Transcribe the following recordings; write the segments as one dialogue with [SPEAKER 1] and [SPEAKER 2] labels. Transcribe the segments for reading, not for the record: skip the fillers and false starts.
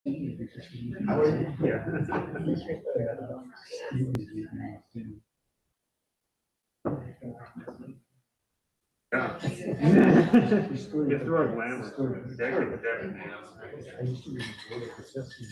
[SPEAKER 1] How are you?
[SPEAKER 2] Yeah. Get through our glamour.
[SPEAKER 1] I used to be board of assessment.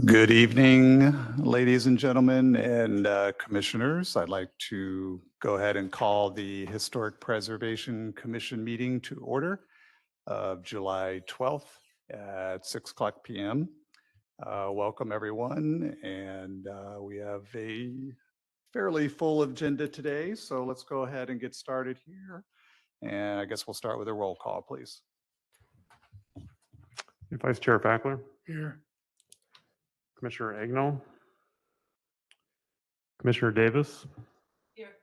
[SPEAKER 3] Good evening, ladies and gentlemen and commissioners. I'd like to go ahead and call the Historic Preservation Commission meeting to order of July 12th at 6:00 p.m. Welcome, everyone. And we have a fairly full agenda today, so let's go ahead and get started here. And I guess we'll start with a roll call, please.
[SPEAKER 2] Vice Chair Fackler,
[SPEAKER 3] Here.
[SPEAKER 2] Commissioner Agnell, Commissioner Davis,
[SPEAKER 4] Here.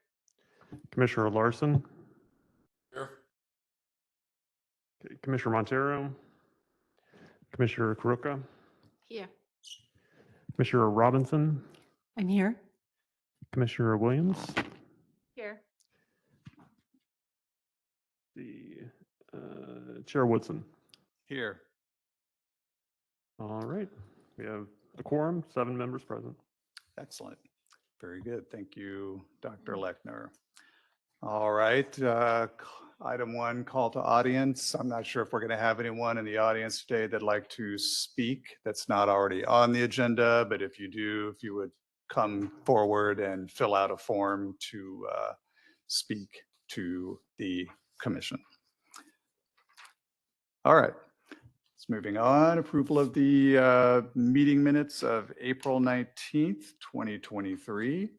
[SPEAKER 2] Commissioner Larson,
[SPEAKER 1] Here.
[SPEAKER 2] Commissioner Montero, Commissioner Karuka,
[SPEAKER 4] Here.
[SPEAKER 2] Commissioner Robinson,
[SPEAKER 4] I'm here.
[SPEAKER 2] Commissioner Williams,
[SPEAKER 4] Here.
[SPEAKER 2] the Chair Woodson.
[SPEAKER 3] Here.
[SPEAKER 2] All right, we have a quorum, 7 members present.
[SPEAKER 3] Excellent. Very good. Thank you, Dr. Lechner. All right. Item 1, call to audience. I'm not sure if we're going to have anyone in the audience today that'd like to speak that's not already on the agenda, but if you do, if you would come forward and fill out a form to speak to the commission. All right. Moving on, approval of the meeting minutes of April 19th, 2023.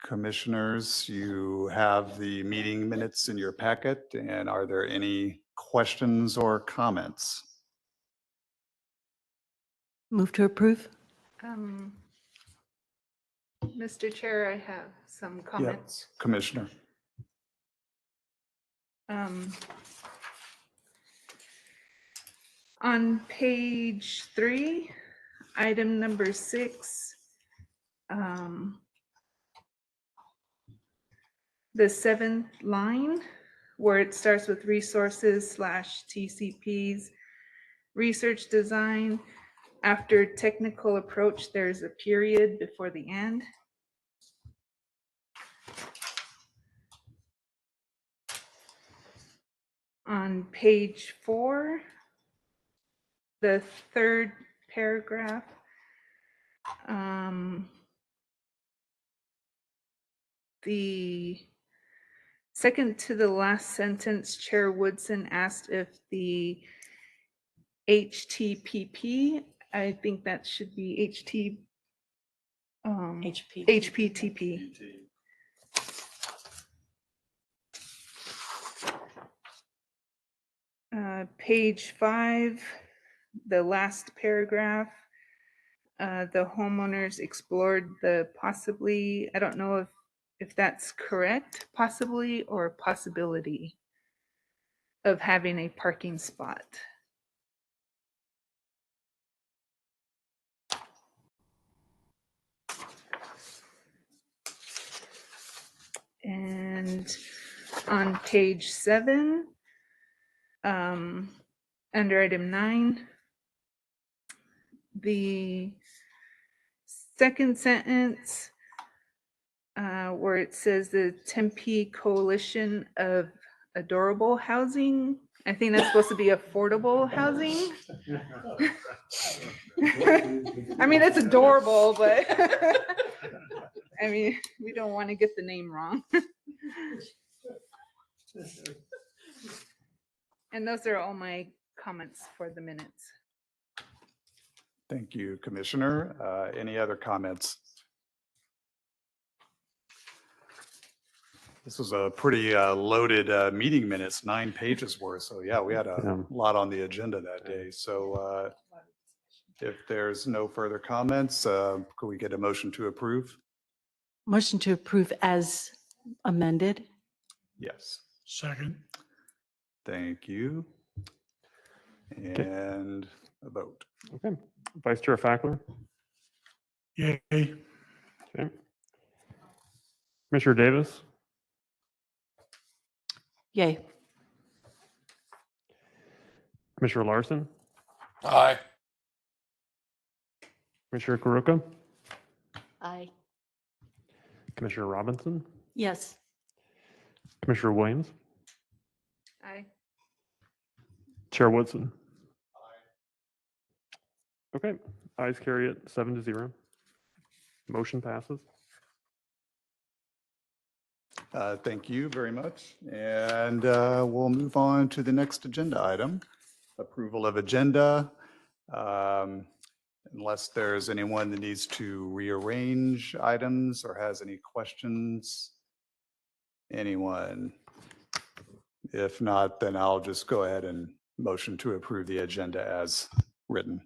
[SPEAKER 3] Commissioners, you have the meeting minutes in your packet, and are there any questions or comments?
[SPEAKER 4] Move to approve.
[SPEAKER 5] Mr. Chair, I have some comments.
[SPEAKER 3] Commissioner.
[SPEAKER 5] On page 3, item number 6, the 7th line where it starts with resources / TCPs, research design. After technical approach, there's a period before the end. On page 4, the 3rd paragraph, the second to the last sentence, Chair Woodson asked if the HTPP, I think that should be HPTP. Page 5, the last paragraph, the homeowners explored the possibly, I don't know if that's correct, possibly or possibility of having a parking spot. And on page 7, under item 9, the second sentence where it says the Tempe Coalition of Adorable Housing, I think that's supposed to be affordable housing. I mean, it's adorable, but I mean, we don't want to get the name wrong. And those are all my comments for the minutes.
[SPEAKER 3] Thank you, Commissioner. Any other comments? This was a pretty loaded meeting minutes, 9 pages worth. So yeah, we had a
[SPEAKER 2] Yeah.
[SPEAKER 3] lot on the agenda that day. So if there's no further comments, could we get a motion to approve?
[SPEAKER 4] Motion to approve as amended.
[SPEAKER 3] Yes.
[SPEAKER 1] Second.
[SPEAKER 3] Thank you. And a vote.
[SPEAKER 2] Okay. Vice Chair Fackler.
[SPEAKER 1] Yay.
[SPEAKER 2] Okay. Commissioner Davis.
[SPEAKER 4] Yay.
[SPEAKER 2] Commissioner Larson.
[SPEAKER 1] Aye.
[SPEAKER 2] Commissioner Karuka.
[SPEAKER 4] Aye.
[SPEAKER 2] Commissioner Robinson.
[SPEAKER 4] Yes.
[SPEAKER 2] Commissioner Williams.
[SPEAKER 5] Aye.
[SPEAKER 2] Chair Woodson. Okay. Ayes carry it 7-0. Motion passes.
[SPEAKER 3] Thank you very much. And we'll move on to the next agenda item, approval of agenda. Unless there's anyone that needs to rearrange items or has any questions. Anyone? If not, then I'll just go ahead and motion to approve the agenda as written.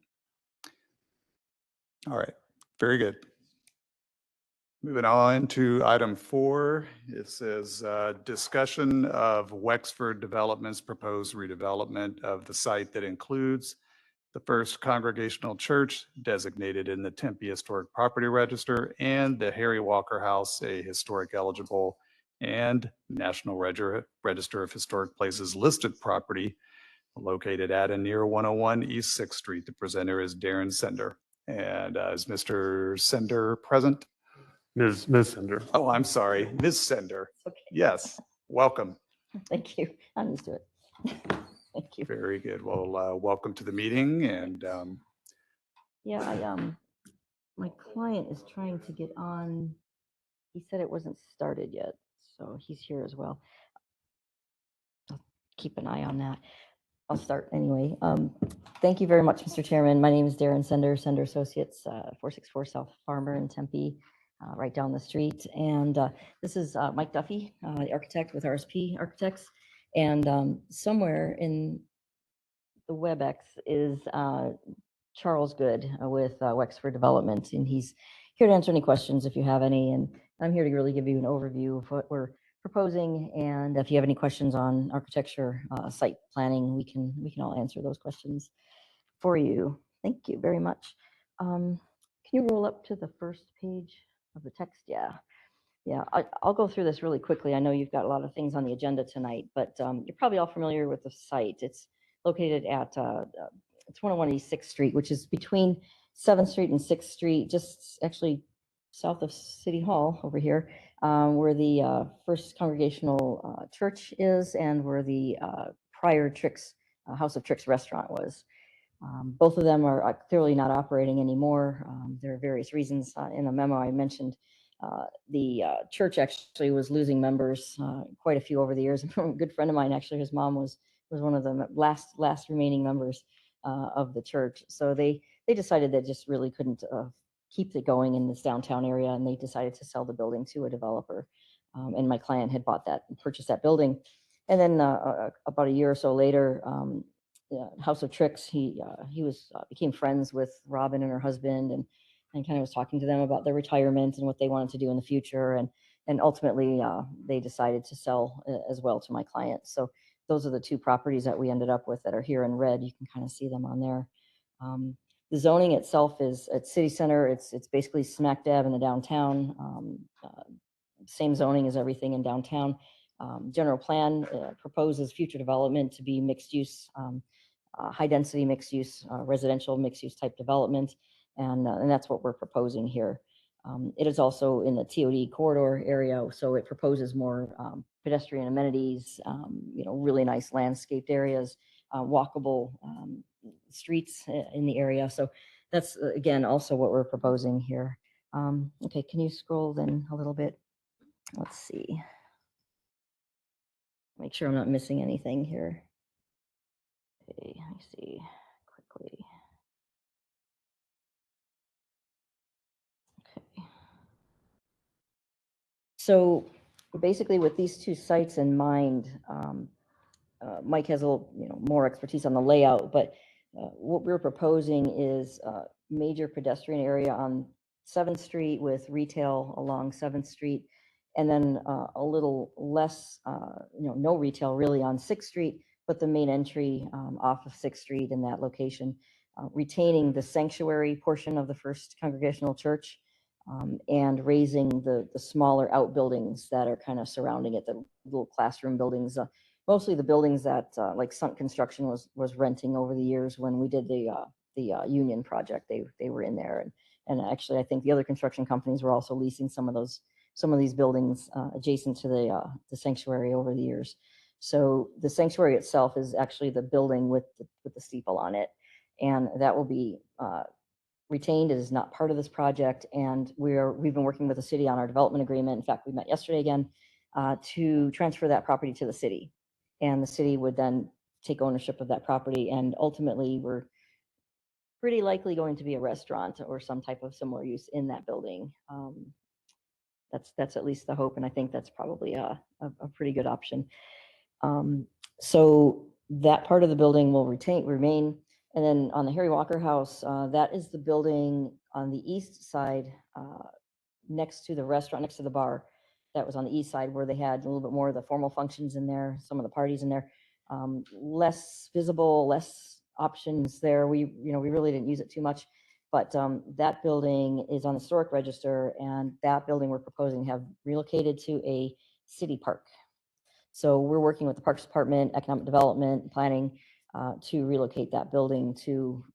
[SPEAKER 3] All right, very good. Moving on to item 4, it says discussion of Wexford Development's proposed redevelopment of the site that includes the First Congregational Church designated in the Tempe Historic Property Register and the Harry Walker House, a historic eligible and National Register of Historic Places listed property located at and near 101 East 6th Street. The presenter is Darren Sender. And is Mr. Sender present?
[SPEAKER 2] Ms. Sender.
[SPEAKER 3] Oh, I'm sorry, Ms. Sender.
[SPEAKER 6] Okay.
[SPEAKER 3] Yes, welcome.
[SPEAKER 6] Thank you. I'm used to it. Thank you.
[SPEAKER 3] Very good. Well, welcome to the meeting and
[SPEAKER 6] Yeah, my client is trying to get on. He said it wasn't started yet, so he's here as well. I'll keep an eye on that. I'll start anyway. Thank you very much, Mr. Chairman. My name is Darren Sender, Sender Associates, 464 South Farmer in Tempe, right down the street. And this is Mike Duffy, the architect with RSP Architects. And somewhere in the WebEx is Charles Good with Wexford Development, and he's here to answer any questions if you have any. And I'm here to really give you an overview of what we're proposing, and if you have any questions on architecture, site planning, we can all answer those questions for you. Thank you very much. Can you roll up to the first page of the text? Yeah, I'll go through this really quickly. I know you've got a lot of things on the agenda tonight, but you're probably all familiar with the site. It's located at it's 101 East 6th Street, which is between 7th Street and 6th Street, just actually south of City Hall over here, where the First Congregational Church is and where the prior Tricks, House of Tricks restaurant was. Both of them are clearly not operating anymore. There are various reasons. In the memo I mentioned, the church actually was losing members, quite a few over the years. A good friend of mine, actually, his mom was one of the last remaining members of the church. So they decided they just really couldn't keep it going in this downtown area, and they decided to sell the building to a developer. And my client had purchased that building. And then about a year or so later, House of Tricks, he became friends with Robin and her husband, and kind of was talking to them about their retirement and what they wanted to do in the future. And ultimately, they decided to sell as well to my client. So those are the two properties that we ended up with that are here in red. You can kind of see them on there. The zoning itself is at City Center. It's basically smack dab in the downtown. Same zoning as everything in downtown. General plan proposes future development to be mixed use, high density mixed use, residential mixed use type development. And that's what we're proposing here. It is also in the TOD corridor area, so it proposes more pedestrian amenities, really nice landscaped areas, walkable streets in the area. So that's, again, also what we're proposing here. Okay, can you scroll then a little bit? Let's see. Make sure I'm not missing anything here. Okay, let me see quickly. So basically with these two sites in mind, Mike has a little, more expertise on the layout, but what we're proposing is a major pedestrian area on 7th Street with retail along 7th Street, and then a little less, no retail really on 6th Street, but the main entry off of 6th Street in that location, retaining the sanctuary portion of the First Congregational Church, and raising the smaller outbuildings that are kind of surrounding it, the little classroom buildings, mostly the buildings that like Sunk Construction was renting over the years when we did the Union project. They were in there, and actually I think the other construction companies were also leasing some of these buildings adjacent to the sanctuary over the years. So the sanctuary itself is actually the building with the steeple on it, and that will be retained. It is not part of this project, and we've been working with the city on our development agreement. In fact, we met yesterday again to transfer that property to the city, and the city would then take ownership of that property, and ultimately we're pretty likely going to be a restaurant or some type of similar use in that building. That's at least the hope, and I think that's probably a pretty good option. So that part of the building will remain. And then on the Harry Walker House, that is the building on the east side, next to the restaurant, next to the bar. That was on the east side where they had a little bit more of the formal functions in there, some of the parties in there. Less visible, less options there. We really didn't use it too much, but that building is on the historic register, and that building we're proposing to have relocated to a city park. So we're working with the Parks Department, Economic Development, Planning, to relocate that building to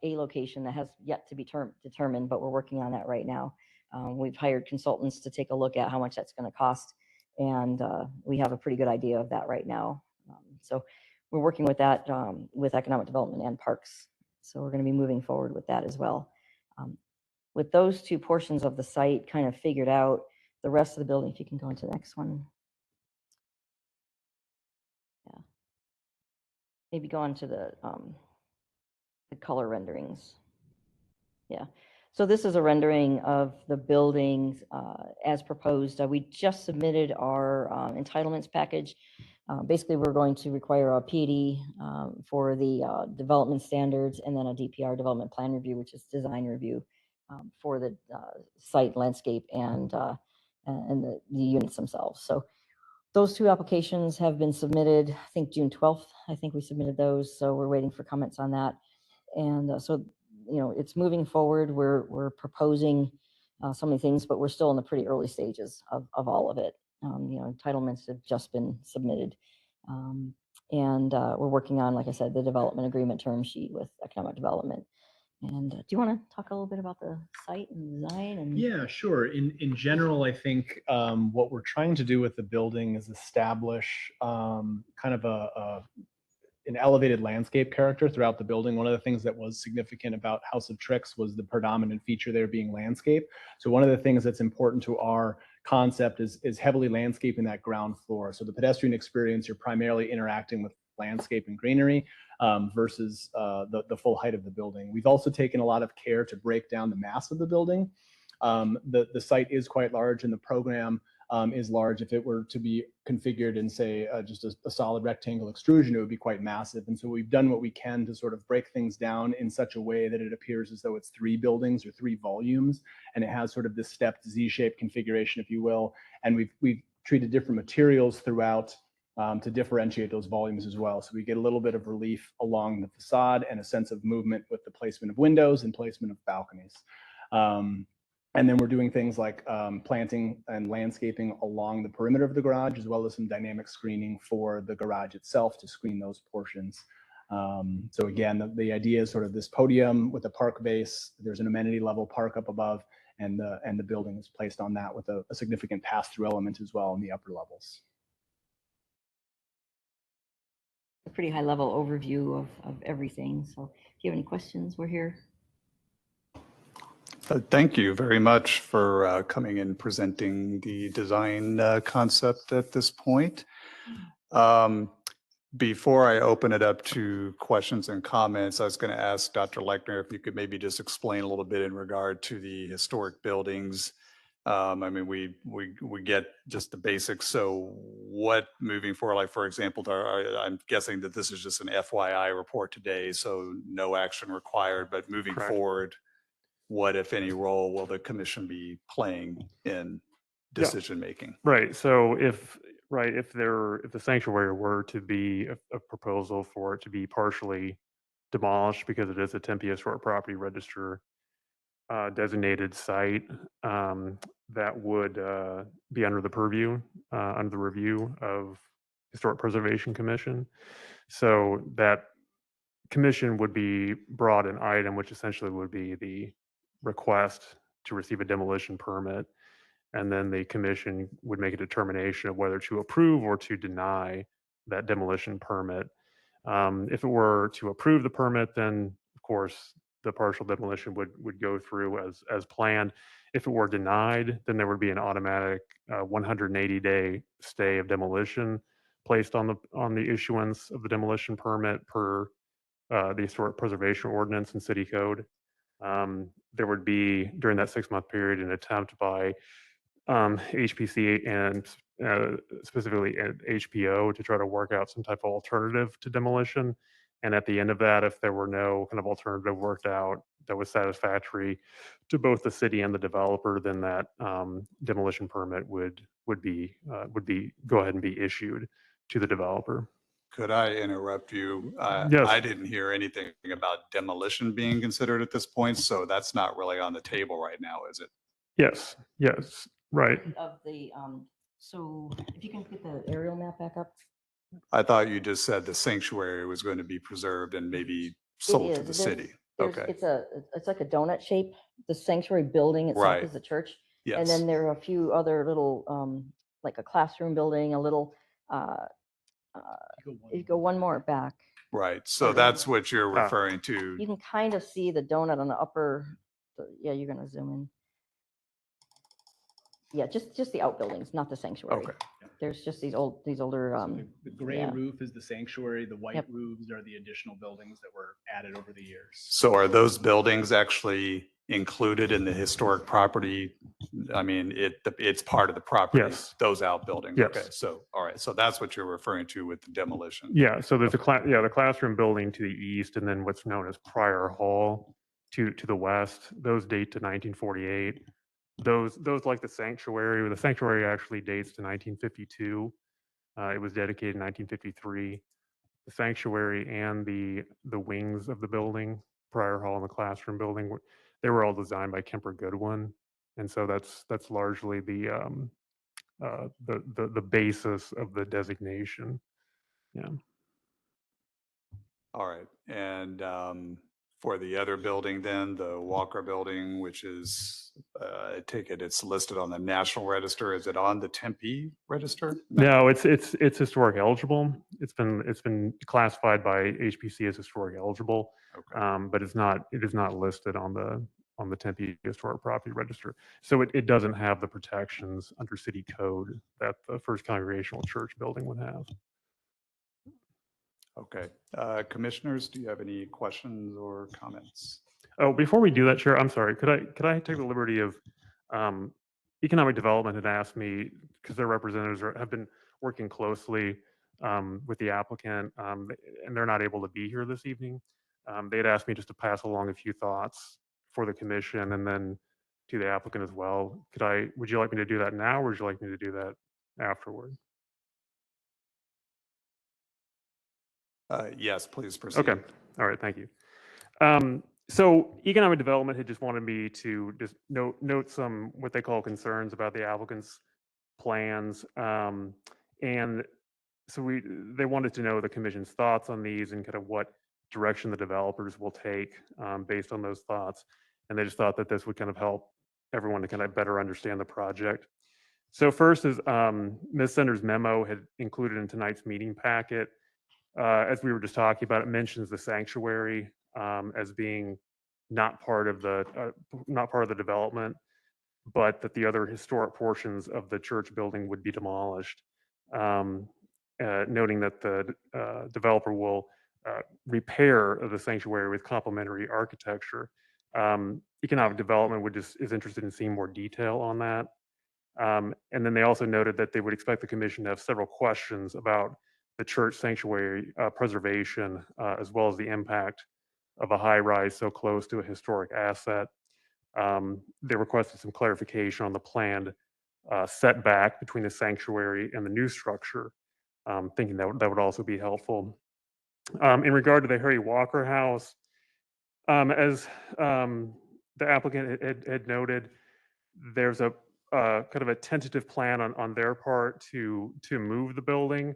[SPEAKER 6] a location that has yet to be determined, but we're working on that right now. We've hired consultants to take a look at how much that's going to cost, and we have a pretty good idea of that right now. So we're working with that with Economic Development and Parks. So we're going to be moving forward with that as well. With those two portions of the site kind of figured out, the rest of the building, if you can go into the next one. Yeah. Maybe go on to the color renderings. Yeah. So this is a rendering of the buildings as proposed. We just submitted our entitlements package. Basically, we're going to require a PED for the development standards, and then a DPR, development plan review, which is design review for the site landscape and the units themselves. So those two applications have been submitted, I think June 12th, I think we submitted those. So we're waiting for comments on that. And so, it's moving forward. We're proposing so many things, but we're still in the pretty early stages of all of it. Entitlements have just been submitted. And we're working on, like I said, the development agreement term sheet with Economic Development. And do you want to talk a little bit about the site and design? And
[SPEAKER 7] Yeah, sure. In general, I think what we're trying to do with the building is establish kind of an elevated landscape character throughout the building. One of the things that was significant about House of Tricks was the predominant feature there being landscape. So one of the things that's important to our concept is heavily landscaping that ground floor. So the pedestrian experience, you're primarily interacting with landscape and greenery versus the full height of the building. We've also taken a lot of care to break down the mass of the building. The site is quite large, and the program is large. If it were to be configured in, say, just a solid rectangle extrusion, it would be quite massive. And so we've done what we can to sort of break things down in such a way that it appears as though it's 3 buildings or 3 volumes, and it has sort of this stepped Z-shaped configuration, if you will. And we've treated different materials throughout to differentiate those volumes as well. So we get a little bit of relief along the facade and a sense of movement with the placement of windows and placement of balconies. And then we're doing things like planting and landscaping along the perimeter of the garage, as well as some dynamic screening for the garage itself to screen those portions. So again, the idea is sort of this podium with a park base. There's an amenity level park up above, and the building is placed on that with a significant pass-through element as well in the upper levels.
[SPEAKER 6] a pretty high level overview of everything. So if you have any questions, we're here.
[SPEAKER 3] Thank you very much for coming and presenting the design concept at this point. Before I open it up to questions and comments, I was going to ask Dr. Lechner if you could maybe just explain a little bit in regard to the historic buildings I mean, we get just the basics. So what moving forward, like for example, I'm guessing that this is just an FYI report today, so no action required, but moving
[SPEAKER 2] Correct.
[SPEAKER 3] forward, what, if any, role will the commission be playing in
[SPEAKER 2] Yeah.
[SPEAKER 3] decision making?
[SPEAKER 2] Right. So if the sanctuary were to be a proposal for it to be partially demolished because it is a Tempe Historic Property Register designated site, that would be under the purview, under the review of Historic Preservation Commission. So that commission would be brought an item, which essentially would be the request to receive a demolition permit. And then the commission would make a determination of whether to approve or to deny that demolition permit. If it were to approve the permit, then of course the partial demolition would go through as planned. If it were denied, then there would be an automatic 180-day stay of demolition placed on the issuance of the demolition permit per the Historic Preservation Ordinance and City Code. There would be, during that 6-month period, an attempt by HPC and specifically at HPO to try to work out some type of alternative to demolition. And at the end of that, if there were no kind of alternative worked out that was satisfactory to both the city and the developer, then that demolition permit would go ahead and be issued to the developer.
[SPEAKER 3] Could I interrupt you?
[SPEAKER 2] Yes.
[SPEAKER 3] I didn't hear anything about demolition being considered at this point, so that's not really on the table right now, is it?
[SPEAKER 2] Yes. Yes. Right.
[SPEAKER 6] Of the, so if you can get the aerial map back up.
[SPEAKER 3] I thought you just said the sanctuary was going to be preserved and maybe sold to the
[SPEAKER 6] There's-
[SPEAKER 3] city.
[SPEAKER 6] there's-
[SPEAKER 3] Okay,
[SPEAKER 6] It's like a donut shape. The sanctuary building itself
[SPEAKER 3] Right.
[SPEAKER 6] is the church. And
[SPEAKER 3] yes.
[SPEAKER 6] then there are a few other little, like a classroom building, a little, you go one more back.
[SPEAKER 3] Right, so that's what you're
[SPEAKER 2] Ah.
[SPEAKER 3] referring to.
[SPEAKER 6] You can kind of see the donut on the upper, yeah, you're gonna zoom in. Yeah, just the outbuildings, not the sanctuary.
[SPEAKER 3] Okay,
[SPEAKER 6] There's just these older,
[SPEAKER 7] The gray
[SPEAKER 6] yeah.
[SPEAKER 7] roof is the sanctuary. The white
[SPEAKER 6] Yep.
[SPEAKER 7] roofs are the additional buildings that were added over the years.
[SPEAKER 3] so are those buildings actually included in the historic property? I mean, it's part of the property?
[SPEAKER 2] Yes.
[SPEAKER 3] Those outbuildings?
[SPEAKER 2] Yes.
[SPEAKER 3] Okay, so, all right, so that's what you're referring to with the demolition?
[SPEAKER 2] Yeah, so there's the classroom building to the east, and then what's known as Prior Hall to the west. Those date to 1948. Those like the sanctuary actually dates to 1952. It was dedicated in 1953. The sanctuary and the wings of the building, Prior Hall and the classroom building, they were all designed by Kemper Goodwin, and so that's largely the basis of the designation. Yeah.
[SPEAKER 3] All right, and for the other building then, the Walker Building, which is, I take it it's listed on the National Register. Is it on the Tempe Register?
[SPEAKER 2] No, it's historic eligible. It's been classified by HPC as historic eligible,
[SPEAKER 3] Okay.
[SPEAKER 2] but it is not listed on the Tempe Historic Property Register. So it doesn't have the protections under city code that the First Congregational Church building would have.
[SPEAKER 3] Okay, commissioners, do you have any questions or comments?
[SPEAKER 2] Oh, before we do that, Chair, I'm sorry. Could I take the liberty of Economic Development had asked me, because their representatives have been working closely with the applicant, and they're not able to be here this evening. They had asked me just to pass along a few thoughts for the commission and then to the applicant as well. Would you like me to do that now, or would you like me to do that afterward?
[SPEAKER 3] Yes, please proceed.
[SPEAKER 2] Okay. All right. Thank you. So Economic Development had just wanted me to just note some what they call concerns about the applicant's plans. And so they wanted to know the commission's thoughts on these and kind of what direction the developers will take based on those thoughts. And they just thought that this would kind of help everyone to kind of better understand the project. So first is Ms. Sender's memo had included in tonight's meeting packet. As we were just talking about, it mentions the sanctuary as being not part of the development, but that the other historic portions of the church building would be demolished. Noting that the developer will repair the sanctuary with complementary architecture. Economic Development is interested in seeing more detail on that. And then they also noted that they would expect the commission to have several questions about the church sanctuary preservation, as well as the impact of a high rise so close to a historic asset. They requested some clarification on the planned setback between the sanctuary and the new structure, thinking that would also be helpful. In regard to the Harry Walker House, as the applicant had noted, there's a kind of a tentative plan on their part to move the building.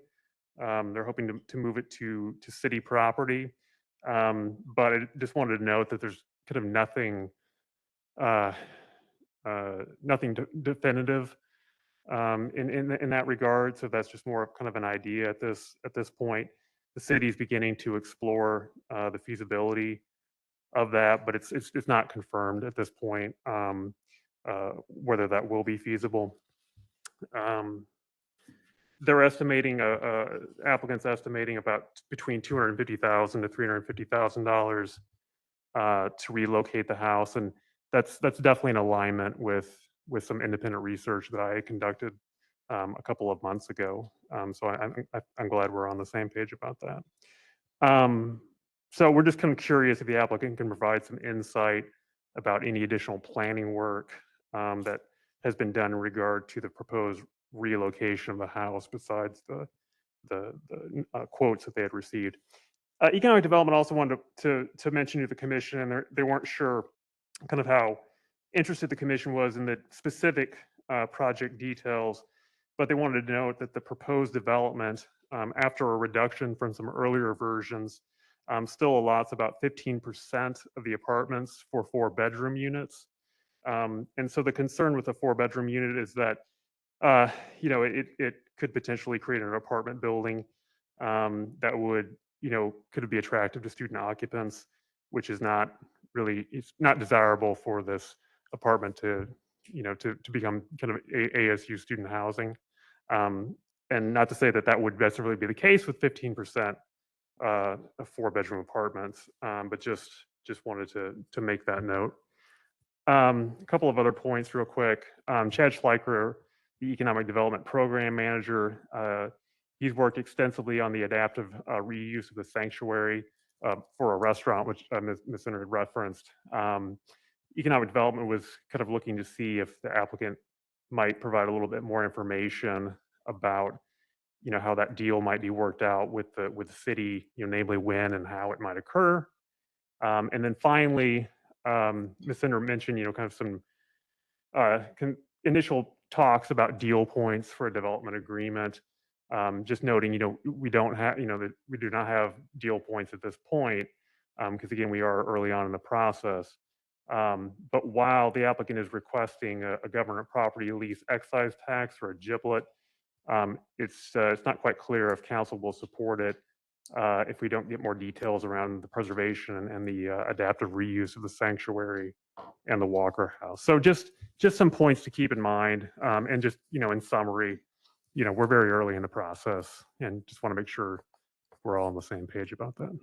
[SPEAKER 2] They're hoping to move it to city property, but I just wanted to note that there's kind of nothing definitive in that regard. So that's just more of kind of an idea at this point. The city's beginning to explore the feasibility of that, but it's not confirmed at this point whether that will be feasible. They're estimating, applicants estimating about between $250,000 to $350,000 to relocate the house, and that's definitely in alignment with some independent research that I conducted a couple of months ago. So I'm glad we're on the same page about that. So we're just kind of curious if the applicant can provide some insight about any additional planning work that has been done in regard to the proposed relocation of the house besides the quotes that they had received. Economic Development also wanted to mention to the commission, and they weren't sure kind of how interested the commission was in the specific project details, but they wanted to note that the proposed development, after a reduction from some earlier versions, still allots about 15% of the apartments for 4-bedroom units. And so the concern with a 4-bedroom unit is that it could potentially create an apartment building that would, could be attractive to student occupants, which is not really, it's not desirable for this apartment to become kind of ASU student housing. And not to say that would necessarily be the case with 15% of 4-bedroom apartments, but just wanted to make that note. A couple of other points real quick. Chad Schleicher, the Economic Development Program Manager, he's worked extensively on the adaptive reuse of the sanctuary for a restaurant, which Ms. Center had referenced. Economic Development was kind of looking to see if the applicant might provide a little bit more information about how that deal might be worked out with the city, namely when and how it might occur. And then finally, Ms. Center mentioned, kind of some initial talks about deal points for a development agreement. Just noting, we don't have, that we do not have deal points at this point, because again, we are early on in the process. But while the applicant is requesting a government property lease excise tax or a GIPLET, it's not quite clear if council will support it if we don't get more details around the preservation and the adaptive reuse of the sanctuary and the Walker House. So just some points to keep in mind, and just in summary, we're very early in the process, and just want to make sure we're all on the same page about that.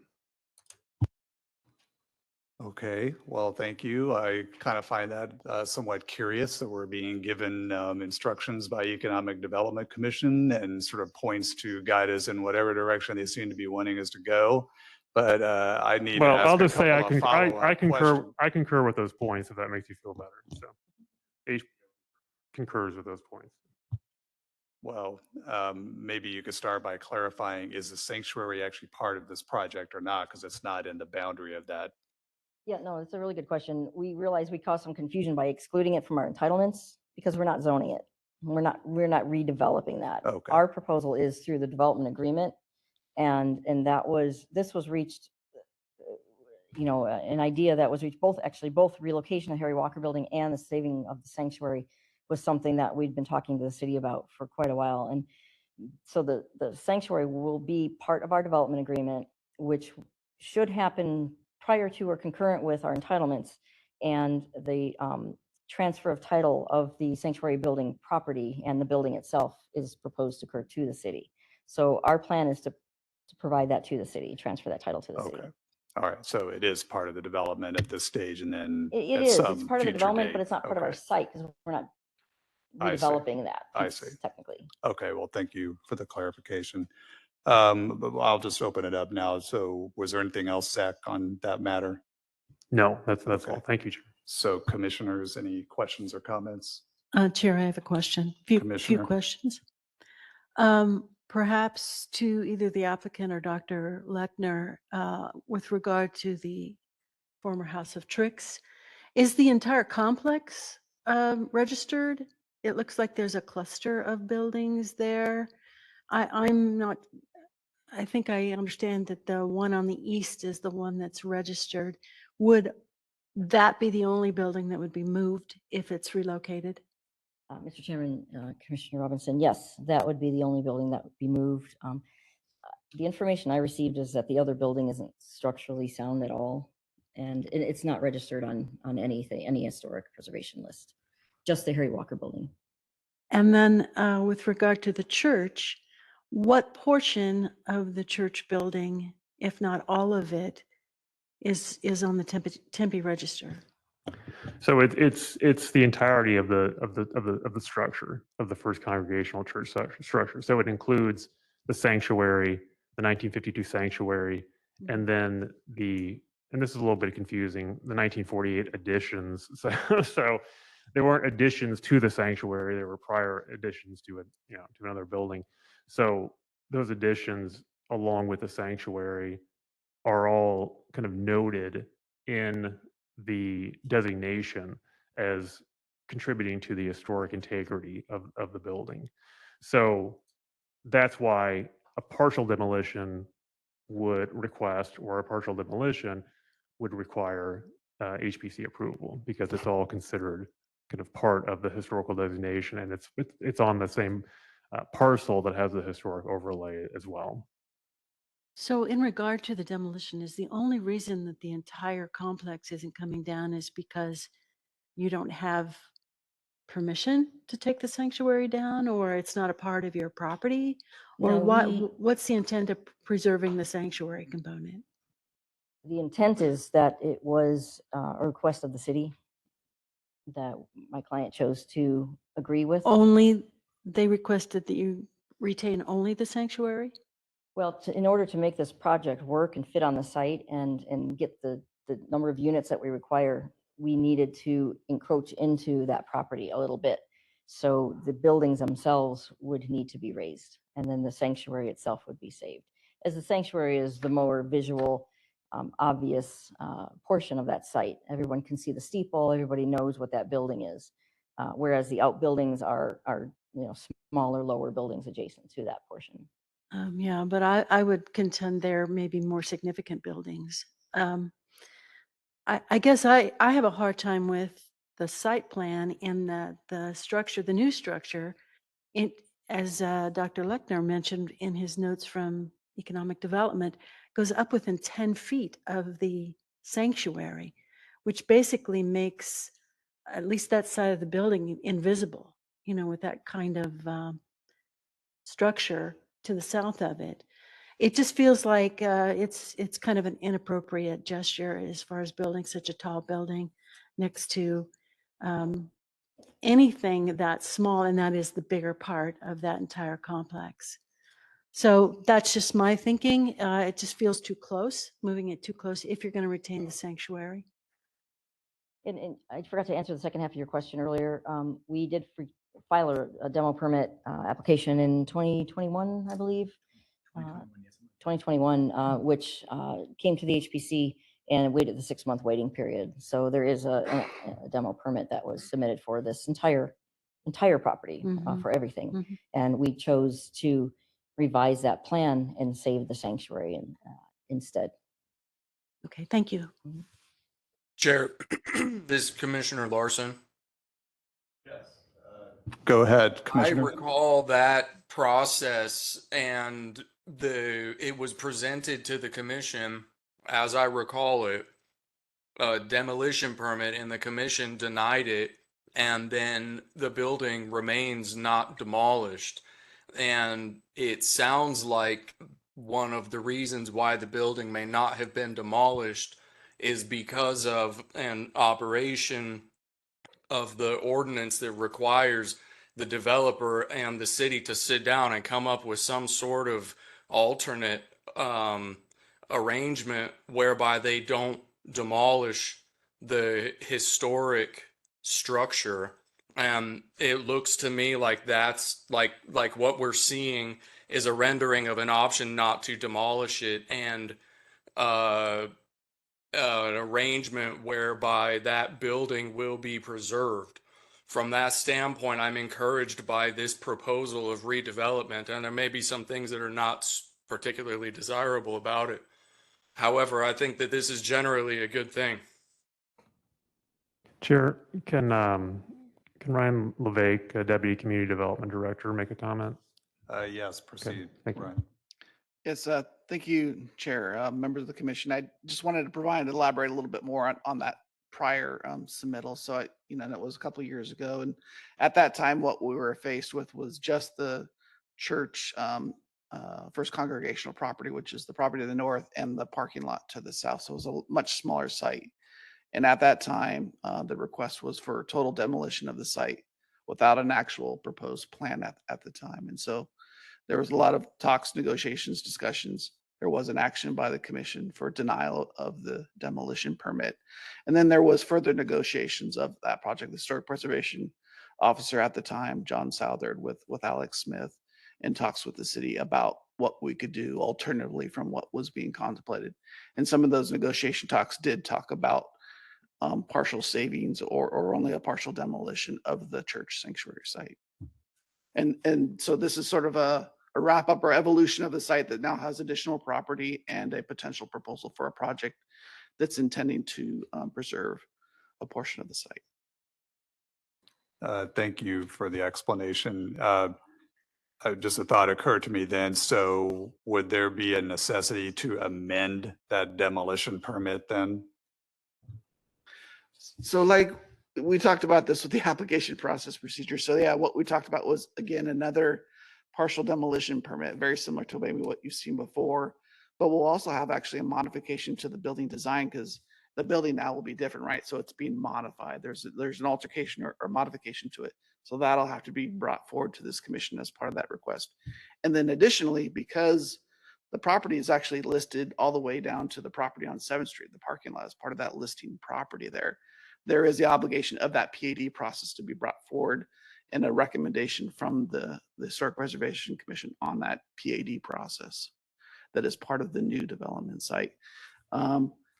[SPEAKER 3] Okay, well, thank you. I kind of find that somewhat curious that we're being given instructions by Economic Development Commission and sort of points to guide us in whatever direction they seem to be wanting us to go. But I need
[SPEAKER 2] Well,
[SPEAKER 3] to ask
[SPEAKER 2] I'll
[SPEAKER 3] a
[SPEAKER 2] just say
[SPEAKER 3] couple of follow-up questions.
[SPEAKER 2] I concur with those points, if that makes you feel better. So H concurs with those points.
[SPEAKER 3] Well, maybe you could start by clarifying, is the sanctuary actually part of this project or not? Because it's not in the boundary of that.
[SPEAKER 6] Yeah, no, it's a really good question. We realized we caused some confusion by excluding it from our entitlements because we're not zoning it. We're not redeveloping that.
[SPEAKER 3] Okay.
[SPEAKER 6] Our proposal is through the development agreement, and this was reached, an idea that was reached, both relocation of Harry Walker Building and the saving of the sanctuary was something that we'd been talking to the city about for quite a while. And so the sanctuary will be part of our development agreement, which should happen prior to or concurrent with our entitlements, and the transfer of title of the sanctuary building property and the building itself is proposed to occur to the city. So our plan is to provide that to the city, transfer that title to the city.
[SPEAKER 3] Okay. All right, so it is part of the development at this stage and then
[SPEAKER 6] It
[SPEAKER 3] at
[SPEAKER 6] is, it's
[SPEAKER 3] some
[SPEAKER 6] part of the
[SPEAKER 3] future
[SPEAKER 6] development, but
[SPEAKER 3] date.
[SPEAKER 6] it's not part of our
[SPEAKER 3] Okay.
[SPEAKER 6] site because we're not
[SPEAKER 3] I see.
[SPEAKER 6] redeveloping that
[SPEAKER 3] I
[SPEAKER 6] piece
[SPEAKER 3] see.
[SPEAKER 6] technically.
[SPEAKER 3] Okay, well, thank you for the clarification. But I'll just open it up now. So was there anything else, Zach, on that matter?
[SPEAKER 2] No, that's
[SPEAKER 3] Okay.
[SPEAKER 2] all. Thank you, Chair.
[SPEAKER 3] So commissioners, any questions or comments?
[SPEAKER 4] Chair, I have a question. Few
[SPEAKER 3] Commissioner.
[SPEAKER 4] questions. Perhaps to either the applicant or Dr. Lechner, with regard to the former House of Tricks, is the entire complex registered? It looks like there's a cluster of buildings there. I'm not, I think I understand that the one on the east is the one that's registered. Would that be the only building that would be moved if it's relocated?
[SPEAKER 6] Mr. Chairman, Commissioner Robinson, yes, that would be the only building that would be moved. The information I received is that the other building isn't structurally sound at all, and it's not registered on anything, any historic preservation list, just the Harry Walker Building.
[SPEAKER 4] And then with regard to the church, what portion of the church building, if not all of it, is on the Tempe Register?
[SPEAKER 2] So it's the entirety of the structure of the First Congregational Church structure. So it includes the sanctuary, the 1952 sanctuary, and then and this is a little bit confusing, the 1948 additions. So there weren't additions to the sanctuary, there were prior additions to it, to another building. So those additions, along with the sanctuary, are all kind of noted in the designation as contributing to the historic integrity of the building. So that's why a partial demolition would request, or a partial demolition would require HPC approval, because it's all considered kind of part of the historical designation, and it's on the same parcel that has the historic overlay as well.
[SPEAKER 4] So in regard to the demolition, is the only reason that the entire complex isn't coming down is because you don't have permission to take the sanctuary down, or it's not a part of your property? Or
[SPEAKER 6] No,
[SPEAKER 4] what's the intent of preserving the sanctuary component?
[SPEAKER 6] the intent is that it was a request of the city that my client chose to agree with.
[SPEAKER 4] Only, they requested that you retain only the sanctuary?
[SPEAKER 6] Well, in order to make this project work and fit on the site and get the number of units that we require, we needed to encroach into that property a little bit. So the buildings themselves would need to be raised, and then the sanctuary itself would be saved. As the sanctuary is the more visual, obvious portion of that site. Everyone can see the steeple, everybody knows what that building is. Whereas the outbuildings are smaller, lower buildings adjacent to that portion.
[SPEAKER 4] Yeah, but I would contend there may be more significant buildings. I guess I have a hard time with the site plan in the structure, the new structure. As Dr. Lechner mentioned in his notes from economic development, goes up within 10 feet of the sanctuary, which basically makes at least that side of the building invisible, with that kind of structure to the south of it. It just feels like it's kind of an inappropriate gesture as far as building such a tall building next to anything that's small, and that is the bigger part of that entire complex. So that's just my thinking. It just feels too close, moving it too close if you're going to retain the sanctuary.
[SPEAKER 6] And I forgot to answer the second half of your question earlier. We did file a demo permit application in 2021, I believe. 2021, which came to the HPC and waited the 6-month waiting period. So there is a demo permit that was submitted for this entire property for everything. And we chose to revise that plan and save the sanctuary instead.
[SPEAKER 4] Okay, thank you.
[SPEAKER 1] Chair, this is Commissioner Larson.
[SPEAKER 3] Go ahead,
[SPEAKER 1] I
[SPEAKER 3] Commissioner.
[SPEAKER 1] recall that process, and it was presented to the commission, as I recall it, a demolition permit, and the commission denied it, and then the building remains not demolished. And it sounds like one of the reasons why the building may not have been demolished is because of an operation of the ordinance that requires the developer and the city to sit down and come up with some sort of alternate arrangement whereby they don't demolish the historic structure. And it looks to me like that's like what we're seeing is a rendering of an option not to demolish it, and uh, an arrangement whereby that building will be preserved. From that standpoint, I'm encouraged by this proposal of redevelopment, and there may be some things that are not particularly desirable about it. However, I think that this is generally a good thing.
[SPEAKER 2] Chair, can Ryan LeVake, Deputy Community Development Director, make a comment?
[SPEAKER 3] Yes, proceed,
[SPEAKER 2] thank you.
[SPEAKER 3] Ryan.
[SPEAKER 8] Yes, thank you, Chair, members of the commission. I just wanted to elaborate a little bit more on that prior submittal. So that was a couple of years ago. And at that time, what we were faced with was just the church First Congregational property, which is the property to the north, and the parking lot to the south. So it was a much smaller site. And at that time, the request was for total demolition of the site without an actual proposed plan at the time. And so there was a lot of talks, negotiations, discussions. There was an action by the commission for denial of the demolition permit. And then there was further negotiations of that project. The historic preservation officer at the time, John Southard, with Alex Smith, and talks with the city about what we could do alternatively from what was being contemplated. And some of those negotiation talks did talk about partial savings or only a partial demolition of the church sanctuary site. And so this is sort of a wrap up or evolution of the site that now has additional property and a potential proposal for a project that's intending to preserve a portion of the site.
[SPEAKER 3] Thank you for the explanation. Just a thought occurred to me then. So would there be a necessity to amend that demolition permit then?
[SPEAKER 8] So like we talked about this with the application process procedure. So yeah, what we talked about was, again, another partial demolition permit, very similar to maybe what you've seen before. But we'll also have actually a modification to the building design because the building now will be different, right? So it's being modified. There's an altercation or modification to it. So that'll have to be brought forward to this commission as part of that request. And then additionally, because the property is actually listed all the way down to the property on 7th Street, the parking lot is part of that listing property there. There is the obligation of that PAD process to be brought forward and a recommendation from the Historic Preservation Commission on that PAD process that is part of the new development site.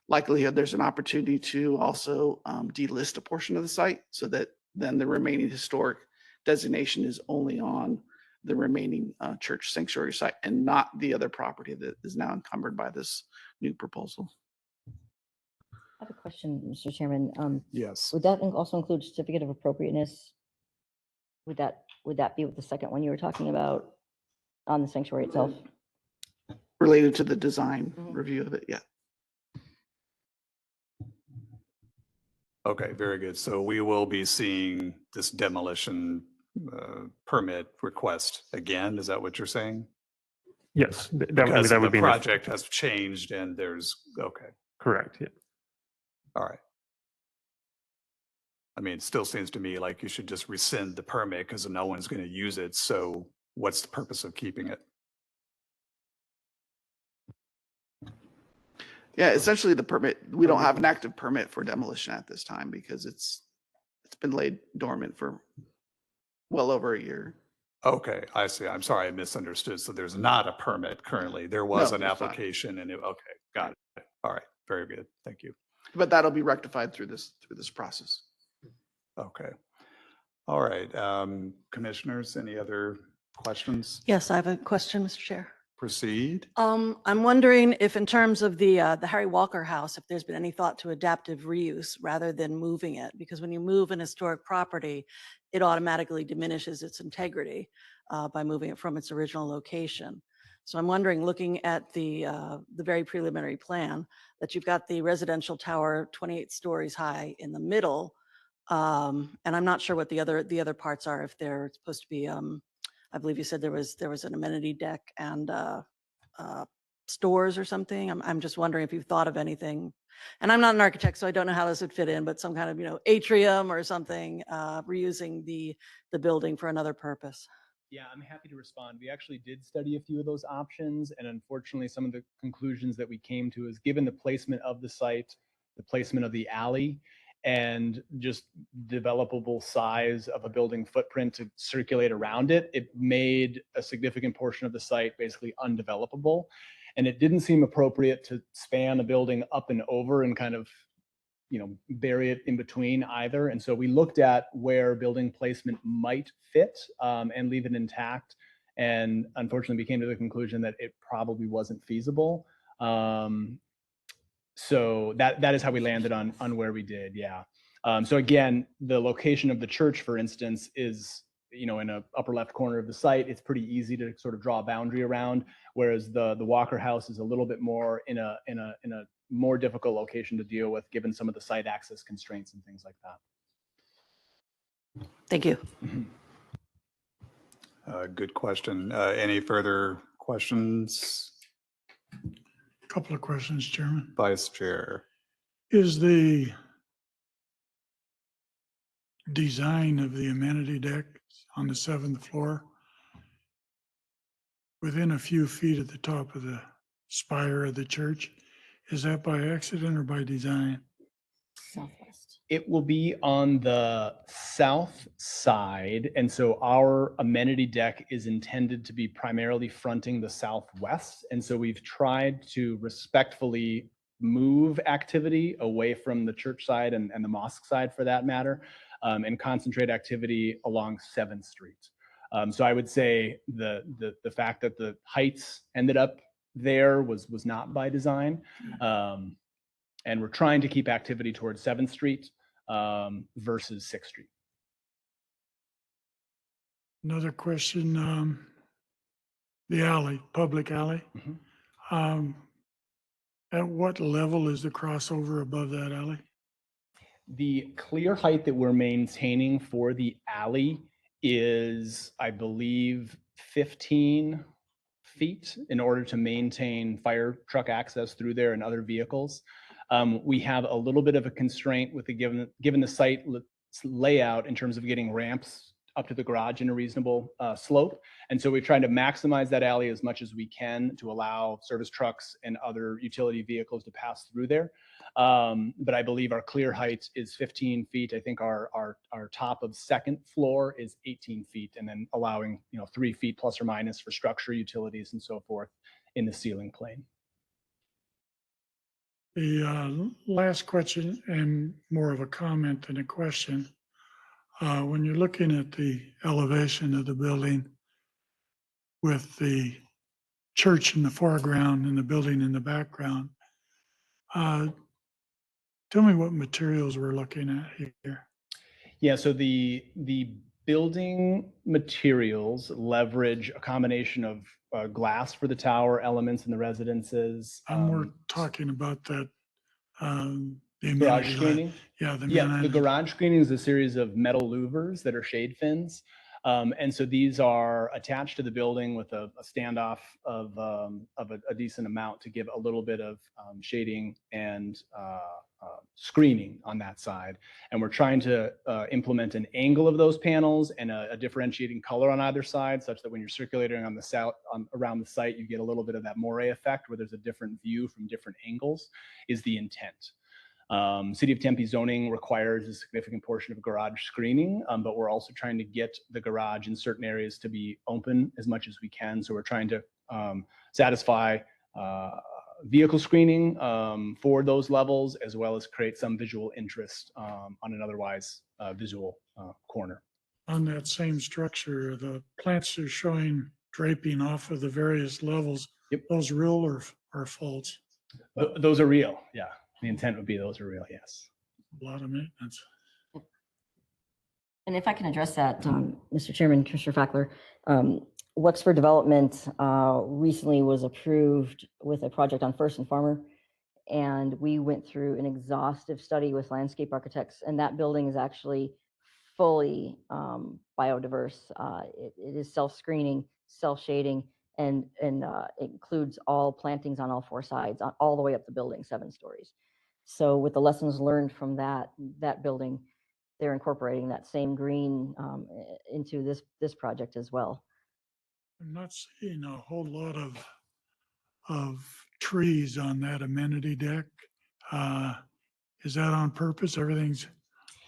[SPEAKER 8] Likelihood there's an opportunity to also delist a portion of the site so that then the remaining historic designation is only on the remaining church sanctuary site and not the other property that is now encumbered by this new proposal.
[SPEAKER 6] I have a question, Mr. Chairman.
[SPEAKER 3] Yes.
[SPEAKER 6] Would that also include certificate of appropriateness? Would that be with the second one you were talking about on the sanctuary itself?
[SPEAKER 8] Related to the design
[SPEAKER 6] Mhm.
[SPEAKER 8] review of it, yeah.
[SPEAKER 3] Okay, very good. So we will be seeing this demolition permit request again. Is that what you're saying?
[SPEAKER 2] Yes,
[SPEAKER 3] Because
[SPEAKER 2] that
[SPEAKER 3] the
[SPEAKER 2] would be
[SPEAKER 3] project has changed and there's, okay,
[SPEAKER 2] correct. Yeah.
[SPEAKER 3] all right. I mean, it still seems to me like you should just rescind the permit because no one's going to use it. So what's the purpose of keeping it?
[SPEAKER 8] Yeah, essentially the permit, we don't have an active permit for demolition at this time because it's been laid dormant for well over a year.
[SPEAKER 3] Okay, I see. I'm sorry, I misunderstood. So there's not a permit currently. There was
[SPEAKER 8] No,
[SPEAKER 3] an
[SPEAKER 8] there's not.
[SPEAKER 3] application and okay, got it. All right, very good. Thank you.
[SPEAKER 8] But that'll be rectified through this process.
[SPEAKER 3] Okay. All right, commissioners, any other questions?
[SPEAKER 4] Yes, I have a question, Mr. Chair.
[SPEAKER 3] Proceed.
[SPEAKER 4] I'm wondering if in terms of the Harry Walker House, if there's been any thought to adaptive reuse rather than moving it, because when you move an historic property, it automatically diminishes its integrity by moving it from its original location. So I'm wondering, looking at the very preliminary plan, that you've got the residential tower 28 stories high in the middle, and I'm not sure what the other parts are, if they're supposed to be I believe you said there was an amenity deck and
[SPEAKER 9] stores or something? I'm just wondering if you've thought of anything. And I'm not an architect, so I don't know how this would fit in, but some kind of, atrium or something, reusing the building for another purpose.
[SPEAKER 7] Yeah, I'm happy to respond. We actually did study a few of those options, and unfortunately, some of the conclusions that we came to is given the placement of the site, the placement of the alley, and just developable size of a building footprint to circulate around it, it made a significant portion of the site basically undevelopable. And it didn't seem appropriate to span a building up and over and kind of bury it in between either. And so we looked at where building placement might fit and leave it intact. And unfortunately, we came to the conclusion that it probably wasn't feasible. So that is how we landed on where we did. Yeah. So again, the location of the church, for instance, is in a upper left corner of the site. It's pretty easy to sort of draw a boundary around, whereas the Walker House is a little bit more in a more difficult location to deal with, given some of the site access constraints and things like that.
[SPEAKER 9] Thank you.
[SPEAKER 3] Good question. Any further questions,
[SPEAKER 10] Couple of questions, Chairman.
[SPEAKER 3] Vice Chair?
[SPEAKER 10] Is the design of the amenity deck on the 7th floor within a few feet at the top of the spire of the church? Is that by accident or by design?
[SPEAKER 6] Southwest.
[SPEAKER 7] It will be on the south side. And so our amenity deck is intended to be primarily fronting the southwest. And so we've tried to respectfully move activity away from the church side and the mosque side for that matter, and concentrate activity along 7th Street. So I would say the fact that the heights ended up there was not by design. And we're trying to keep activity towards 7th Street versus 6th Street.
[SPEAKER 10] Another question, the alley, public alley. At what level is the crossover above that alley?
[SPEAKER 7] The clear height that we're maintaining for the alley is, I believe, 15 feet in order to maintain fire truck access through there and other vehicles. We have a little bit of a constraint with the given the site layout in terms of getting ramps up to the garage in a reasonable slope. And so we're trying to maximize that alley as much as we can to allow service trucks and other utility vehicles to pass through there. But I believe our clear height is 15 feet. I think our top of 2nd floor is 18 feet, and then allowing 3 feet plus or minus for structure, utilities, and so forth in the ceiling plane.
[SPEAKER 10] The last question, and more of a comment than a question. When you're looking at the elevation of the building with the church in the foreground and the building in the background, tell me what materials we're looking at here.
[SPEAKER 7] Yeah, so the building materials leverage a combination of glass for the tower elements in the residences.
[SPEAKER 10] I'm more talking about that. The
[SPEAKER 7] Garage
[SPEAKER 10] amenity
[SPEAKER 7] screening?
[SPEAKER 10] Yeah,
[SPEAKER 7] The garage screening is a series of metal louvers that are shade fins. And so these are attached to the building with a standoff of a decent amount to give a little bit of shading and screening on that side. And we're trying to implement an angle of those panels and a differentiating color on either side, such that when you're circulating on the south around the site, you get a little bit of that moire effect where there's a different view from different angles is the intent. City of Tempe zoning requires a significant portion of garage screening, but we're also trying to get the garage in certain areas to be open as much as we can. So we're trying to satisfy vehicle screening for those levels, as well as create some visual interest on an otherwise visual corner.
[SPEAKER 10] On that same structure, the plants are showing draping off of the various levels.
[SPEAKER 7] Yep.
[SPEAKER 10] Those real or false?
[SPEAKER 7] Those are real, yeah. The intent would be those are real, yes.
[SPEAKER 10] A lot of maintenance.
[SPEAKER 6] And if I can address that, Mr. Chairman, Commissioner Fackler, Wexford Development recently was approved with a project on First and Farmer, and we went through an exhaustive study with landscape architects, and that building is actually fully biodiverse. It is self-screening, self-shading, and it includes all plantings on all four sides, all the way up the building, 7 stories. So with the lessons learned from that building, they're incorporating that same green into this project as well.
[SPEAKER 10] I'm not seeing a whole lot of trees on that amenity deck. Is that on purpose? Everything's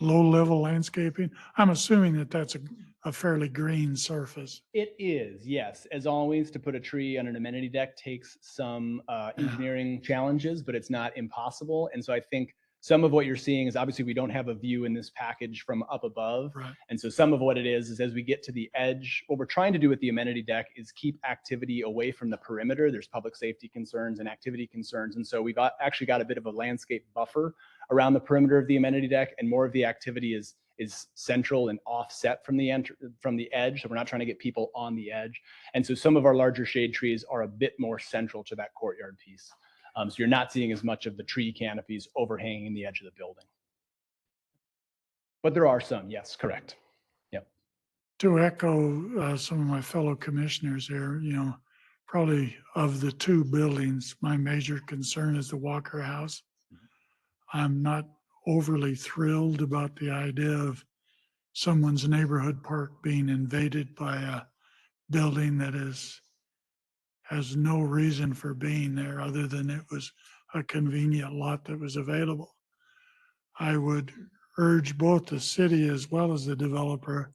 [SPEAKER 10] low-level landscaping? I'm assuming that that's a fairly green surface.
[SPEAKER 7] It is, yes. As always, to put a tree on an amenity deck takes some engineering challenges, but it's not impossible. And so I think some of what you're seeing is, obviously we don't have a view in this package from up above.
[SPEAKER 10] Right.
[SPEAKER 7] And so some of what it is as we get to the edge, what we're trying to do with the amenity deck is keep activity away from the perimeter. There's public safety concerns and activity concerns. And so we've actually got a bit of a landscape buffer around the perimeter of the amenity deck, and more of the activity is central and offset from the edge. So we're not trying to get people on the edge. And so some of our larger shade trees are a bit more central to that courtyard piece. So you're not seeing as much of the tree canopies overhanging the edge of the building. But there are some, yes, correct. Yep.
[SPEAKER 10] To echo some of my fellow commissioners here, probably of the 2 buildings, my major concern is the Walker House. I'm not overly thrilled about the idea of someone's neighborhood park being invaded by a building that has no reason for being there other than it was a convenient lot that was available. I would urge both the city as well as the developer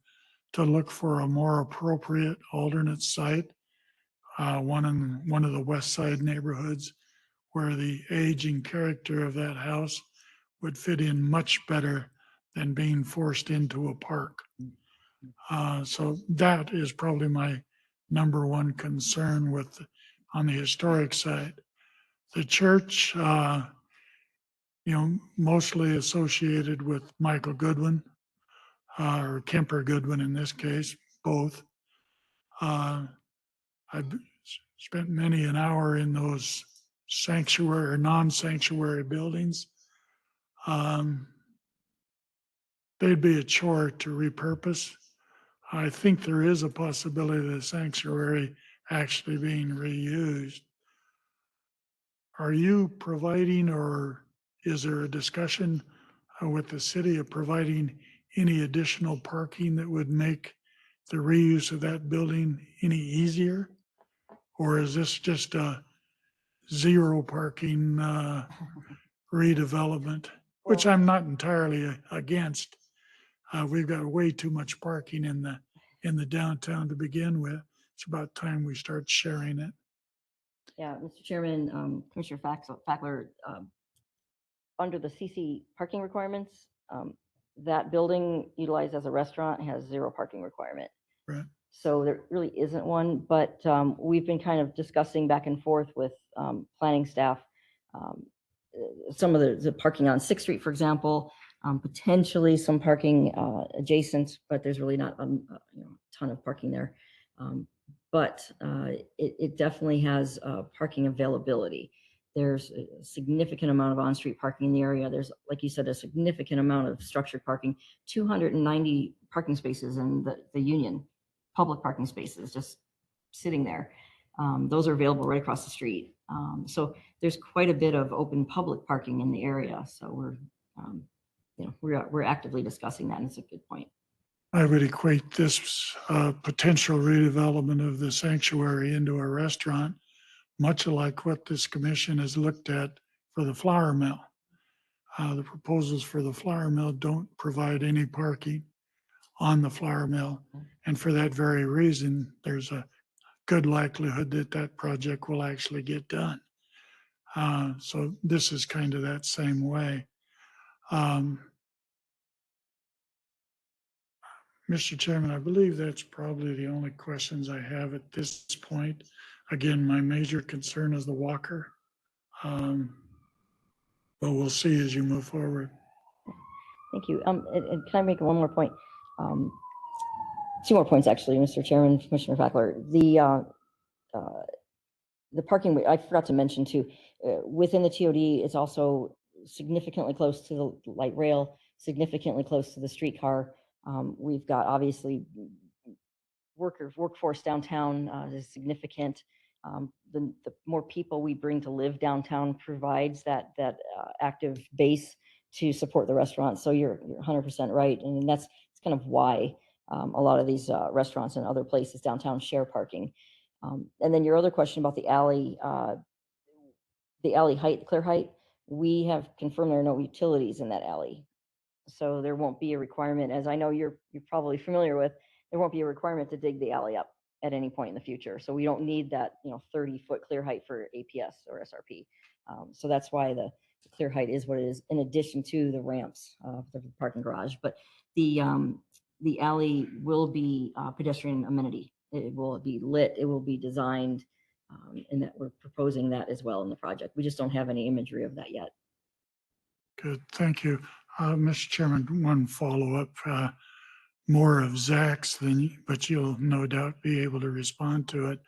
[SPEAKER 10] to look for a more appropriate alternate site, one in one of the west side neighborhoods where the age and character of that house would fit in much better than being forced into a park. So that is probably my number one concern on the historic side. The church, mostly associated with Michael Goodwin, or Kemper Goodwin in this case, both. I've spent many an hour in those sanctuary or non-sanctuary buildings. They'd be a chore to repurpose. I think there is a possibility of the sanctuary actually being reused. Are you providing, or is there a discussion with the city of providing any additional parking that would make the reuse of that building any easier? Or is this just a zero parking redevelopment, which I'm not entirely against? We've got way too much parking in the downtown to begin with. It's about time we start sharing it.
[SPEAKER 6] Yeah, Mr. Chairman, Commissioner Fackler, under the CC parking requirements, that building utilized as a restaurant has 0 parking requirement.
[SPEAKER 10] Right.
[SPEAKER 6] So there really isn't one, but we've been kind of discussing back and forth with planning staff, some of the parking on 6th Street, for example, potentially some parking adjacent, but there's really not a ton of parking there. But it definitely has parking availability. There's a significant amount of on-street parking in the area. There's, like you said, a significant amount of structured parking, 290 parking spaces in the Union, public parking spaces just sitting there. Those are available right across the street. So there's quite a bit of open public parking in the area. So we're actively discussing that, and it's a good point.
[SPEAKER 10] I would equate this potential redevelopment of the sanctuary into a restaurant, much like what this commission has looked at for the flour mill. The proposals for the flour mill don't provide any parking on the flour mill. And for that very reason, there's a good likelihood that that project will actually get done. So this is kind of that same way. Mr. Chairman, I believe that's probably the only questions I have at this point. Again, my major concern is the Walker. But we'll see as you move forward.
[SPEAKER 6] Thank you. And can I make one more point? 2 more points, actually, Mr. Chairman, Commissioner Fackler. The parking, I forgot to mention too, within the TOD, it's also significantly close to the light rail, significantly close to the streetcar. We've got obviously workforce downtown is significant. The more people we bring to live downtown provides that active base to support the restaurants. So you're 100% right, and that's kind of why a lot of these restaurants and other places downtown share parking. And then your other question about the alley height, the clear height, we have confirmed there are no utilities in that alley. So there won't be a requirement, as I know you're probably familiar with, there won't be a requirement to dig the alley up at any point in the future. So we don't need that, 30-foot clear height for APS or SRP. So that's why the clear height is what it is, in addition to the ramps, the parking garage. But the alley will be pedestrian amenity. It will be lit, it will be designed, and that we're proposing that as well in the project. We just don't have any imagery of that yet.
[SPEAKER 10] Good, thank you. Mr. Chairman, one follow-up, more of Zach's but you'll no doubt be able to respond to it.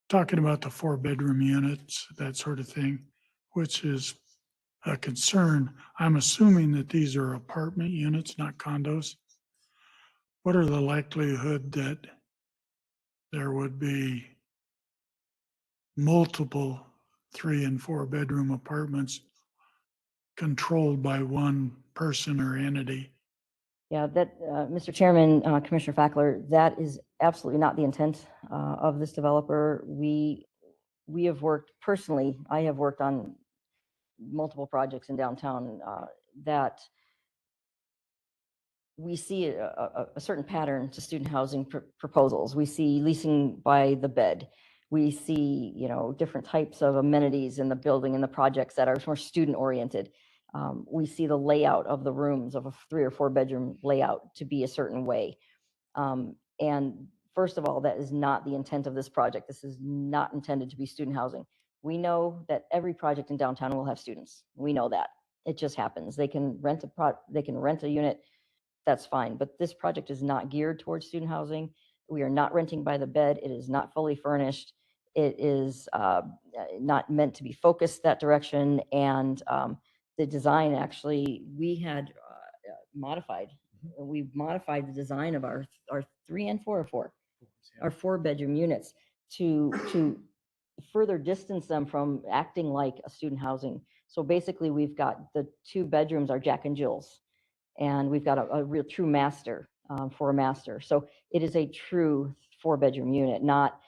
[SPEAKER 10] Talking about the 4-bedroom units, that sort of thing, which is a concern. I'm assuming that these are apartment units, not condos. What are the likelihood that there would be multiple 3- and 4-bedroom apartments controlled by one person or entity?
[SPEAKER 6] Yeah, that, Mr. Chairman, Commissioner Fackler, that is absolutely not the intent of this developer. We have worked personally, I have worked on multiple projects in downtown that we see a certain pattern to student housing proposals. We see leasing by the bed. We see, different types of amenities in the building and the projects that are more student oriented. We see the layout of the rooms of a 3 or 4 bedroom layout to be a certain way. And first of all, that is not the intent of this project. This is not intended to be student housing. We know that every project in downtown will have students. We know that. It just happens. They can rent a unit. That's fine. But this project is not geared towards student housing. We are not renting by the bed. It is not fully furnished. It is not meant to be focused that direction. And the design, actually, we had modified. We modified the design of our 3 and 4 or 4, our 4-bedroom units to further distance them from acting like a student housing. So basically, we've got the 2 bedrooms are Jack and Jill's, and we've got a real true master for a master. So it is a true 4-bedroom unit, not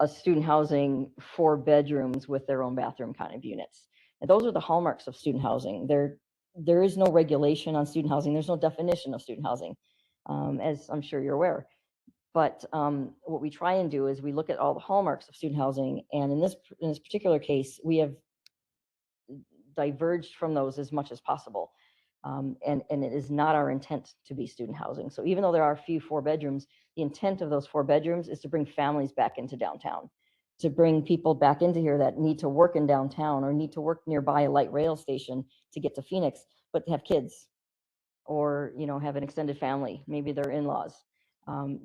[SPEAKER 6] a student housing 4 bedrooms with their own bathroom kind of units. And those are the hallmarks of student housing. There is no regulation on student housing. There's no definition of student housing, as I'm sure you're aware. But what we try and do is we look at all the hallmarks of student housing, and in this particular case, we have diverged from those as much as possible. And it is not our intent to be student housing. So even though there are a few 4 bedrooms, the intent of those 4 bedrooms is to bring families back into downtown, to bring people back into here that need to work in downtown or need to work nearby a light rail station to get to Phoenix, but have kids or, have an extended family, maybe their in-laws.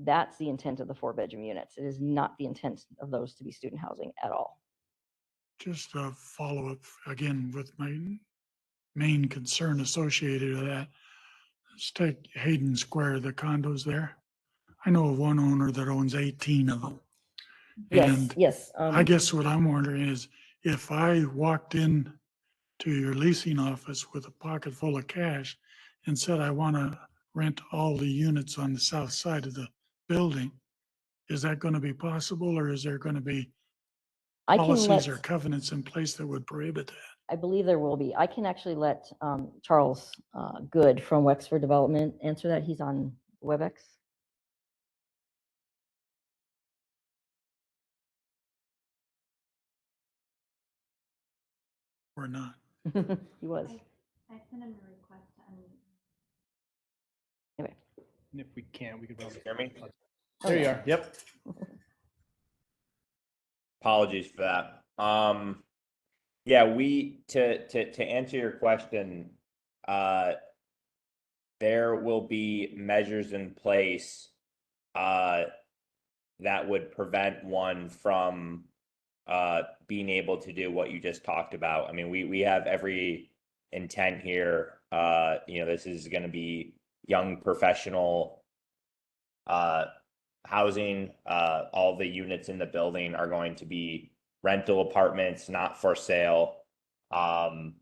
[SPEAKER 6] That's the intent of the 4-bedroom units. It is not the intent of those to be student housing at all.
[SPEAKER 10] Just a follow-up again with my main concern associated with that. Let's take Hayden Square, the condos there. I know of one owner that owns 18 of them. And
[SPEAKER 6] Yes.
[SPEAKER 10] I guess what I'm wondering is if I walked in to your leasing office with a pocket full of cash and said, I want to rent all the units on the south side of the building, is that going to be possible, or is there going to be policies or covenants in place that would prohibit that?
[SPEAKER 6] I believe there will be. I can actually let Charles Good from Wexford Development answer that. He's on WebEx.
[SPEAKER 10] Or not?
[SPEAKER 6] He was.
[SPEAKER 11] I sent him a request to unmute.
[SPEAKER 6] Anyway.
[SPEAKER 7] And if we can, we could probably.
[SPEAKER 12] Hear me?
[SPEAKER 7] There you are. Yep.
[SPEAKER 12] Apologies for that. Yeah, to answer your question, there will be measures in place that would prevent one from being able to do what you just talked about. I mean, we have every intent here. This is going to be young professional housing. All the units in the building are going to be rental apartments, not for sale. And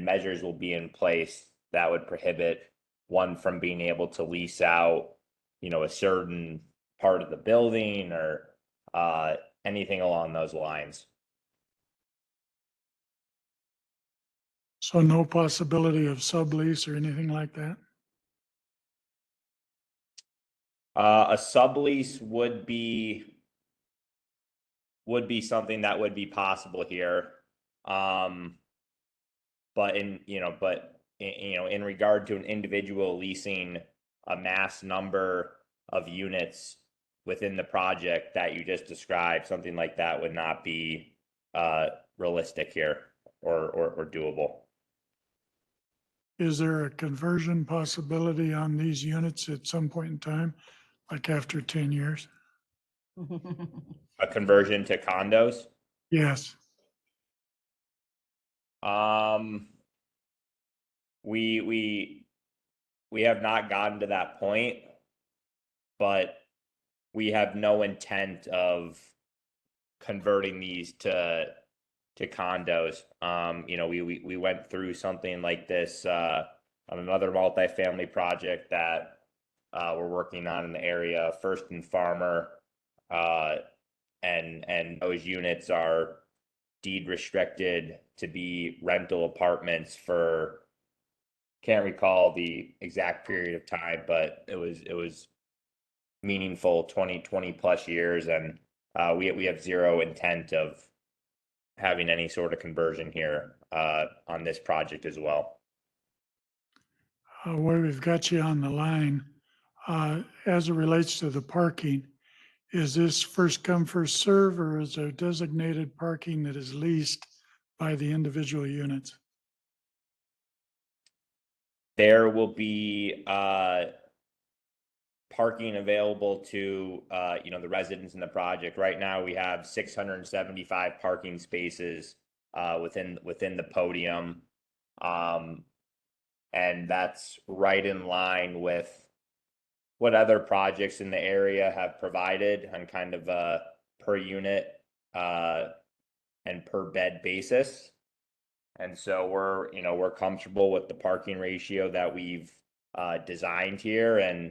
[SPEAKER 12] measures will be in place that would prohibit one from being able to lease out, a certain part of the building or anything along those lines.
[SPEAKER 10] So no possibility of sublease or anything like that?
[SPEAKER 12] A sublease would be something that would be possible here. But in regard to an individual leasing a mass number of units within the project that you just described, something like that would not be realistic here or doable.
[SPEAKER 10] Is there a conversion possibility on these units at some point in time, like after 10 years?
[SPEAKER 12] A conversion to condos?
[SPEAKER 10] Yes.
[SPEAKER 12] We have not gotten to that point, but we have no intent of converting these to condos. We went through something like this on another multifamily project that we're working on in the area, First and Farmer, and those units are deed restricted to be rental apartments for, can't recall the exact period of time, but it was meaningful 20 plus years, and we have zero intent of having any sort of conversion here on this project as well.
[SPEAKER 10] Where we've got you on the line, as it relates to the parking, is this first come, first serve, or is there designated parking that is leased by the individual units?
[SPEAKER 12] There will be parking available to the residents in the project. Right now, we have 675 parking spaces within the podium, and that's right in line with what other projects in the area have provided on kind of a per unit and per bed basis. And so we're comfortable with the parking ratio that we've designed here, and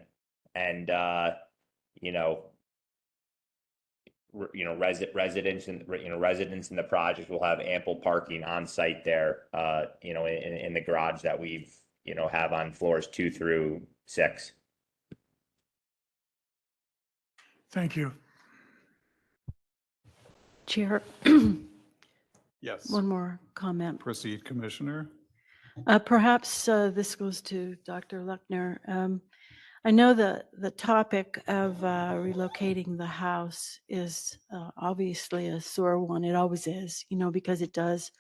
[SPEAKER 12] residents in the project will have ample parking on site there, in the garage that we've have on floors 2 through 6.
[SPEAKER 10] Thank you.
[SPEAKER 4] Chair,
[SPEAKER 3] Yes.
[SPEAKER 4] one more comment.
[SPEAKER 3] Proceed, Commissioner.
[SPEAKER 4] Perhaps this goes to Dr. Luckner. I know the topic of relocating the house is obviously a sore one. It always is, because it does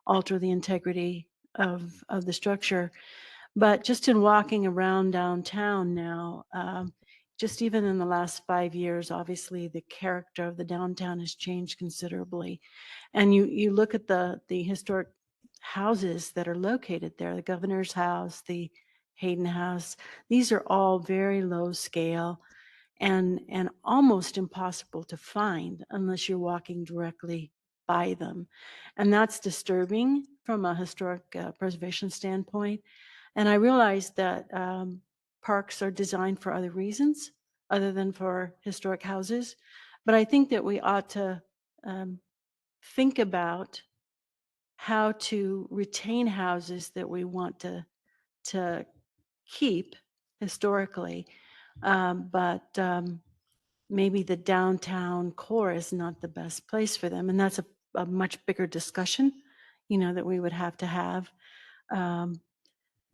[SPEAKER 4] alter the integrity of the structure. But just in walking around downtown now, just even in the last 5 years, obviously the character of the downtown has changed considerably. And you look at the historic houses that are located there, the Governor's House, the Hayden House, these are all very low scale and almost impossible to find unless you're walking directly by them. And that's disturbing from a historic preservation standpoint. And I realize that parks are designed for other reasons other than for historic houses. But I think that we ought to think about how to retain houses that we want to keep historically. But maybe the downtown core is not the best place for them. And that's a much bigger discussion, that we would have to have.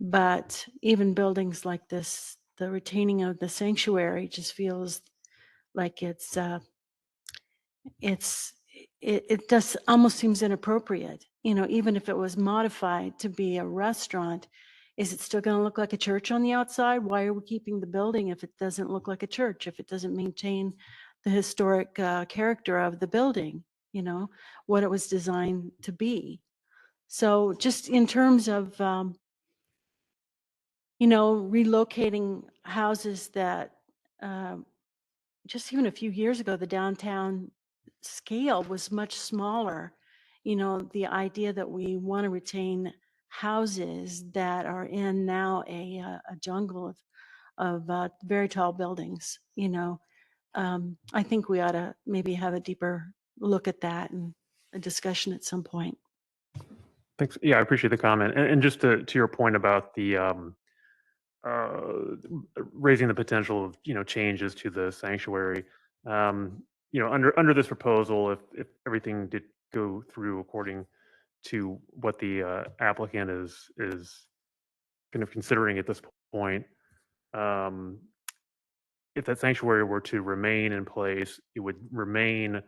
[SPEAKER 4] But even buildings like this, the retaining of the sanctuary just feels like it just almost seems inappropriate. Even if it was modified to be a restaurant, is it still going to look like a church on the outside? Why are we keeping the building if it doesn't look like a church, if it doesn't maintain the historic character of the building, what it was designed to be? So just in terms of relocating houses that just even a few years ago, the downtown scale was much smaller. You know, the idea that we want to retain houses that are in now a jungle of very tall buildings, you know, I think we ought to maybe have a deeper look at that and a discussion at some point.
[SPEAKER 2] Thanks. Yeah, I appreciate the comment. And just to your point about the raising the potential of, you know, changes to the sanctuary, you know, under this proposal, if everything did go through according to what the applicant is kind of considering at this point, if that sanctuary were to remain in place, it would remain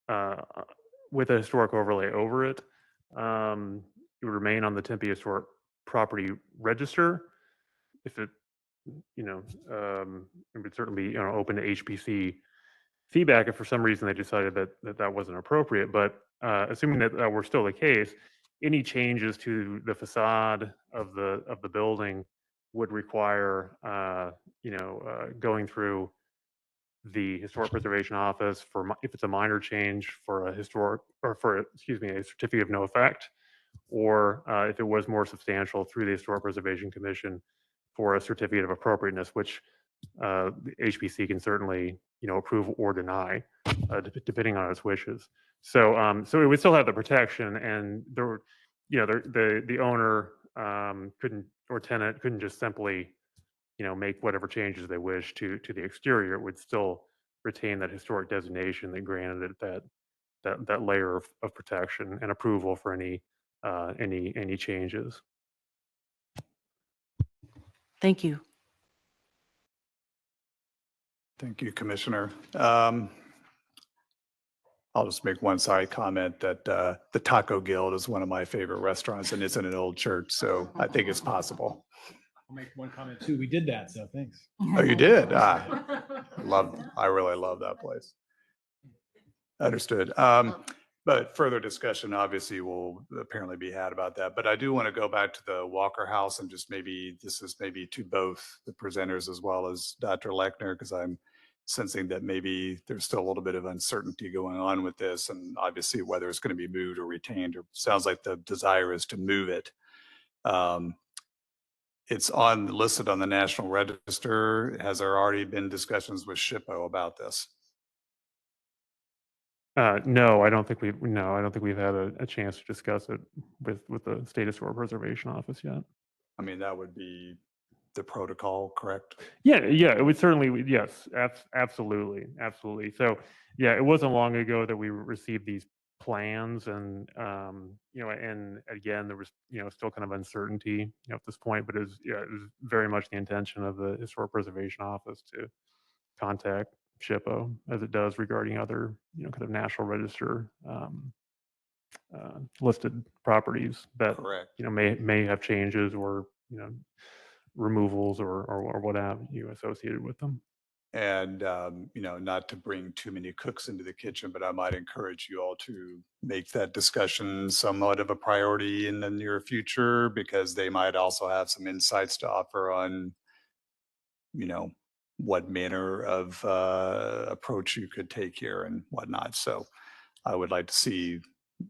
[SPEAKER 2] uh, with a historic overlay over it. It would remain on the Tempe Historic Property Register. If it, you know, it would certainly be, you know, open to HPC feedback if for some reason they decided that wasn't appropriate. But assuming that were still the case, any changes to the facade of the building would require, you know, going through the Historic Preservation Office for if it's a minor change for a historic or for, excuse me, a certificate of no effect, or if it was more substantial, through the Historic Preservation Commission for a certificate of appropriateness, which the HPC can certainly, you know, approve or deny, depending on its wishes. So so it would still have the protection, and there, you know, the owner couldn't, or tenant couldn't just simply, you know, make whatever changes they wish to the exterior. It would still retain that historic designation that granted it that layer of protection and approval for any changes.
[SPEAKER 4] Thank you.
[SPEAKER 3] Thank you, Commissioner. I'll just make one side comment that the Taco Guild is one of my favorite restaurants, and it's in an old church, so I think it's possible.
[SPEAKER 7] I'll make one comment too. We did that, so thanks.
[SPEAKER 3] Oh, you did? I really love that place. Understood. But further discussion obviously will apparently be had about that. But I do want to go back to the Walker House, and just maybe this is maybe to both the presenters as well as Dr. Lechner, because I'm sensing that maybe there's still a little bit of uncertainty going on with this, and obviously whether it's going to be moved or retained, or sounds like the desire is to move it. It's listed on the National Register. Has there already been discussions with SHPO about this?
[SPEAKER 2] No, I don't think we've had a chance to discuss it with the State Historic Preservation Office yet.
[SPEAKER 3] I mean, that would be the protocol, correct?
[SPEAKER 2] Yeah, it would certainly, yes, absolutely. So yeah, it wasn't long ago that we received these plans, and you know, and again, there was, you know, still kind of uncertainty, you know, at this point, but it was very much the intention of the Historic Preservation Office to contact SHPO, as it does regarding other, you know, kind of National Register listed properties that,
[SPEAKER 3] Correct.
[SPEAKER 2] you know, may have changes, or, you know, removals or what have you associated with them.
[SPEAKER 3] And, you know, not to bring too many cooks into the kitchen, but I might encourage you all to make that discussion somewhat of a priority in the near future, because they might also have some insights to offer on, you know, what manner of approach you could take here and whatnot. So I would like to see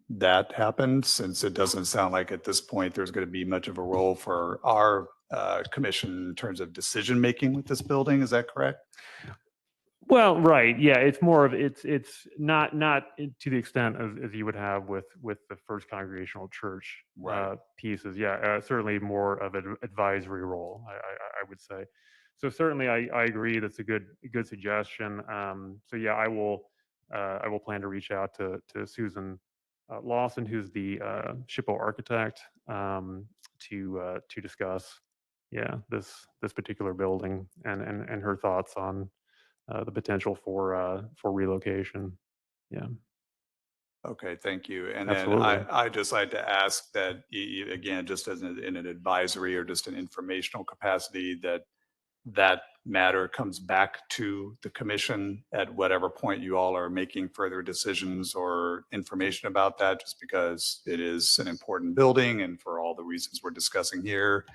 [SPEAKER 3] that happen, since it doesn't sound like at this point there's going to be much of a role for our commission in terms of decision making with this building. Is that correct?
[SPEAKER 2] Well, right. Yeah, it's more of it's not to the extent as you would have with the First Congregational Church
[SPEAKER 3] Right.
[SPEAKER 2] pieces. Yeah, certainly more of an advisory role, I would say. So certainly, I agree. That's a good suggestion. So yeah, I will plan to reach out to Susan Lawson, who's the SHPO architect, to discuss, yeah, this particular building and her thoughts on the potential for relocation. Yeah.
[SPEAKER 3] Okay, thank you. And
[SPEAKER 2] Absolutely.
[SPEAKER 3] then I just like to ask that, again, just as in an advisory or just an informational capacity, that that matter comes back to the commission at whatever point you all are making further decisions or information about that, just because it is an important building and for all the reasons we're discussing here,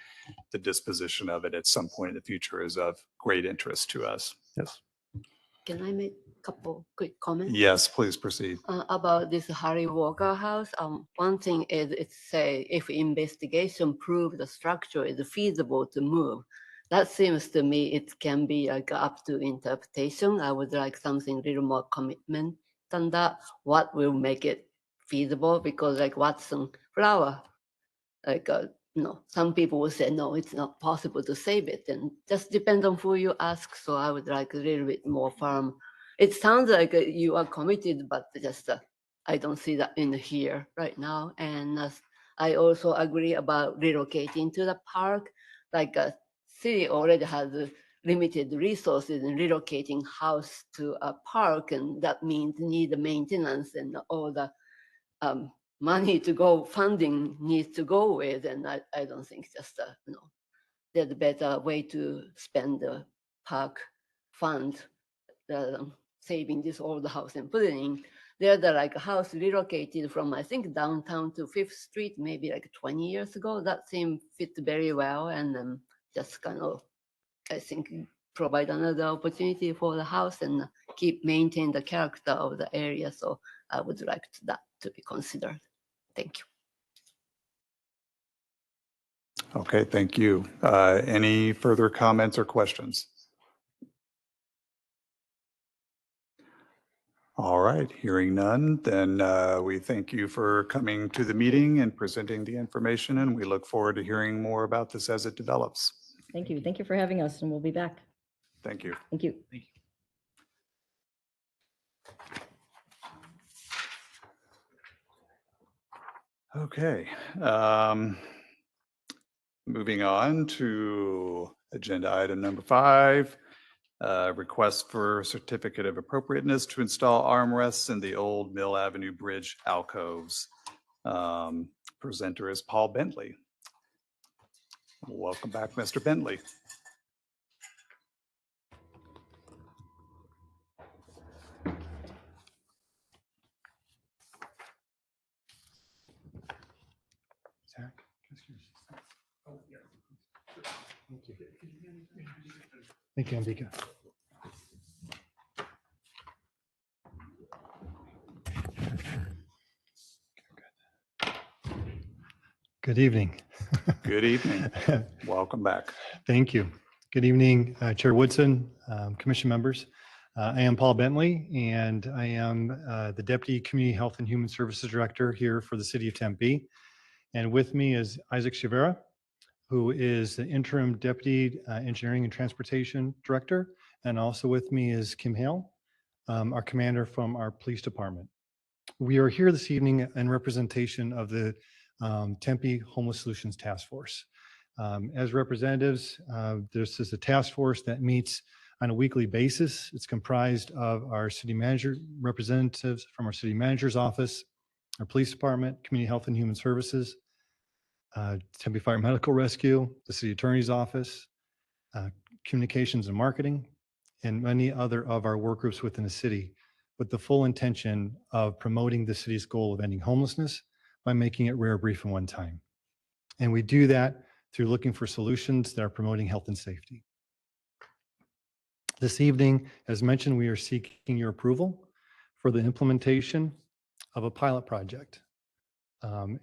[SPEAKER 3] the disposition of it at some point in the future is of great interest to us.
[SPEAKER 2] Yes.
[SPEAKER 13] Can I make a couple quick comments?
[SPEAKER 3] Yes, please proceed.
[SPEAKER 13] About this Harry Walker house? One thing is it say if investigation prove the structure is feasible to move, that seems to me it can be like up to interpretation. I would like something little more commitment than that. What will make it feasible? Because like Watson Flower, like some people will say no, it's not possible to save it, and just depends on who you ask. So I would like a little bit more firm. It sounds like you are committed, but just I don't see that in here right now. And I also agree about relocating to the park. Like city already has limited resources in relocating house to a park, and that means need maintenance and all the money to go, funding needs to go with, and I don't think just there's a better way to spend the park fund rather than saving this old house and put it in. There's like a house relocated from I think downtown to Fifth Street maybe like 20 years ago. That seemed fit very well, and just kind of I think provide another opportunity for the house and keep maintain the character of the area. So I would like that to be considered. Thank you.
[SPEAKER 3] Okay, thank you. Any further comments or questions? All right, hearing none, then we thank you for coming to the meeting and presenting the information, and we look forward to hearing more about this as it develops.
[SPEAKER 6] Thank you. Thank you for having us, and we'll be back.
[SPEAKER 3] Thank you.
[SPEAKER 6] Thank you.
[SPEAKER 7] Thank you.
[SPEAKER 3] Okay. Moving on to agenda item number 5, request for certificate of appropriateness to install armrests in the old Mill Avenue Bridge alcoves. Presenter is Paul Bentley. Welcome back, Mr. Bentley.
[SPEAKER 14] Thank you, Ambika. Good evening.
[SPEAKER 3] Good evening. Welcome back.
[SPEAKER 14] Thank you. Good evening, Chair Woodson, Commission members. I am Paul Bentley, and I am the Deputy Community Health and Human Services Director here for the City of Tempe. And with me is Isaac Chivera, who is the Interim Deputy Engineering and Transportation Director. And also with me is Kim Hale, our commander from our police department. We are here this evening in representation of the Tempe Homeless Solutions Task Force. As representatives, this is a task force that meets on a weekly basis. It's comprised of our city manager representatives from our city manager's office, our police department, community health and human services, Tempe Fire Medical Rescue, the city attorney's office, communications and marketing, and many other of our work groups within the city, with the full intention of promoting the city's goal of ending homelessness by making it rare, brief, and one time. And we do that through looking for solutions that are promoting health and safety. This evening, as mentioned, we are seeking your approval for the implementation of a pilot project.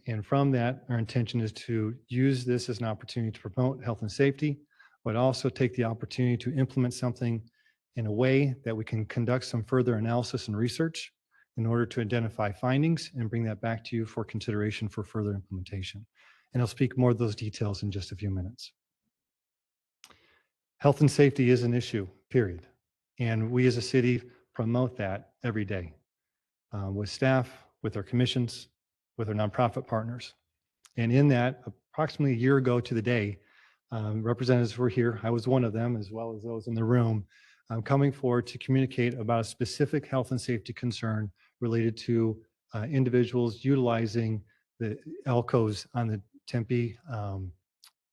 [SPEAKER 14] And from that, our intention is to use this as an opportunity to promote health and safety, but also take the opportunity to implement something in a way that we can conduct some further analysis and research in order to identify findings and bring that back to you for consideration for further implementation. And I'll speak more of those details in just a few minutes. Health and safety is an issue, period. And we as a city promote that every day with staff, with our commissions, with our nonprofit partners. And in that, approximately a year ago to the day, representatives were here. I was one of them, as well as those in the room, coming forward to communicate about a specific health and safety concern related to individuals utilizing the alcoves on the Tempe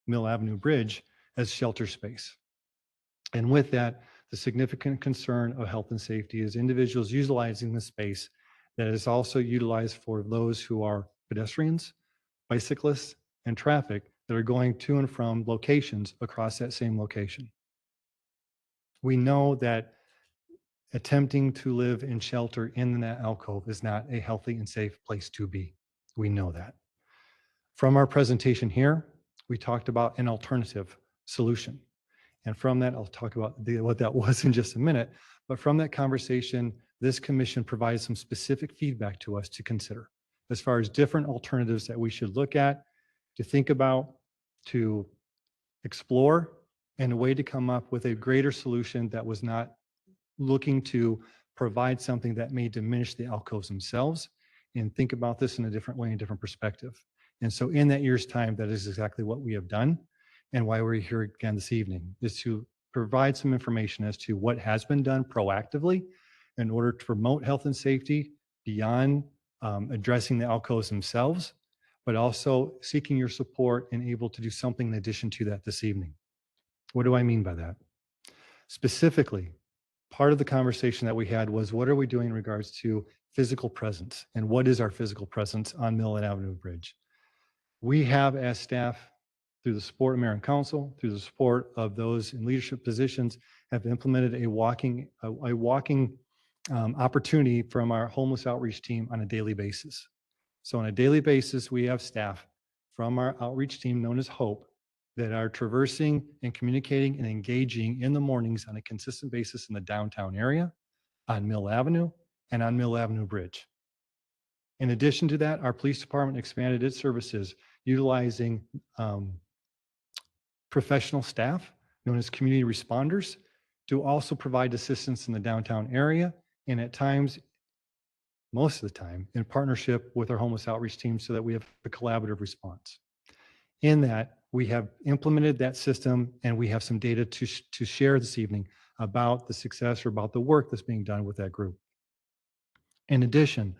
[SPEAKER 14] Mill Avenue Bridge as shelter space. And with that, the significant concern of health and safety is individuals utilizing the space that is also utilized for those who are pedestrians, bicyclists, and traffic that are going to and from locations across that same location. We know that attempting to live in shelter in that alcove is not a healthy and safe place to be. We know that. From our presentation here, we talked about an alternative solution. And from that, I'll talk about what that was in just a minute. But from that conversation, this commission provided some specific feedback to us to consider as far as different alternatives that we should look at, to think about, to explore, and a way to come up with a greater solution that was not looking to provide something that may diminish the alcoves themselves, and think about this in a different way, a different perspective. And so in that year's time, that is exactly what we have done, and why we're here again this evening, is to provide some information as to what has been done proactively in order to promote health and safety beyond addressing the alcoves themselves, but also seeking your support and able to do something in addition to that this evening. What do I mean by that? Specifically, part of the conversation that we had was, what are we doing in regards to physical presence, and what is our physical presence on Millen Avenue Bridge? We have, as staff, through the support of Mayor and Council, through the support of those in leadership positions, have implemented a walking opportunity from our homeless outreach team on a daily basis. So on a daily basis, we have staff from our outreach team known as HOPE that are traversing and communicating and engaging in the mornings on a consistent basis in the downtown area, on Mill Avenue, and on Mill Avenue Bridge. In addition to that, our police department expanded its services utilizing professional staff known as community responders to also provide assistance in the downtown area, and at times, most of the time, in partnership with our homeless outreach team so that we have a collaborative response. In that, we have implemented that system, and we have some data to share this evening about the success or about the work that's being done with that group. In addition,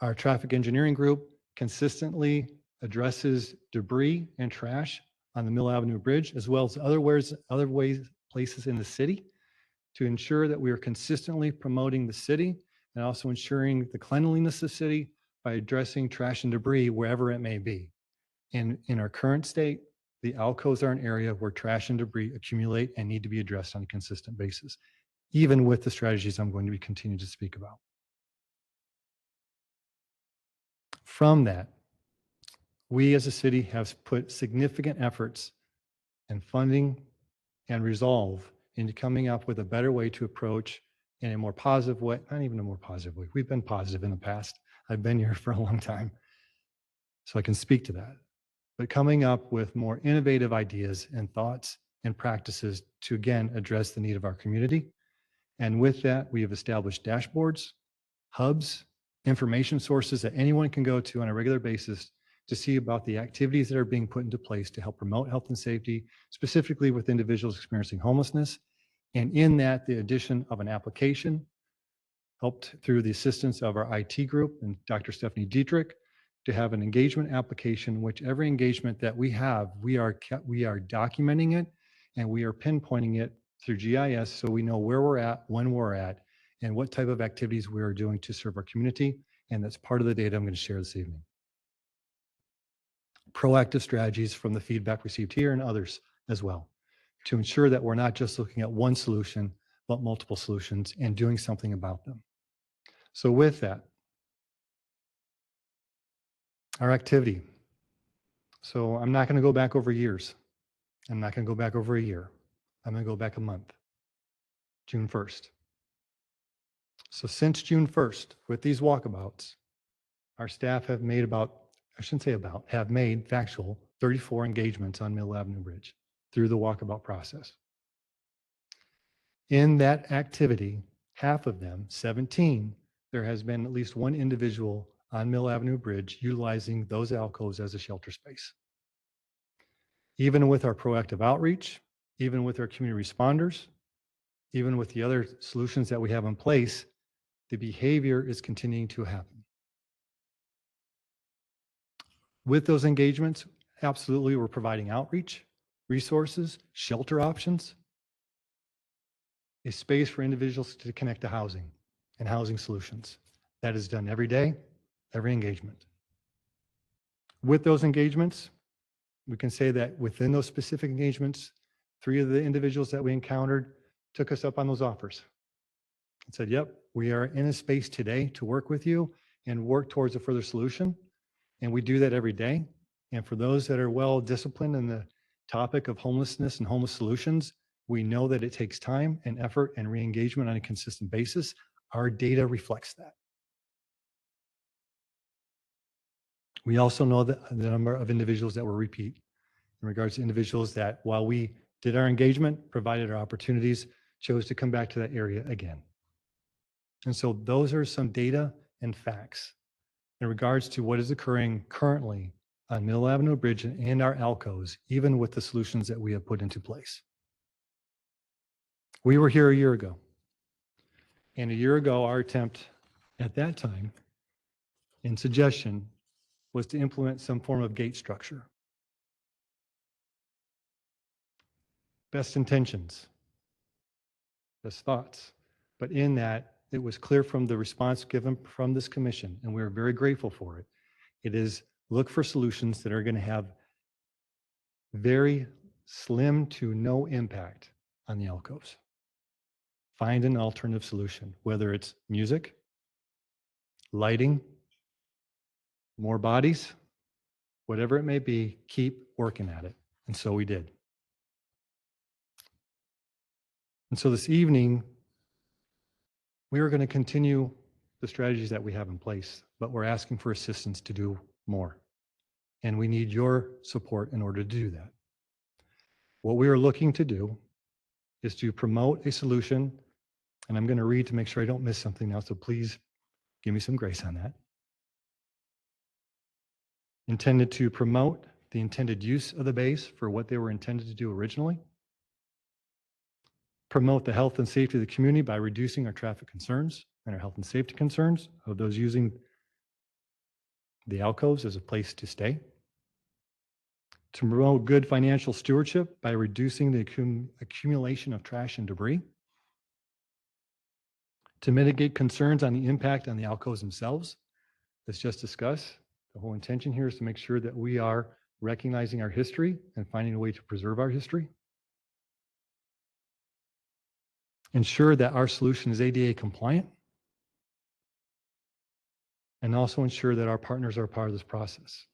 [SPEAKER 14] our traffic engineering group consistently addresses debris and trash on the Mill Avenue Bridge, as well as other places in the city, to ensure that we are consistently promoting the city and also ensuring the cleanliness of the city by addressing trash and debris wherever it may be. And in our current state, the alcoves are an area where trash and debris accumulate and need to be addressed on a consistent basis, even with the strategies I'm going to be continuing to speak about. From that, we as a city have put significant efforts and funding and resolve into coming up with a better way to approach in a more positive way, not even a more positive way. We've been positive in the past. I've been here for a long time, so I can speak to that. But coming up with more innovative ideas and thoughts and practices to, again, address the need of our community. And with that, we have established dashboards, hubs, information sources that anyone can go to on a regular basis to see about the activities that are being put into place to help promote health and safety, specifically with individuals experiencing homelessness. And in that, the addition of an application helped through the assistance of our IT group and Dr. Stephanie Dietrich to have an engagement application, which every engagement that we have, we are documenting it, and we are pinpointing it through GIS so we know where we're at, when we're at, and what type of activities we are doing to serve our community. And that's part of the data I'm going to share this evening. Proactive strategies from the feedback received here and others as well, to ensure that we're not just looking at one solution, but multiple solutions and doing something about them. So with that, our activity. So I'm not going to go back over years. I'm not going to go back over a year. I'm going to go back a month, June 1st. So since June 1st, with these walkabouts, our staff have made have made factual 34 engagements on Mill Avenue Bridge through the walkabout process. In that activity, half of them, 17, there has been at least one individual on Mill Avenue Bridge utilizing those alcoves as a shelter space. Even with our proactive outreach, even with our community responders, even with the other solutions that we have in place, the behavior is continuing to happen. With those engagements, absolutely, we're providing outreach, resources, shelter options. a space for individuals to connect to housing and housing solutions. That is done every day, every engagement. With those engagements, we can say that within those specific engagements, 3 of the individuals that we encountered took us up on those offers and said, yep, we are in a space today to work with you and work towards a further solution. And we do that every day. And for those that are well disciplined in the topic of homelessness and homeless solutions, we know that it takes time and effort and re-engagement on a consistent basis. Our data reflects that. We also know that the number of individuals that were repeat in regards to individuals that, while we did our engagement, provided our opportunities, chose to come back to that area again. And so those are some data and facts in regards to what is occurring currently on Middle Avenue Bridge and our alcoves, even with the solutions that we have put into place. We were here a year ago. And a year ago, our attempt at that time and suggestion was to implement some form of gate structure. Best intentions, best thoughts, but in that, it was clear from the response given from this commission, and we are very grateful for it. It is look for solutions that are going to have very slim to no impact on the alcoves. Find an alternative solution, whether it's music, lighting, more bodies, whatever it may be, keep working at it. And so we did. And so this evening, we are going to continue the strategies that we have in place, but we're asking for assistance to do more. And we need your support in order to do that. What we are looking to do is to promote a solution, and I'm going to read to make sure I don't miss something now, so please give me some grace on that. Intended to promote the intended use of the base for what they were intended to do originally. Promote the health and safety of the community by reducing our traffic concerns and our health and safety concerns of those using the alcoves as a place to stay. To promote good financial stewardship by reducing the accumulation of trash and debris. To mitigate concerns on the impact on the alcoves themselves, as just discussed. The whole intention here is to make sure that we are recognizing our history and finding a way to preserve our history. Ensure that our solution is ADA compliant. And also ensure that our partners are part of this process.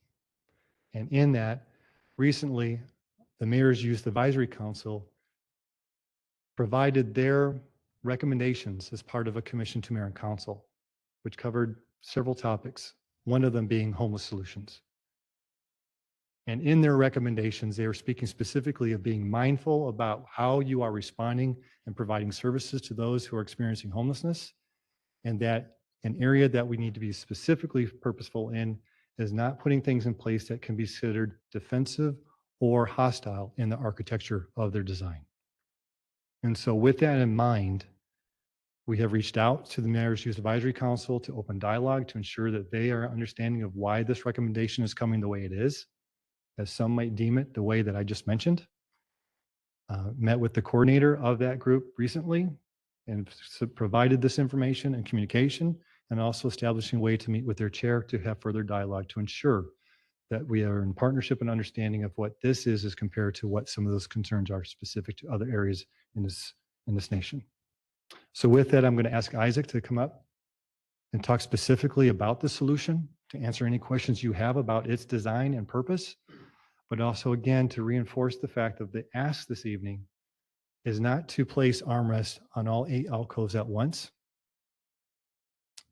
[SPEAKER 14] And in that, recently, the Mayor's Youth Advisory Council provided their recommendations as part of a commission to Mayor and Council, which covered several topics, one of them being homeless solutions. And in their recommendations, they were speaking specifically of being mindful about how you are responding and providing services to those who are experiencing homelessness, and that an area that we need to be specifically purposeful in is not putting things in place that can be considered defensive or hostile in the architecture of their design. And so with that in mind, we have reached out to the Mayor's Youth Advisory Council to open dialogue to ensure that they are understanding of why this recommendation is coming the way it is, as some might deem it the way that I just mentioned. Met with the coordinator of that group recently and provided this information and communication, and also establishing a way to meet with their chair to have further dialogue to ensure that we are in partnership and understanding of what this is as compared to what some of those concerns are specific to other areas in this nation. So with that, I'm going to ask Isaac to come up and talk specifically about the solution, to answer any questions you have about its design and purpose, but also again to reinforce the fact of the ask this evening is not to place armrests on all 8 alcoves at once.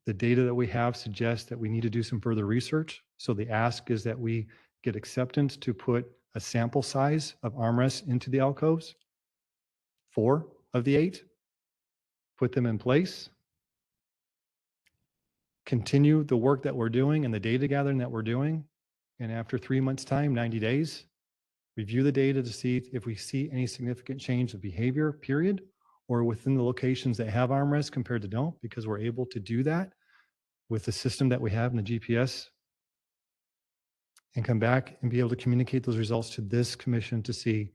[SPEAKER 14] The data that we have suggests that we need to do some further research. So the ask is that we get acceptance to put a sample size of armrests into the alcoves, 4 of the 8, put them in place, continue the work that we're doing and the data gathering that we're doing. And after 3 months' time, 90 days, review the data to see if we see any significant change of behavior, period, or within the locations that have armrests compared to don't, because we're able to do that with the system that we have in the GPS, and come back and be able to communicate those results to this commission to see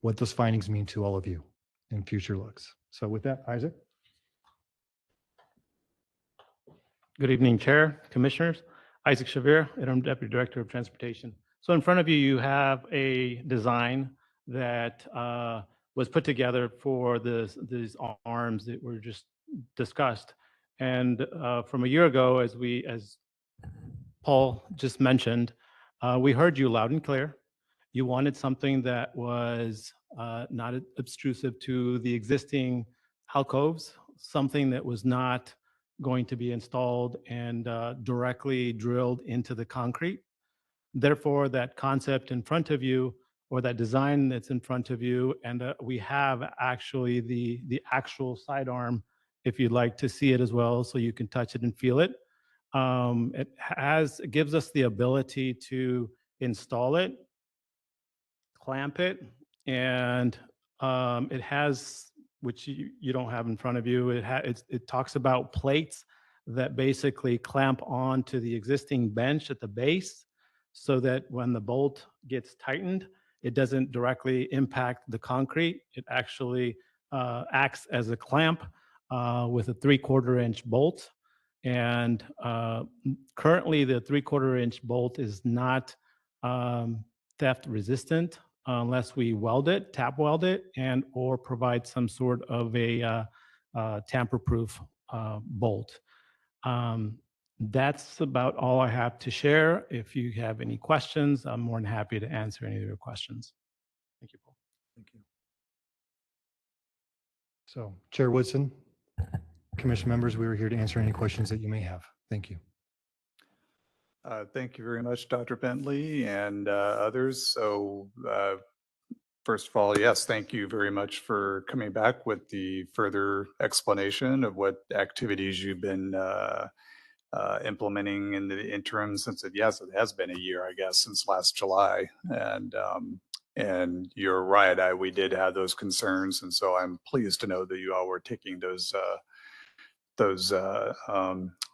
[SPEAKER 14] what those findings mean to all of you. and future looks. So with that, Isaac?
[SPEAKER 15] Good evening, Chair, Commissioners. Isaac Shavir, Interim Deputy Director of Transportation. So in front of you, you have a design that was put together for these arms that were just discussed. And from a year ago, as Paul just mentioned, we heard you loud and clear. You wanted something that was not obtrusive to the existing alcoves, something that was not going to be installed and directly drilled into the concrete. Therefore, that concept in front of you, or that design that's in front of you, and we have actually the actual sidearm, if you'd like to see it as well, so you can touch it and feel it. It gives us the ability to install it, clamp it, and it has, which you don't have in front of you, it talks about plates that basically clamp on to the existing bench at the base, so that when the bolt gets tightened, it doesn't directly impact the concrete. It actually acts as a clamp with a 3/4 inch bolt. And currently the 3/4 inch bolt is not theft resistant unless we weld it, tap weld it, and or provide some sort of a tamper-proof bolt. That's about all I have to share. If you have any questions, I'm more than happy to answer any of your questions. Thank you, Paul.
[SPEAKER 14] Thank you. So Chair Woodson, Commission members, we were here to answer any questions that you may have. Thank you.
[SPEAKER 3] Thank you very much, Dr. Bentley and others. So first of all, yes, thank you very much for coming back with the further explanation of what activities you've been implementing in the interim since it has been a year, I guess, since last July. And you're right, we did have those concerns. And so I'm pleased to know that you all were taking those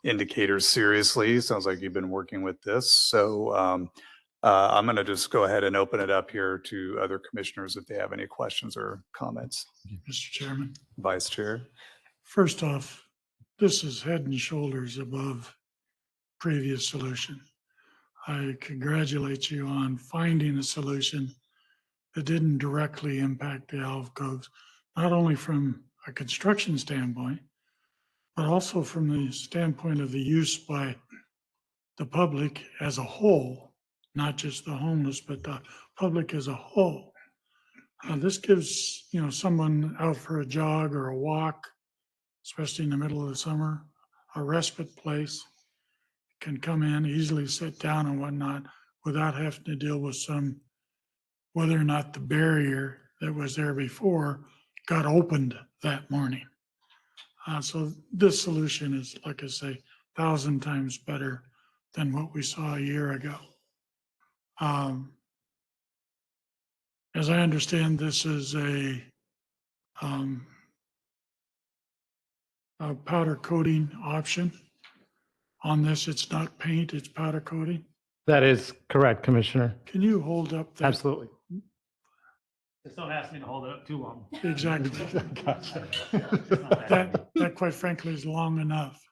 [SPEAKER 3] indicators seriously. Sounds like you've been working with this. So I'm going to just go ahead and open it up here to other commissioners if they have any questions or comments.
[SPEAKER 10] Mr. Chairman.
[SPEAKER 3] Vice Chair.
[SPEAKER 10] First off, this is head and shoulders above previous solution. I congratulate you on finding a solution that didn't directly impact the alcoves, not only from a construction standpoint, but also from the standpoint of the use by the public as a whole, not just the homeless, but the public as a whole. This gives, someone out for a jog or a walk, especially in the middle of the summer, a respite place, can come in, easily sit down and whatnot without having to deal with whether or not the barrier that was there before got opened that morning. So this solution is, like I say, 1,000 times better than what we saw a year ago. As I understand, this is a powder coating option. On this, it's not paint, it's powder coating.
[SPEAKER 15] That is correct, Commissioner.
[SPEAKER 10] Can you hold up that?
[SPEAKER 15] Absolutely. Just don't ask me to hold it up too long.
[SPEAKER 10] Exactly.
[SPEAKER 15] Gotcha.
[SPEAKER 10] That quite frankly is long enough.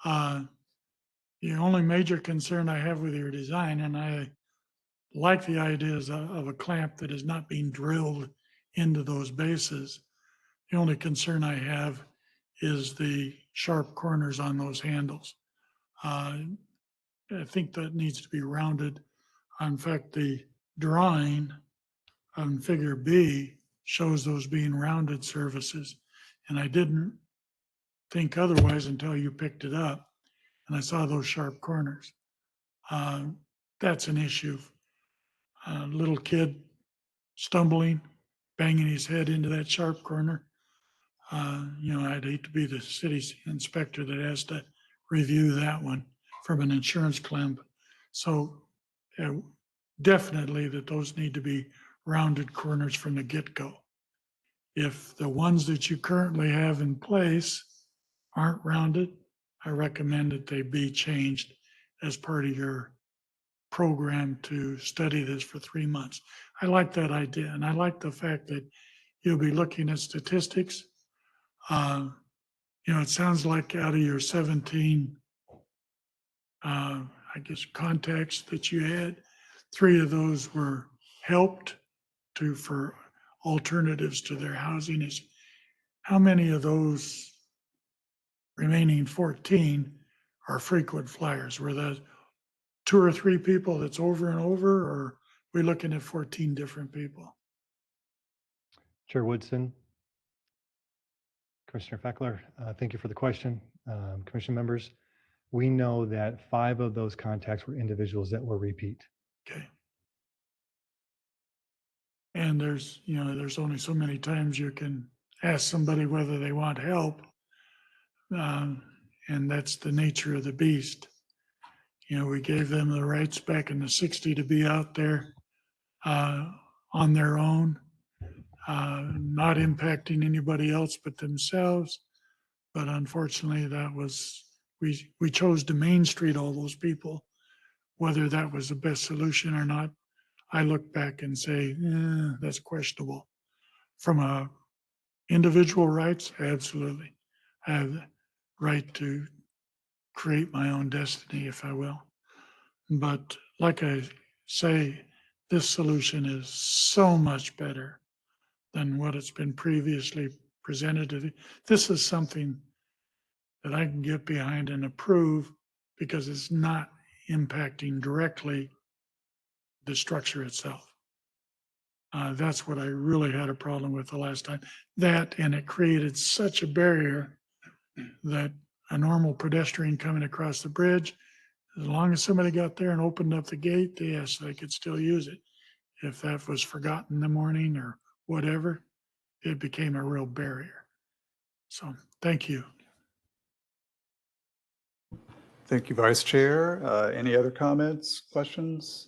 [SPEAKER 10] The only major concern I have with your design, and I like the ideas of a clamp that is not being drilled into those bases. The only concern I have is the sharp corners on those handles. I think that needs to be rounded. In fact, the drawing on figure B shows those being rounded surfaces. And I didn't think otherwise until you picked it up and I saw those sharp corners. That's an issue. A little kid stumbling, banging his head into that sharp corner. I'd hate to be the city inspector that has to review that one from an insurance claim. So definitely that those need to be rounded corners from the get-go. If the ones that you currently have in place aren't rounded, I recommend that they be changed as part of your program to study this for 3 months. I like that idea, and I like the fact that you'll be looking at statistics. You know, it sounds like out of your 17, I guess, contacts that you had, 3 of those were helped for alternatives to their housing. Is how many of those remaining 14 are frequent flyers? Were that 2 or 3 people that's over and over, or are we looking at 14 different people?
[SPEAKER 14] Chair Woodson, Commissioner Feckler, thank you for the question. Commission members, we know that 5 of those contacts were individuals that were repeat.
[SPEAKER 10] Okay. And there's, you know, there's only so many times you can ask somebody whether they want help. And that's the nature of the beast. You know, we gave them the rights back in the 60s to be out there on their own, not impacting anybody else but themselves. But unfortunately, that was, we chose to Main Street all those people. Whether that was the best solution or not, I look back and say, that's questionable. From a individual rights, absolutely. I have the right to create my own destiny, if I will. But like I say, this solution is so much better than what it's been previously presented. This is something that I can get behind and approve because it's not impacting directly the structure itself. That's what I really had a problem with the last time. That, and it created such a barrier that a normal pedestrian coming across the bridge, as long as somebody got there and opened up the gate, yes, they could still use it. If that was forgotten in the morning or whatever, it became a real barrier. So, thank you.
[SPEAKER 3] Thank you, Vice Chair. Any other comments, questions?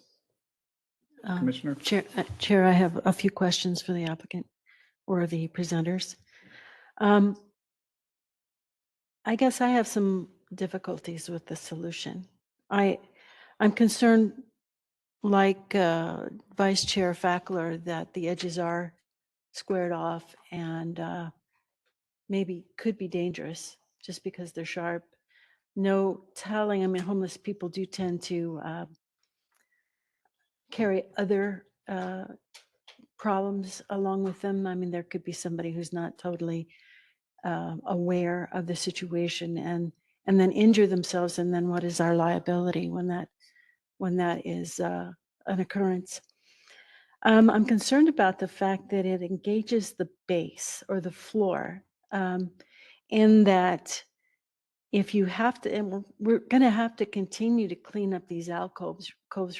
[SPEAKER 3] Commissioner?
[SPEAKER 4] Chair, I have a few questions for the applicant or the presenters. I guess I have some difficulties with the solution. I'm concerned, like Vice Chair Fackler, that the edges are squared off and maybe could be dangerous just because they're sharp. No telling, I mean, homeless people do tend to carry other problems along with them. I mean, there could be somebody who's not totally aware of the situation and then injure themselves. And then what is our liability when that is an occurrence? I'm concerned about the fact that it engages the base or the floor, in that if you have to, and we're going to have to continue to clean up these alcoves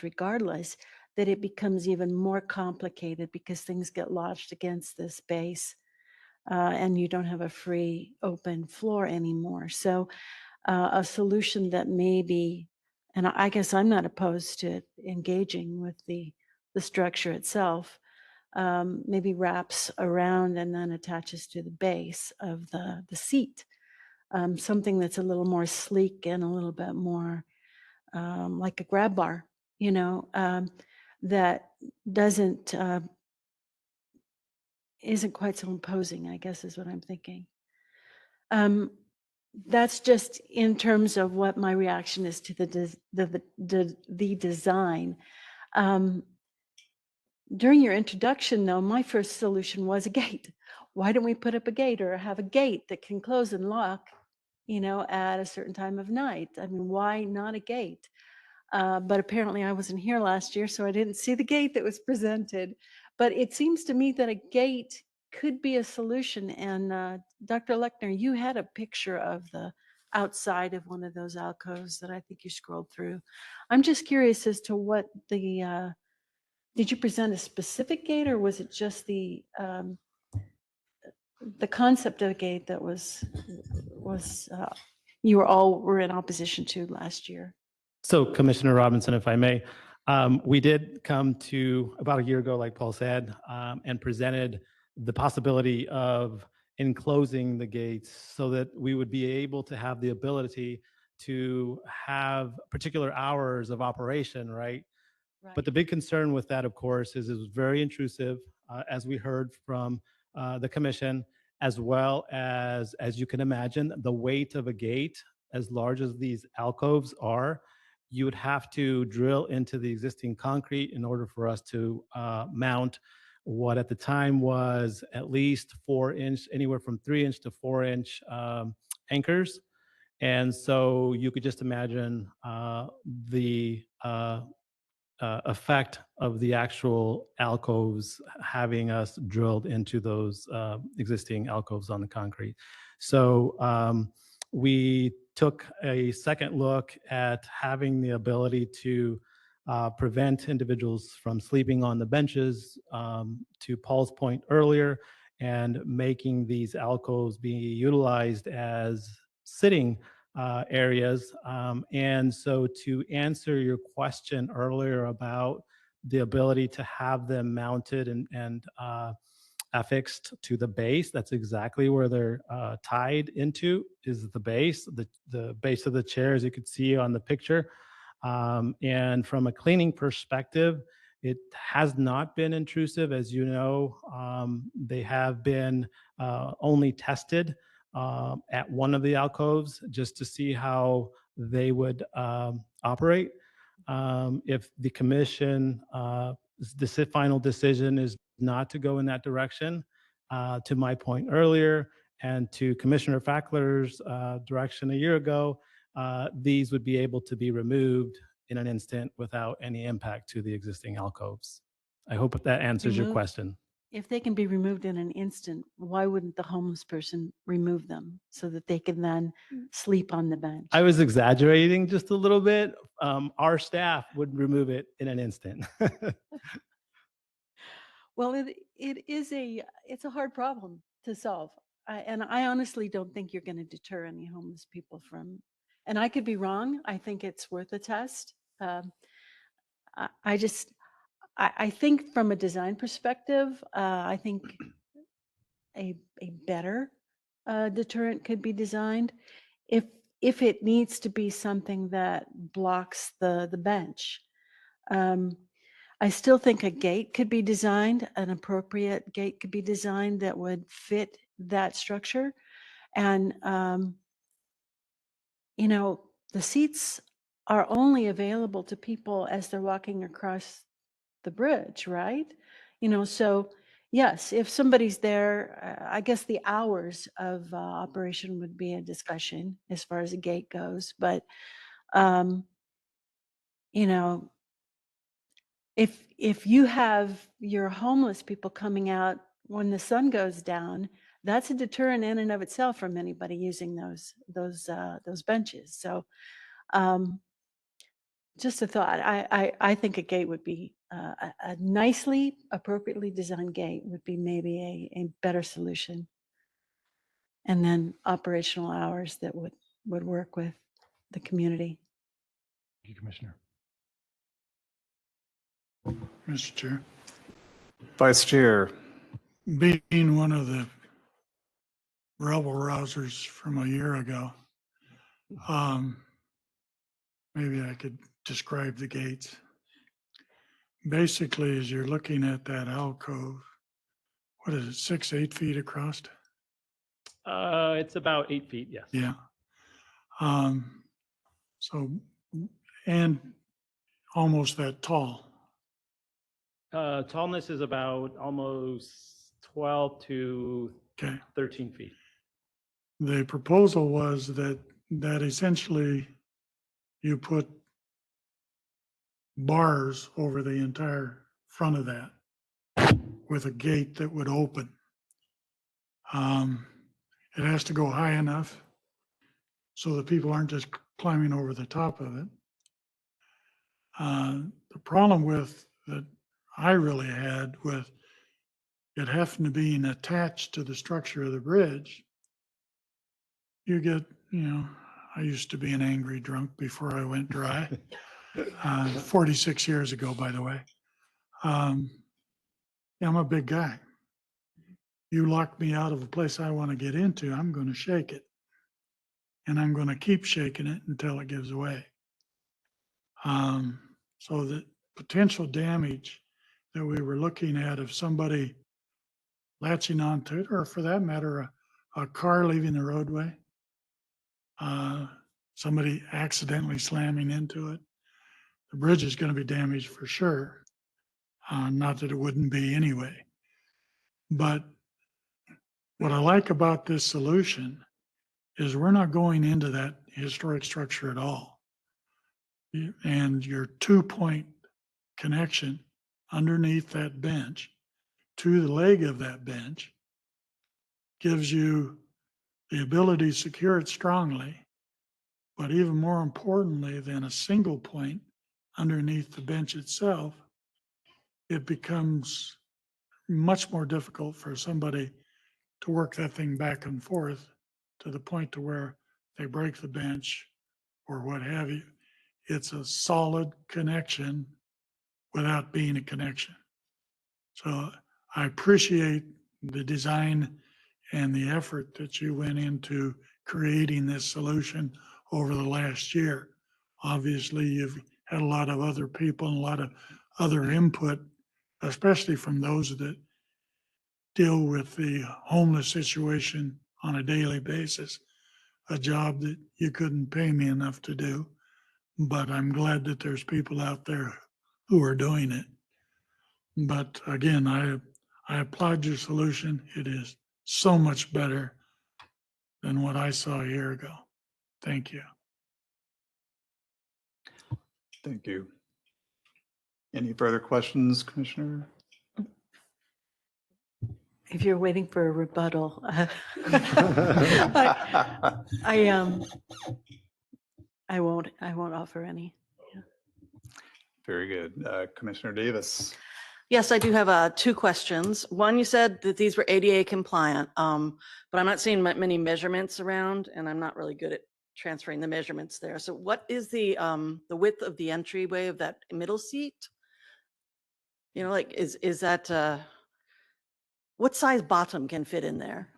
[SPEAKER 4] regardless, that it becomes even more complicated because things get lodged against this base, and you don't have a free open floor anymore. So a solution that maybe, and I guess I'm not opposed to engaging with the structure itself, maybe wraps around and then attaches to the base of the seat. Something that's a little more sleek and a little bit more like a grab bar, you know, that doesn't, isn't quite so imposing, I guess is what I'm thinking. That's just in terms of what my reaction is to the design. During your introduction, though, my first solution was a gate. Why don't we put up a gate or have a gate that can close and lock, you know, at a certain time of night? I mean, why not a gate? But apparently I wasn't here last year, so I didn't see the gate that was presented. But it seems to me that a gate could be a solution. And Dr. Lechner, you had a picture of the outside of one of those alcoves that I think you scrolled through. I'm just curious as to what the, did you present a specific gate or was it just the concept of a gate that was you were in opposition to last year?
[SPEAKER 15] So Commissioner Robinson, if I may, we did come to about a year ago, like Paul said, and presented the possibility of enclosing the gates so that we would be able to have the ability to have particular hours of operation, right? But the big concern with that, of course, is it was very intrusive, as we heard from the commission, as well as you can imagine, the weight of a gate, as large as these alcoves are, you would have to drill into the existing concrete in order for us to mount what at the time was at least 4-inch, anywhere from 3-inch to 4-inch anchors. And so you could just imagine the effect of the actual alcoves having us drilled into those existing alcoves on the concrete. So we took a second look at having the ability to prevent individuals from sleeping on the benches, to Paul's point earlier, and making these alcoves be utilized as sitting areas. And so to answer your question earlier about the ability to have them mounted and affixed to the base, that's exactly where they're tied into, is the base, the base of the chair, as you could see on the picture. And from a cleaning perspective, it has not been intrusive. As you know, they have been only tested at one of the alcoves just to see how they would operate. If the commission, the final decision is not to go in that direction, to my point earlier, and to Commissioner Fackler's direction a year ago, these would be able to be removed in an instant without any impact to the existing alcoves. I hope that answers your
[SPEAKER 4] Remove-
[SPEAKER 15] question.
[SPEAKER 4] If they can be removed in an instant, why wouldn't the homeless person remove them so that they can then sleep on the bench?
[SPEAKER 15] I was exaggerating just a little bit. Our staff would remove it in an instant.
[SPEAKER 4] Well, it's a hard problem to solve. And I honestly don't think you're going to deter any homeless people from, and I could be wrong. I think it's worth a test. I think from a design perspective, I think a better deterrent could be designed if it needs to be something that blocks the bench. I still think a gate could be designed, an appropriate gate could be designed that would fit that structure. And, the seats are only available to people as they're walking across the bridge, right? So yes, if somebody's there, I guess the hours of operation would be a discussion as far as a gate goes. But, you know, if you have your homeless people coming out when the sun goes down, that's a deterrent in and of itself from anybody using those benches. So just a thought. I think a gate would be a nicely, appropriately designed gate would be maybe a better solution. And then operational hours that would work with the community.
[SPEAKER 14] Thank you, Commissioner.
[SPEAKER 10] Mr. Chair.
[SPEAKER 3] Vice Chair.
[SPEAKER 10] Being one of the rebel rousers from a year ago, maybe I could describe the gates. Basically, as you're looking at that alcove, what is it, 6-8 feet across?
[SPEAKER 15] It's about 8 feet, yes.
[SPEAKER 10] Yeah. So, and almost that tall.
[SPEAKER 15] Tallness is about almost 12 to
[SPEAKER 10] Okay.
[SPEAKER 15] 13 feet.
[SPEAKER 10] The proposal was that essentially you put bars over the entire front of that with a gate that would open. It has to go high enough so that people aren't just climbing over the top of it. The problem with that I really had with it having to be attached to the structure of the bridge, you get, I used to be an angry drunk before I went dry. 46 years ago, by the way. I'm a big guy. You lock me out of a place I want to get into, I'm going to shake it. And I'm going to keep shaking it until it gives away. So the potential damage that we were looking at if somebody latching onto it, or for that matter, a car leaving the roadway, somebody accidentally slamming into it, the bridge is going to be damaged for sure. Not that it wouldn't be anyway. But what I like about this solution is we're not going into that historic structure at all. And your 2-point connection underneath that bench to the leg of that bench gives you the ability to secure it strongly, but even more importantly than a single point underneath the bench itself, it becomes much more difficult for somebody to work that thing back and forth to the point to where they break the bench or what have you. It's a solid connection without being a connection. So I appreciate the design and the effort that you went into creating this solution over the last year. Obviously, you've had a lot of other people and a lot of other input, especially from those that deal with the homeless situation on a daily basis, a job that you couldn't pay me enough to do. But I'm glad that there's people out there who are doing it. But again, I applaud your solution. It is so much better than what I saw a year ago. Thank you.
[SPEAKER 3] Thank you. Any further questions, Commissioner?
[SPEAKER 4] If you're waiting for a rebuttal, I won't offer any.
[SPEAKER 3] Very good. Commissioner Davis.
[SPEAKER 9] Yes, I do have 2 questions. One, you said that these were ADA compliant, but I'm not seeing many measurements around, and I'm not really good at transferring the measurements there. So what is the width of the entryway of that middle seat? You know, like, is that, what size bottom can fit in there?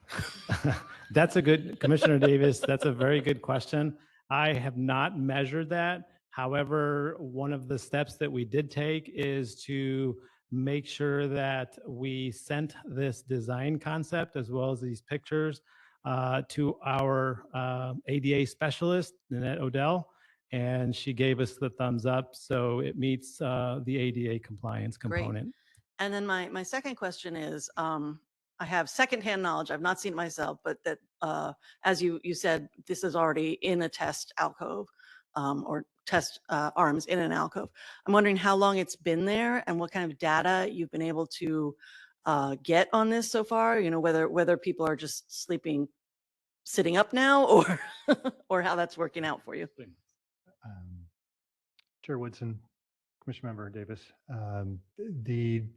[SPEAKER 15] That's a good, Commissioner Davis, that's a very good question. I have not measured that. However, one of the steps that we did take is to make sure that we sent this design concept as well as these pictures to our ADA specialist, Nanette Odell, and she gave us the thumbs up. So it meets the ADA compliance
[SPEAKER 9] Great.
[SPEAKER 15] component.
[SPEAKER 9] And then my second question is, I have secondhand knowledge. I've not seen it myself, but that, as you said, this is already in a test alcove, or test arms in an alcove. I'm wondering how long it's been there and what kind of data you've been able to get on this so far. You know, whether people are just sitting up now, or or how that's working out for you.
[SPEAKER 14] Chair Woodson, Commission Member Davis,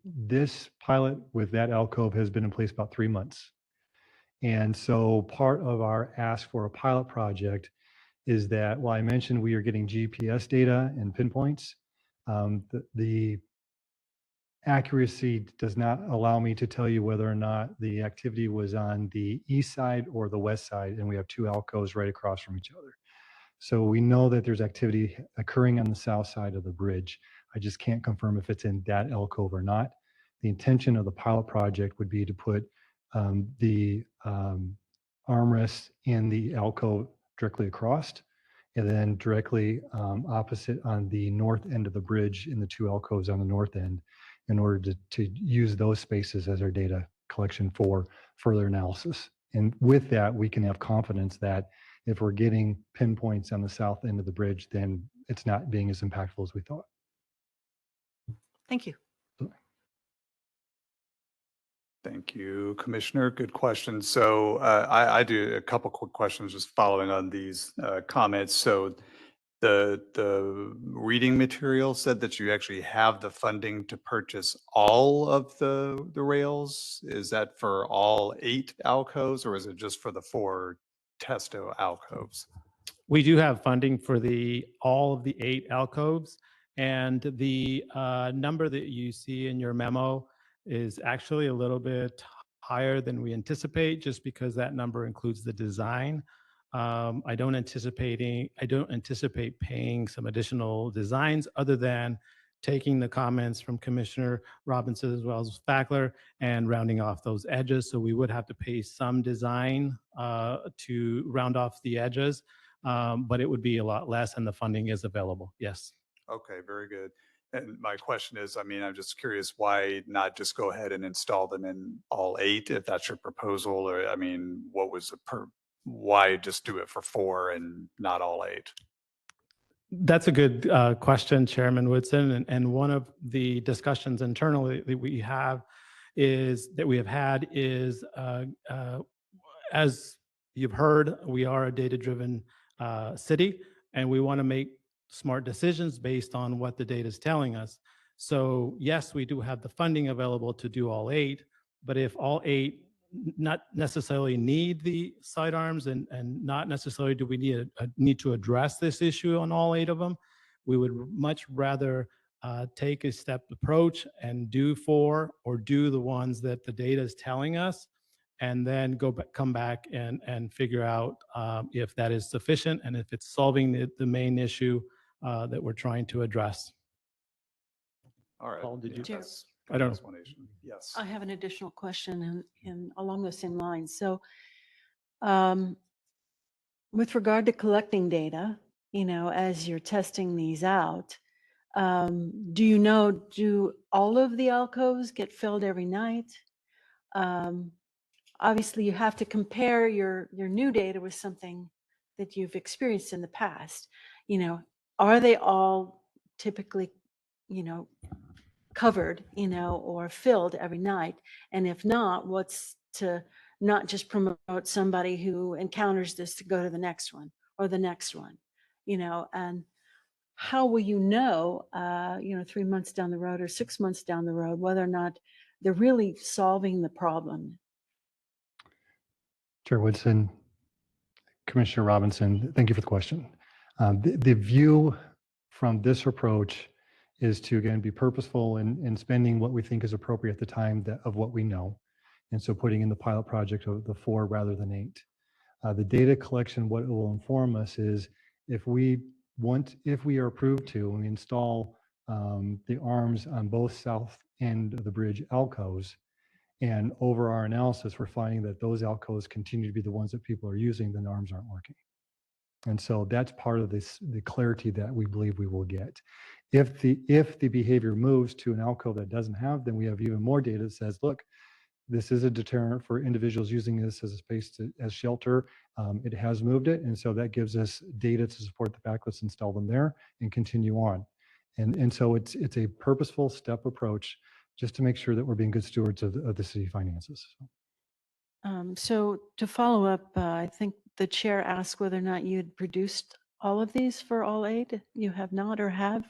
[SPEAKER 14] this pilot with that alcove has been in place about 3 months. And so part of our ask for a pilot project is that while I mentioned we are getting GPS data and pinpoints, the accuracy does not allow me to tell you whether or not the activity was on the east side or the west side, and we have 2 alcoves right across from each other. So we know that there's activity occurring on the south side of the bridge. I just can't confirm if it's in that alcove or not. The intention of the pilot project would be to put the armrest in the alcove directly across, and then directly opposite on the north end of the bridge in the 2 alcoves on the north end, in order to use those spaces as our data collection for further analysis. And with that, we can have confidence that if we're getting pinpoints on the south end of the bridge, then it's not being as impactful as we thought.
[SPEAKER 9] Thank you.
[SPEAKER 3] Thank you, Commissioner. Good question. So I do a couple quick questions just following on these comments. So the reading material said that you actually have the funding to purchase all of the rails. Is that for all 8 alcoves, or is it just for the 4 Testo alcoves?
[SPEAKER 15] We do have funding for all of the 8 alcoves, and the number that you see in your memo is actually a little bit higher than we anticipate, just because that number includes the design. I don't anticipate paying some additional designs other than taking the comments from Commissioner Robinson as well as Fackler and rounding off those edges. So we would have to pay some design to round off the edges, but it would be a lot less and the funding is available. Yes.
[SPEAKER 3] Okay, very good. And my question is, I mean, I'm just curious, why not just go ahead and install them in all 8 if that's your proposal? Or, I mean, what was why just do it for 4 and not all 8?
[SPEAKER 15] That's a good question, Chairman Woodson. And one of the discussions internally that we have had is, as you've heard, we are a data-driven city, and we want to make smart decisions based on what the data is telling us. So yes, we do have the funding available to do all 8, but if all 8 not necessarily need the sidearms and not necessarily do we need to address this issue on all 8 of them, we would much rather take a stepped approach and do 4 or do the ones that the data is telling us, and then come back and figure out if that is sufficient and if it's solving the main issue that we're trying to address.
[SPEAKER 3] All right.
[SPEAKER 15] Paul, did you?
[SPEAKER 3] That's
[SPEAKER 15] I don't know.
[SPEAKER 3] explanation. Yes.
[SPEAKER 4] I have an additional question in along those same lines. So, with regard to collecting data, as you're testing these out, do all of the alcoves get filled every night? Obviously, you have to compare your new data with something that you've experienced in the past. Are they all typically, covered, or filled every night? And if not, what's to not just promote somebody who encounters this to go to the next one or the next one, and how will 3 months down the road or 6 months down the road, whether or not they're really solving the problem?
[SPEAKER 14] Chair Woodson, Commissioner Robinson, thank you for the question. The view from this approach is to, again, be purposeful in spending what we think is appropriate at the time of what we know. And so putting in the pilot project of the 4 rather than 8. The data collection, what it will inform us is if we are approved to, and we install the arms on both south end of the bridge alcoves, and over our analysis, we're finding that those alcoves continue to be the ones that people are using, then arms aren't working. And so that's part of the clarity that we believe we will get. If the behavior moves to an alcove that doesn't have, then we have even more data that says, look, this is a deterrent for individuals using this as a space as shelter. It has moved it. And so that gives us data to support the fact, let's install them there and continue on. And so it's a purposeful step approach just to make sure that we're being good stewards of the city finances.
[SPEAKER 4] So to follow up, I think the chair asked whether or not you'd produced all of these for all 8. You have not or have?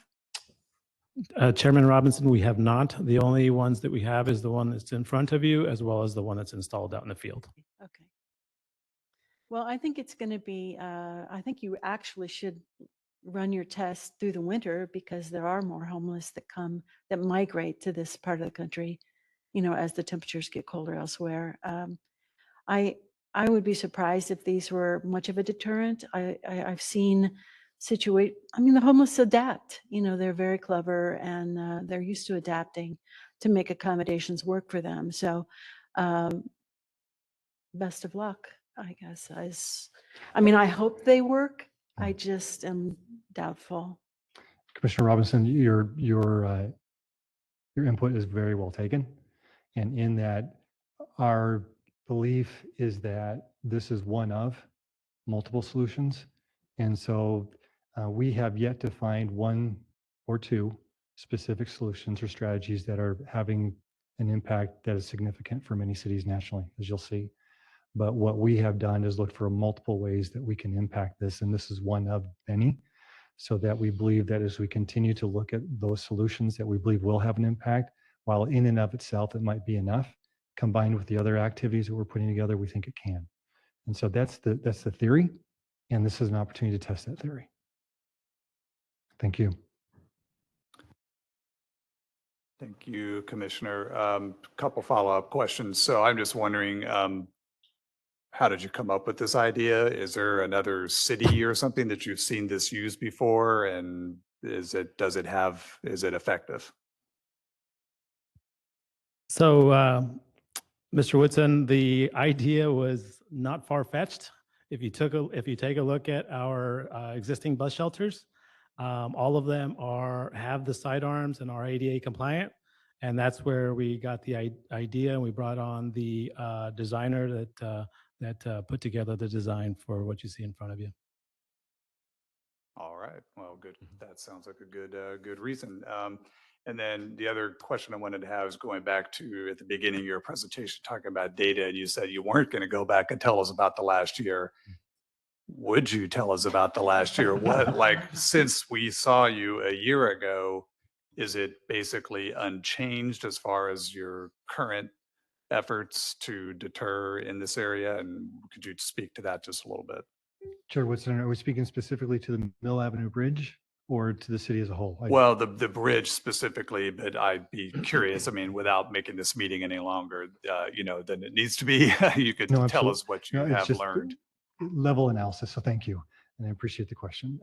[SPEAKER 15] Chairman Robinson, we have not. The only ones that we have is the one that's in front of you, as well as the one that's installed out in the field.
[SPEAKER 4] Okay. Well, I think it's going to be, I think you actually should run your tests through the winter, because there are more homeless that migrate to this part of the country, as the temperatures get colder elsewhere. I would be surprised if these were much of a deterrent. I've seen the homeless adapt, they're very clever, and they're used to adapting to make accommodations work for them. So best of luck, I guess. I hope they work. I just am doubtful.
[SPEAKER 14] Commissioner Robinson, your input is very well taken. And in that, our belief is that this is one of multiple solutions. And so we have yet to find 1 or 2 specific solutions or strategies that are having an impact that is significant for many cities nationally, as you'll see. But what we have done is look for multiple ways that we can impact this. And this is one of many, so that we believe that as we continue to look at those solutions that we believe will have an impact, while in and of itself, it might be enough, combined with the other activities that we're putting together, we think it can. And so that's the theory. And this is an opportunity to test that theory. Thank you.
[SPEAKER 3] Thank you, Commissioner. Couple follow-up questions. So I'm just wondering, how did you come up with this idea? Is there another city or something that you've seen this used before? And is it effective?
[SPEAKER 15] So, Mr. Woodson, the idea was not far-fetched. If you take a look at our existing bus shelters, all of them have the sidearms and are ADA compliant. And that's where we got the idea, and we brought on the designer that put together the design for what you see in front of you.
[SPEAKER 3] All right. Well, good. That sounds like a good reason. And then the other question I wanted to have is going back to at the beginning of your presentation, talking about data, and you said you weren't going to go back and tell us about the last year. Would you tell us about the last year? What, like, since we saw you a year ago, is it basically unchanged as far as your current efforts to deter in this area? And could you speak to that just a little bit?
[SPEAKER 14] Chair Woodson, are we speaking specifically to the Mill Avenue Bridge or to the city as a whole?
[SPEAKER 3] Well, the bridge specifically, but I'd be curious, I mean, without making this meeting any longer, than it needs to be, you could
[SPEAKER 14] No,
[SPEAKER 3] tell
[SPEAKER 14] absolutely.
[SPEAKER 3] us what you
[SPEAKER 14] No, it's
[SPEAKER 3] have
[SPEAKER 14] just
[SPEAKER 3] learned.
[SPEAKER 14] level analysis. So thank you. And I appreciate the question.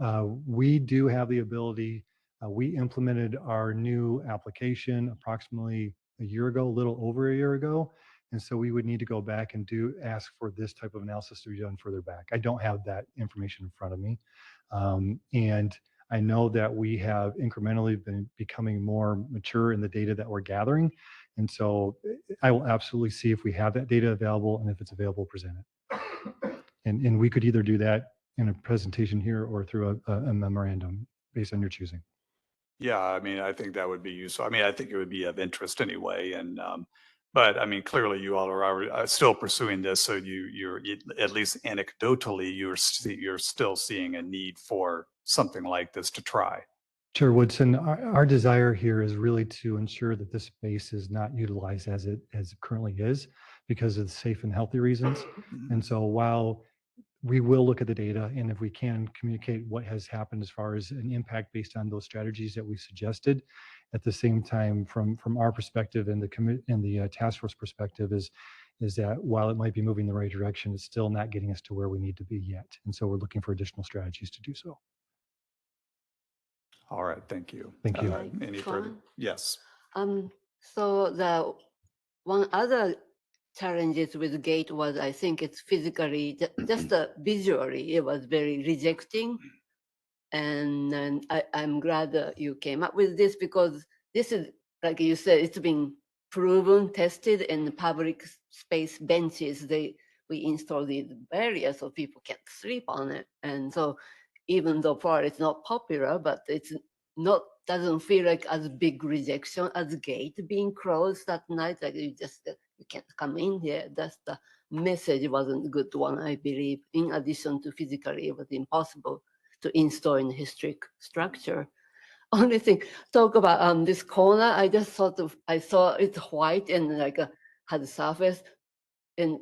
[SPEAKER 14] We do have the ability, we implemented our new application approximately a year ago, a little over a year ago. And so we would need to go back and ask for this type of analysis to be done further back. I don't have that information in front of me. And I know that we have incrementally been becoming more mature in the data that we're gathering. And so I will absolutely see if we have that data available, and if it's available, present it. And we could either do that in a presentation here or through a memorandum based on your choosing.
[SPEAKER 3] Yeah, I mean, I think that would be useful. I mean, I think it would be of interest anyway. And, but I mean, clearly you all are still pursuing this. So you're at least anecdotally, you're still seeing a need for something like this to try.
[SPEAKER 14] Chair Woodson, our desire here is really to ensure that this space is not utilized as it currently is because of the safe and healthy reasons. And so while we will look at the data, and if we can communicate what has happened as far as an impact based on those strategies that we suggested, at the same time, from our perspective and the task force perspective, is that while it might be moving in the right direction, it's still not getting us to where we need to be yet. And so we're looking for additional strategies to do so.
[SPEAKER 3] All right, thank you.
[SPEAKER 14] Thank you.
[SPEAKER 3] Any further? Yes.
[SPEAKER 13] So the one other challenges with gate was, I think it's physically, just visually, it was very rejecting. And I'm glad that you came up with this, because this is, like you said, it's been proven, tested in the public space benches. We install these barriers so people can't sleep on it. And so even though probably it's not popular, but it's not, doesn't feel like as big rejection as gate being closed at night. Like you can't come in here. That's the message wasn't a good one, I believe. In addition to physically, it was impossible to install in historic structure. Only thing, talk about this corner, I just I saw it's white and like had a surface,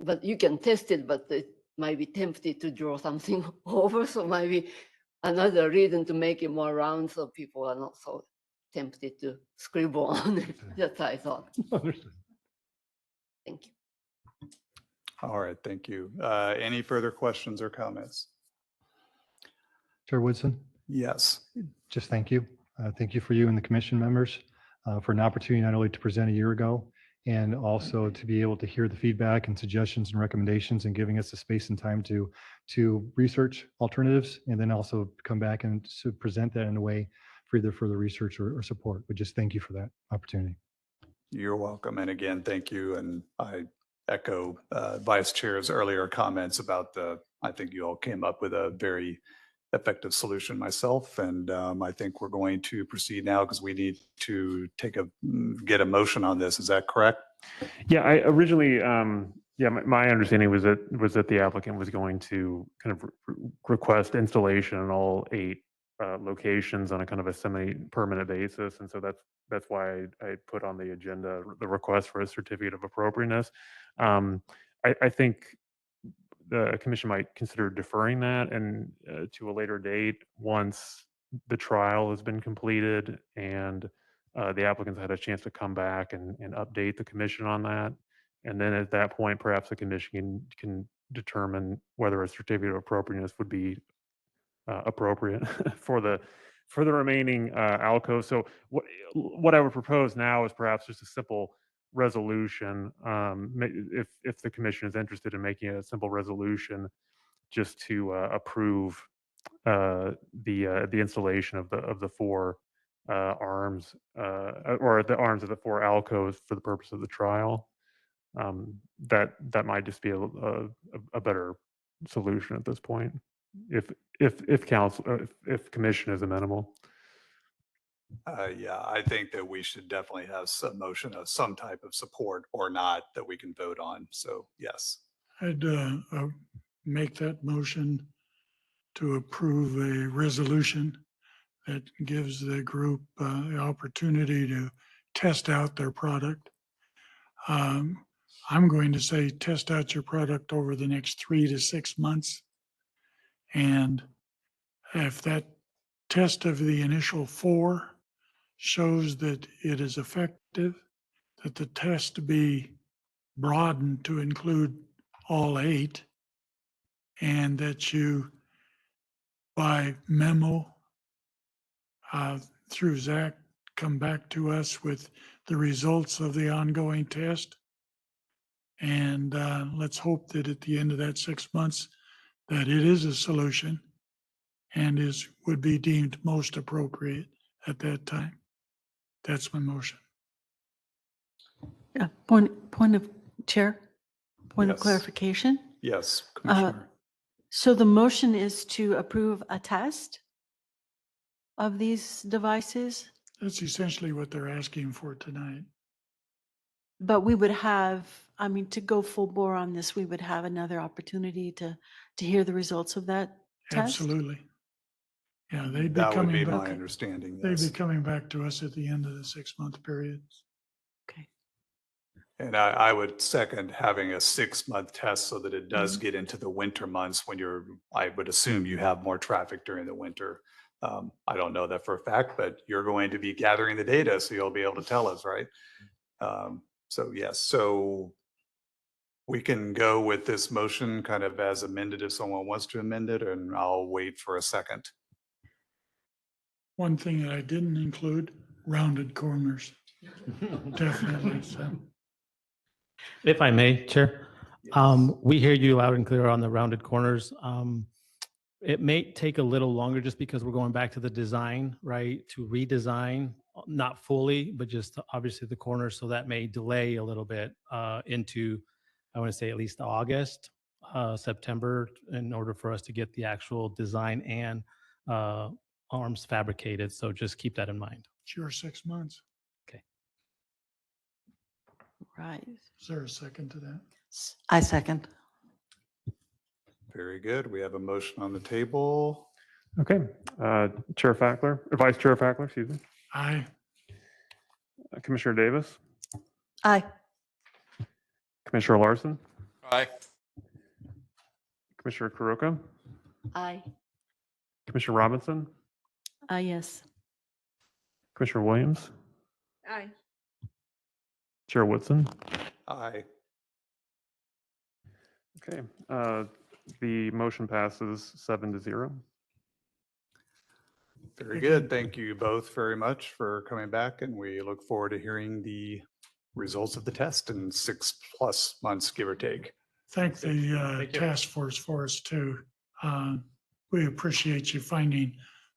[SPEAKER 13] but you can test it, but it might be tempted to draw something over. So maybe another reason to make it more round so people are not so tempted to scribble on it. That's what I thought. Thank you.
[SPEAKER 3] All right, thank you. Any further questions or comments?
[SPEAKER 14] Chair Woodson?
[SPEAKER 3] Yes.
[SPEAKER 14] Just thank you. Thank you for you and the commission members for an opportunity not only to present a year ago, and also to be able to hear the feedback and suggestions and recommendations, and giving us the space and time to research alternatives, and then also come back and to present that in a way for either further research or support. But just thank you for that opportunity.
[SPEAKER 3] You're welcome. And again, thank you. And I echo Vice Chair's earlier comments about I think you all came up with a very effective solution myself. And I think we're going to proceed now because we need to get a motion on this. Is that correct?
[SPEAKER 2] Yeah, I originally, my understanding was that the applicant was going to kind of request installation in all 8 locations on a kind of a semi-permanent basis. And so that's why I put on the agenda the request for a certificate of appropriateness. I think the commission might consider deferring that and to a later date once the trial has been completed and the applicants had a chance to come back and update the commission on that. And then at that point, perhaps the commission can determine whether a certificate of appropriateness would be appropriate for the For the remaining alcoves, so what I would propose now is perhaps just a simple resolution. If the commission is interested in making a simple resolution, just to approve the installation of the four arms or the arms of the four alcoves for the purpose of the trial. That might just be a better solution at this point, if council if commission is amenable.
[SPEAKER 3] Yeah, I think that we should definitely have some motion of some type of support or not that we can vote on. So yes.
[SPEAKER 10] I'd make that motion to approve a resolution that gives the group the opportunity to test out their product. I'm going to say test out your product over the next 3 to 6 months. And if that test of the initial 4 shows that it is effective, that the test be broadened to include all 8, and that you, by memo through Zach, come back to us with the results of the ongoing test. And let's hope that at the end of that 6 months, that it is a solution and would be deemed most appropriate at that time. That's my motion.
[SPEAKER 4] Point of chair, point of
[SPEAKER 3] Yes.
[SPEAKER 4] clarification.
[SPEAKER 3] Yes, Commissioner.
[SPEAKER 4] So the motion is to approve a test of these devices,
[SPEAKER 10] That's essentially what they're asking for tonight.
[SPEAKER 4] but we would have, I mean, to go full bore on this, we would have another opportunity to hear the results of that test.
[SPEAKER 10] Absolutely. Yeah, they'd be
[SPEAKER 3] That would
[SPEAKER 10] coming
[SPEAKER 3] be my
[SPEAKER 10] back.
[SPEAKER 3] understanding.
[SPEAKER 10] They'd be
[SPEAKER 3] Yes.
[SPEAKER 10] coming back to us at the end of the 6-month period.
[SPEAKER 4] Okay.
[SPEAKER 3] And I would second having a 6-month test so that it does
[SPEAKER 10] Mm-hmm.
[SPEAKER 3] get into the winter months when I would assume you have more traffic during the winter. I don't know that for a fact, but you're going to be gathering the data, so you'll be able to tell us, right? So yes, so we can go with this motion kind of as amended if someone wants to amend it, and I'll wait for a second.
[SPEAKER 10] One thing that I didn't include, rounded corners. Definitely. So.
[SPEAKER 15] If I may, Chair, we hear you loud and clear on the rounded corners. It may take a little longer just because we're going back to the design, right? To redesign, not fully, but just obviously the corners. So that may delay a little bit into, I want to say at least August, September, in order for us to get the actual design and arms fabricated. So just keep that in mind.
[SPEAKER 10] It's your 6 months.
[SPEAKER 4] Right.
[SPEAKER 10] Is there a second to that?
[SPEAKER 9] I second.
[SPEAKER 3] Very good. We have a motion on the table.
[SPEAKER 2] Okay, Chair Fackler, or Vice Chair Fackler, excuse me.
[SPEAKER 10] Aye.
[SPEAKER 2] Commissioner Davis,
[SPEAKER 9] Aye.
[SPEAKER 2] Commissioner Larson,
[SPEAKER 1] Aye.
[SPEAKER 2] Commissioner Kuroka,
[SPEAKER 13] Aye.
[SPEAKER 2] Commissioner Robinson,
[SPEAKER 4] Yes.
[SPEAKER 2] Commissioner Williams,
[SPEAKER 5] Aye.
[SPEAKER 2] Chair Woodson.
[SPEAKER 3] Aye.
[SPEAKER 2] Okay, the motion passes 7-0.
[SPEAKER 3] Very good. Thank you both very much for coming back, and we look forward to hearing the results of the test in 6+ months, give or take.
[SPEAKER 10] Thank the task force for us too. We appreciate you finding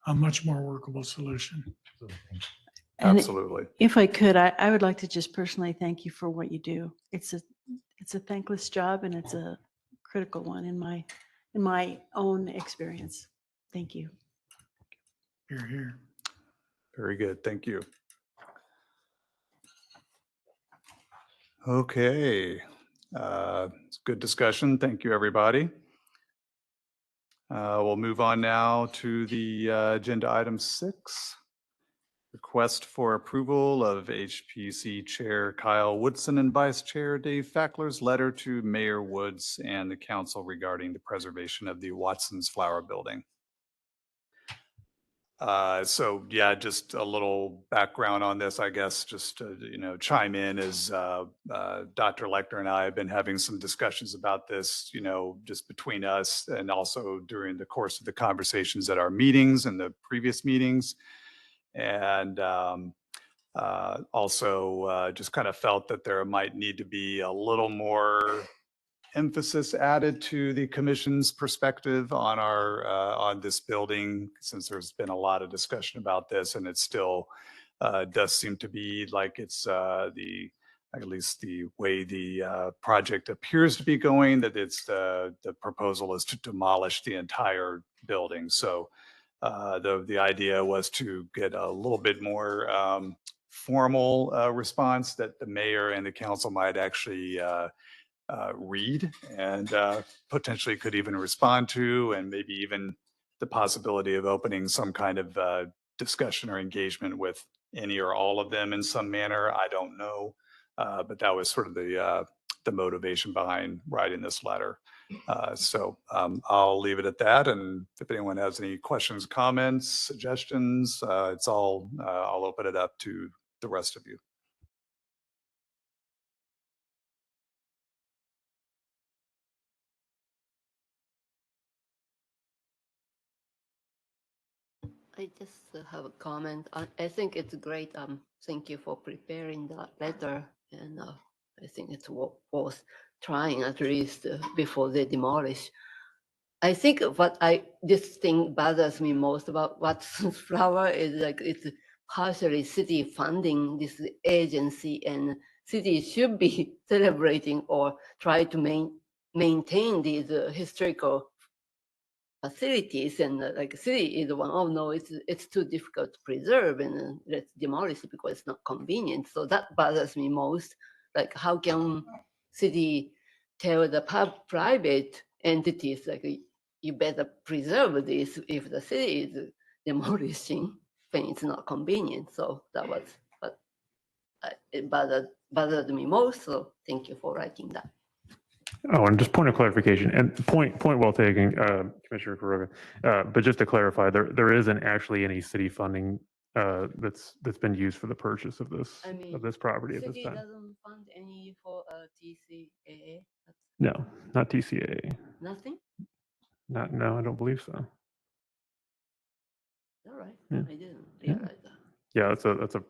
[SPEAKER 10] a much more workable solution.
[SPEAKER 4] And
[SPEAKER 3] Absolutely.
[SPEAKER 4] if I could, I would like to just personally thank you for what you do. It's a thankless job and it's a critical one in my own experience. Thank you.
[SPEAKER 10] Here, here.
[SPEAKER 3] Very good. Thank you. Okay. It's good discussion. Thank you, everybody. We'll move on now to the agenda item 6. Request for approval of HPC Chair Kyle Woodson and Vice Chair Dave Fackler's letter to Mayor Woods and the council regarding the preservation of the Watson's Flower Building. So yeah, just a little background on this, I guess, just to, chime in is Dr. Lechner and I have been having some discussions about this, just between us and also during the course of the conversations at our meetings and the previous meetings. And also just kind of felt that there might need to be a little more emphasis added to the commission's perspective on on this building, since there's been a lot of discussion about this, and it still does seem to be like it's at least the way the project appears to be going, that it's the proposal is to demolish the entire building. So the idea was to get a little bit more formal response that the mayor and the council might actually read and potentially could even respond to, and maybe even the possibility of opening some kind of discussion or engagement with any or all of them in some manner. I don't know, but that was sort of the motivation behind writing this letter. So I'll leave it at that. And if anyone has any questions, comments, suggestions, I'll open it up to the rest of you.
[SPEAKER 13] I just have a comment. I think it's great. Thank you for preparing the letter, and I think it's worth trying at least before they demolish. I think this thing bothers me most about Watson's Flower is like it's partially city funding this agency, and city should be celebrating or try to maintain these historical facilities, and like city is one, oh no, it's too difficult to preserve, and let's demolish it because it's not convenient. So that bothers me most. Like, how can city tell the private entities like you better preserve this if the city is demolishing when it's not convenient? So that was what it bothered me most. So thank you for writing that.
[SPEAKER 2] Oh, and just point of clarification, and point well taken, Commissioner Quiroga. But just to clarify, there isn't actually any city funding that's been used for the purchase of this property at this
[SPEAKER 13] City
[SPEAKER 2] time.
[SPEAKER 13] doesn't fund any for TCAA.
[SPEAKER 2] No, not TCAA.
[SPEAKER 13] Nothing.
[SPEAKER 2] No, I don't believe so.
[SPEAKER 13] All right,
[SPEAKER 2] Yeah.
[SPEAKER 13] I didn't realize that.
[SPEAKER 2] Yeah, that's a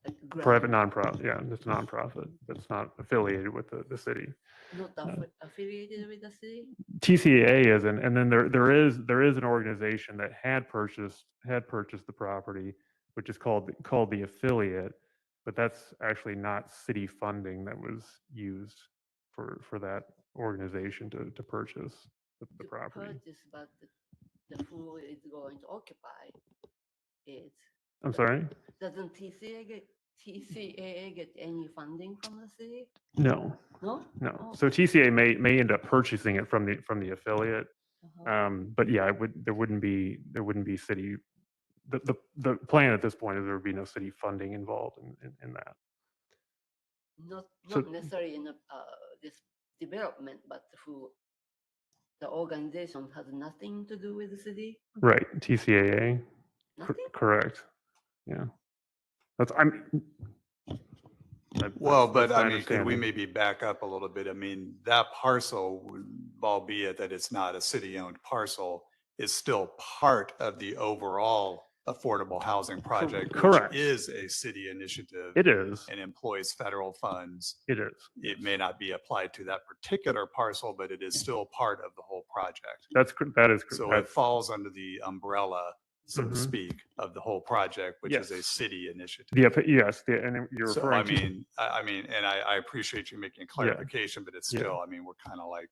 [SPEAKER 13] Like
[SPEAKER 2] private
[SPEAKER 13] grant.
[SPEAKER 2] nonprofit. Yeah, it's a nonprofit that's not affiliated with the city.
[SPEAKER 13] Not affiliated with the city.
[SPEAKER 2] TCAA isn't, and then there is an organization that had purchased the property, which is called the affiliate, but that's actually not city funding that was used for that organization to purchase the property.
[SPEAKER 13] Purchase, but the who is going to occupy it.
[SPEAKER 2] I'm sorry?
[SPEAKER 13] Doesn't TCAA get any funding from the city?
[SPEAKER 2] No.
[SPEAKER 13] No.
[SPEAKER 2] No.
[SPEAKER 13] Oh.
[SPEAKER 2] So TCA may end up purchasing it from the affiliate, but yeah, there wouldn't be city. The plan at this point is there would be no city funding involved in that.
[SPEAKER 13] Not
[SPEAKER 2] So-
[SPEAKER 13] necessarily in this development, but who the organization has nothing to do with the city.
[SPEAKER 2] Right, TCAA.
[SPEAKER 13] Nothing?
[SPEAKER 2] Correct. Yeah.
[SPEAKER 3] Well, but
[SPEAKER 2] that's my
[SPEAKER 3] I mean, could we
[SPEAKER 2] understanding.
[SPEAKER 3] maybe back up a little bit? I mean, that parcel, albeit that it's not a city-owned parcel, is still part of the overall affordable housing project,
[SPEAKER 2] correct.
[SPEAKER 3] which is a city initiative.
[SPEAKER 2] It is.
[SPEAKER 3] And employs federal funds.
[SPEAKER 2] It is.
[SPEAKER 3] It may not be applied to that particular parcel, but it is still part of the whole project.
[SPEAKER 2] That is
[SPEAKER 3] So it
[SPEAKER 2] that's-
[SPEAKER 3] falls under the umbrella, so to
[SPEAKER 2] Mhm.
[SPEAKER 3] speak, of the whole project, which is a
[SPEAKER 2] Yes.
[SPEAKER 3] city initiative.
[SPEAKER 2] yes, and you're
[SPEAKER 3] So,
[SPEAKER 2] referring
[SPEAKER 3] I
[SPEAKER 2] to.
[SPEAKER 3] mean, and I appreciate you making clarification, but it's
[SPEAKER 2] Yeah.
[SPEAKER 3] still, I mean, we're kind of like,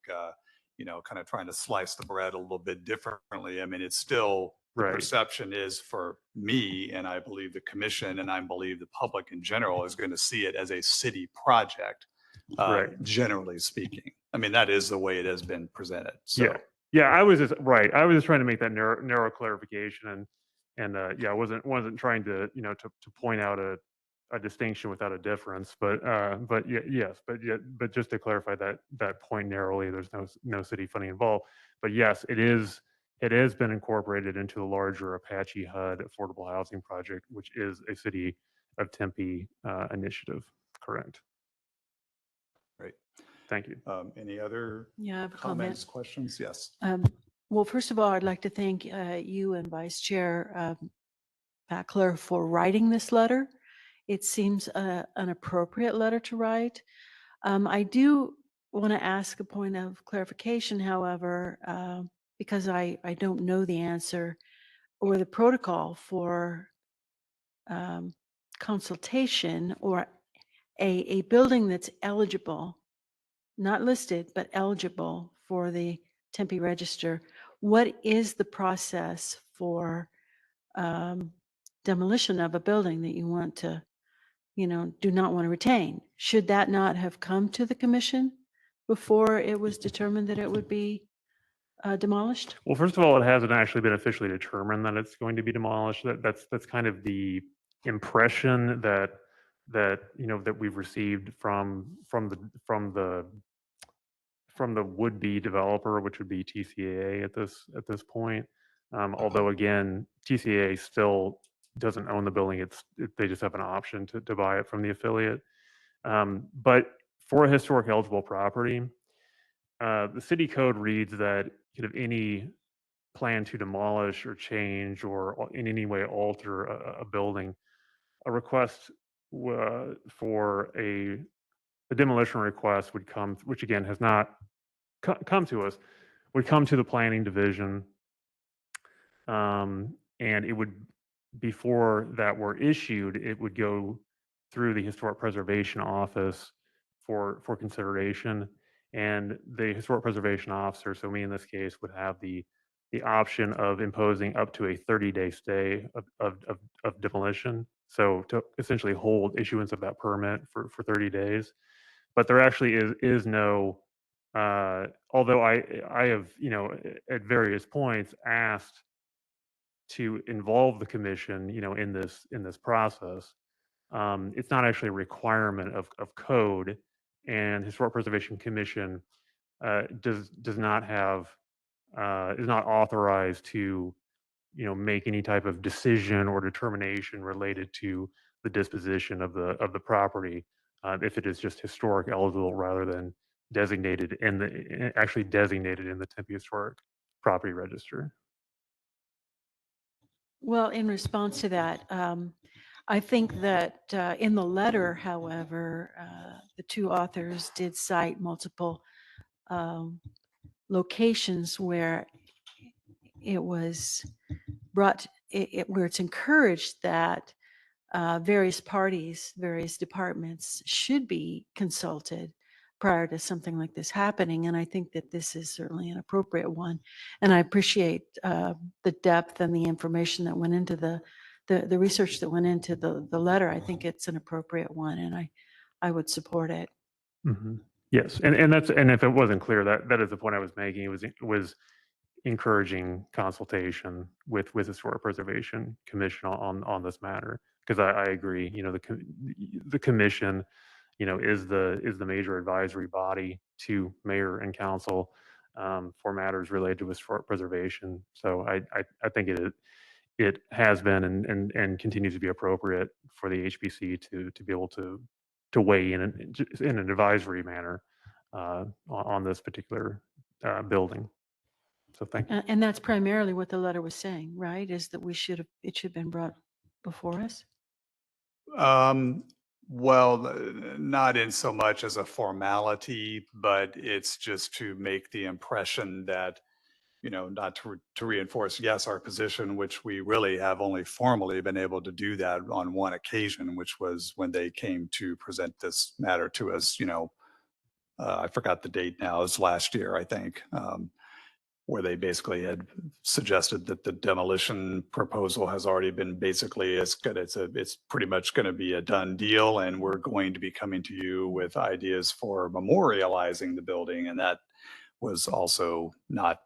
[SPEAKER 3] kind of trying to slice the bread a little bit differently. I mean, it's still, the
[SPEAKER 2] Right.
[SPEAKER 3] perception is for me, and I believe the commission, and I believe the public in general is going to see it as a city project,
[SPEAKER 2] Right.
[SPEAKER 3] generally speaking. I mean, that is the way it has been presented. So.
[SPEAKER 2] Yeah. Yeah, I was just trying to make that narrow clarification, and yeah, I wasn't trying to to point out a distinction without a difference, but just to clarify that point narrowly, there's no city funding involved. But yes, it is it has been incorporated into the larger Apache HUD affordable housing project, which is a City of Tempe initiative. Correct.
[SPEAKER 3] Great.
[SPEAKER 2] Thank you.
[SPEAKER 3] Any other
[SPEAKER 4] Yeah, I have a
[SPEAKER 3] comments,
[SPEAKER 4] comment.
[SPEAKER 3] questions? Yes.
[SPEAKER 4] Well, first of all, I'd like to thank you and Vice Chair Packler for writing this letter. It seems an appropriate letter to write. I do want to ask a point of clarification, however, because I don't know the answer or the protocol for consultation or a building that's eligible, not listed, but eligible for the Tempe Register. What is the process for demolition of a building that you want to, do not want to retain? Should that not have come to the commission before it was determined that it would be demolished?
[SPEAKER 2] Well, first of all, it hasn't actually been officially determined that it's going to be demolished. That's kind of the impression that we've received from the would-be developer, which would be TCAA at this point. Although again, TCAA still doesn't own the building. They just have an option to buy it from the affiliate. But for a historic eligible property, the city code reads that any plan to demolish or change or in any way alter a building, a request for a demolition request would come, which again has not come to us, would come to the planning division, and it would, before that were issued, it would go through the historic preservation office for consideration, and the historic preservation officer, so me in this case, would have the option of imposing up to a 30-day stay of demolition, so to essentially hold issuance of that permit for 30 days. But there actually is no, although I have, at various points asked to involve the commission, in this process. It's not actually a requirement of code, and Historic Preservation Commission does not have is not authorized to make any type of decision or determination related to the disposition of the property, if it is just historic eligible rather than designated actually designated in the Tempe Historic Property Register.
[SPEAKER 4] Well, in response to that, I think that in the letter, however, the two authors did cite multiple locations where it was brought, where it's encouraged that various parties, various departments should be consulted prior to something like this happening. And I think that this is certainly an appropriate one. And I appreciate the depth and the information that went into the research that went into the letter. I think it's an appropriate one, and I would support it.
[SPEAKER 2] Mhm. Yes, and if it wasn't clear, that is the point I was making. It was encouraging consultation with Historic Preservation Commission on this matter, because I agree. The commission, is the major advisory body to mayor and council for matters related to historic preservation. So I think it has been and continues to be appropriate for the HPC to be able to weigh in an advisory manner on this particular building. So thank you.
[SPEAKER 4] And that's primarily what the letter was saying, right? Is that it should have been brought before us?
[SPEAKER 3] Well, not in so much as a formality, but it's just to make the impression that, not to reinforce, yes, our position, which we really have only formally been able to do that on one occasion, which was when they came to present this matter to us, I forgot the date now, it was last year, I think, where they basically had suggested that the demolition proposal has already been basically, it's pretty much going to be a done deal, and we're going to be coming to you with ideas for memorializing the building. And that was also not,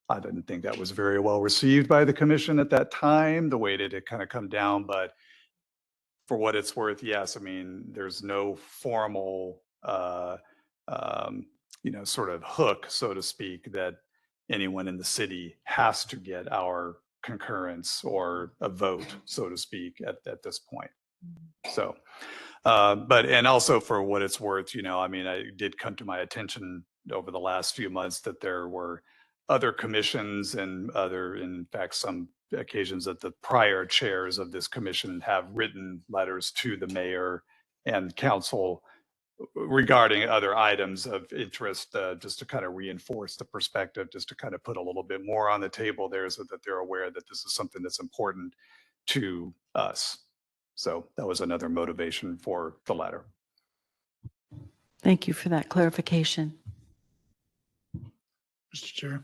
[SPEAKER 3] I didn't think that was very well received by the commission at that time, the way that it kind of come down. But for what it's worth, yes, I mean, there's no formal, sort of hook, so to speak, that anyone in the city has to get our concurrence or a vote, so to speak, at this point. So, and also for what it's worth, I mean, it did come to my attention over the last few months that there were other commissions and in fact, some occasions that the prior chairs of this commission have written letters to the mayor and council regarding other items of interest, just to kind of reinforce the perspective, just to kind of put a little bit more on the table there so that they're aware that this is something that's important to us. So that was another motivation for the letter.
[SPEAKER 4] Thank you for that clarification.
[SPEAKER 10] Mr. Chair,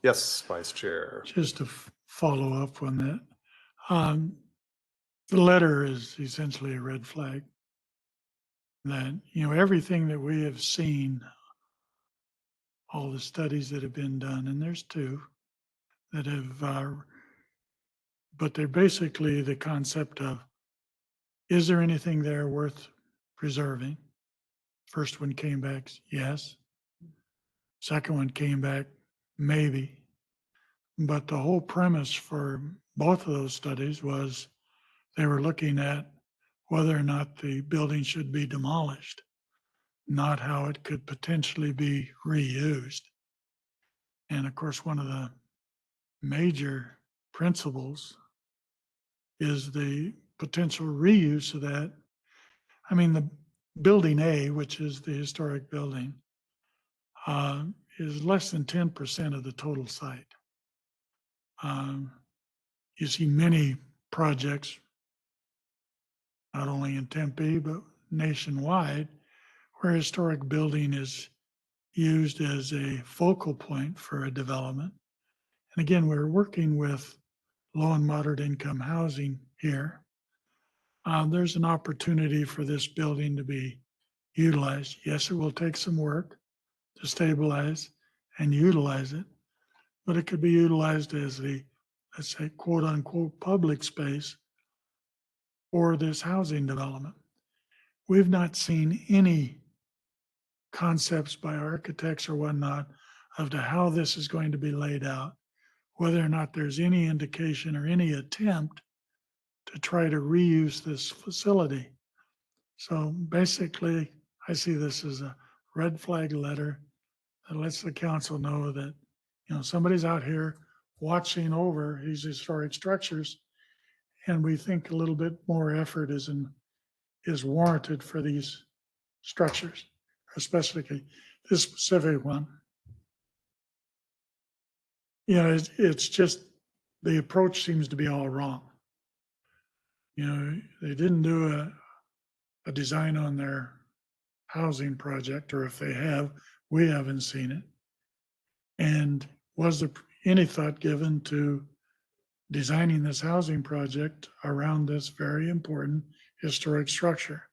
[SPEAKER 3] Yes, Vice Chair.
[SPEAKER 10] just to follow up on that. The letter is essentially a red flag that, everything that we have seen, all the studies that have been done, and there's two that have, but they're basically the concept of, is there anything there worth preserving? First one came back, yes. Second one came back, maybe. But the whole premise for both of those studies was they were looking at whether or not the building should be demolished, not how it could potentially be reused. And of course, one of the major principles is the potential reuse of that. I mean, the building A, which is the historic building, is less than 10% of the total site. You see many projects, not only in Tempe, but nationwide, where historic building is used as a focal point for a development. And again, we're working with low and moderate income housing here. There's an opportunity for this building to be utilized. Yes, it will take some work to stabilize and utilize it, but it could be utilized as the, let's say, quote unquote, public space for this housing development. We've not seen any concepts by architects or whatnot of how this is going to be laid out, whether or not there's any indication or any attempt to try to reuse this facility. So basically, I see this as a red flag letter that lets the council know that, somebody's out here watching over these historic structures, and we think a little bit more effort is warranted for these structures, especially this specific one. It's just the approach seems to be all wrong. They didn't do a design on their housing project, or if they have, we haven't seen it. And was there any thought given to designing this housing project around this very important historic structure?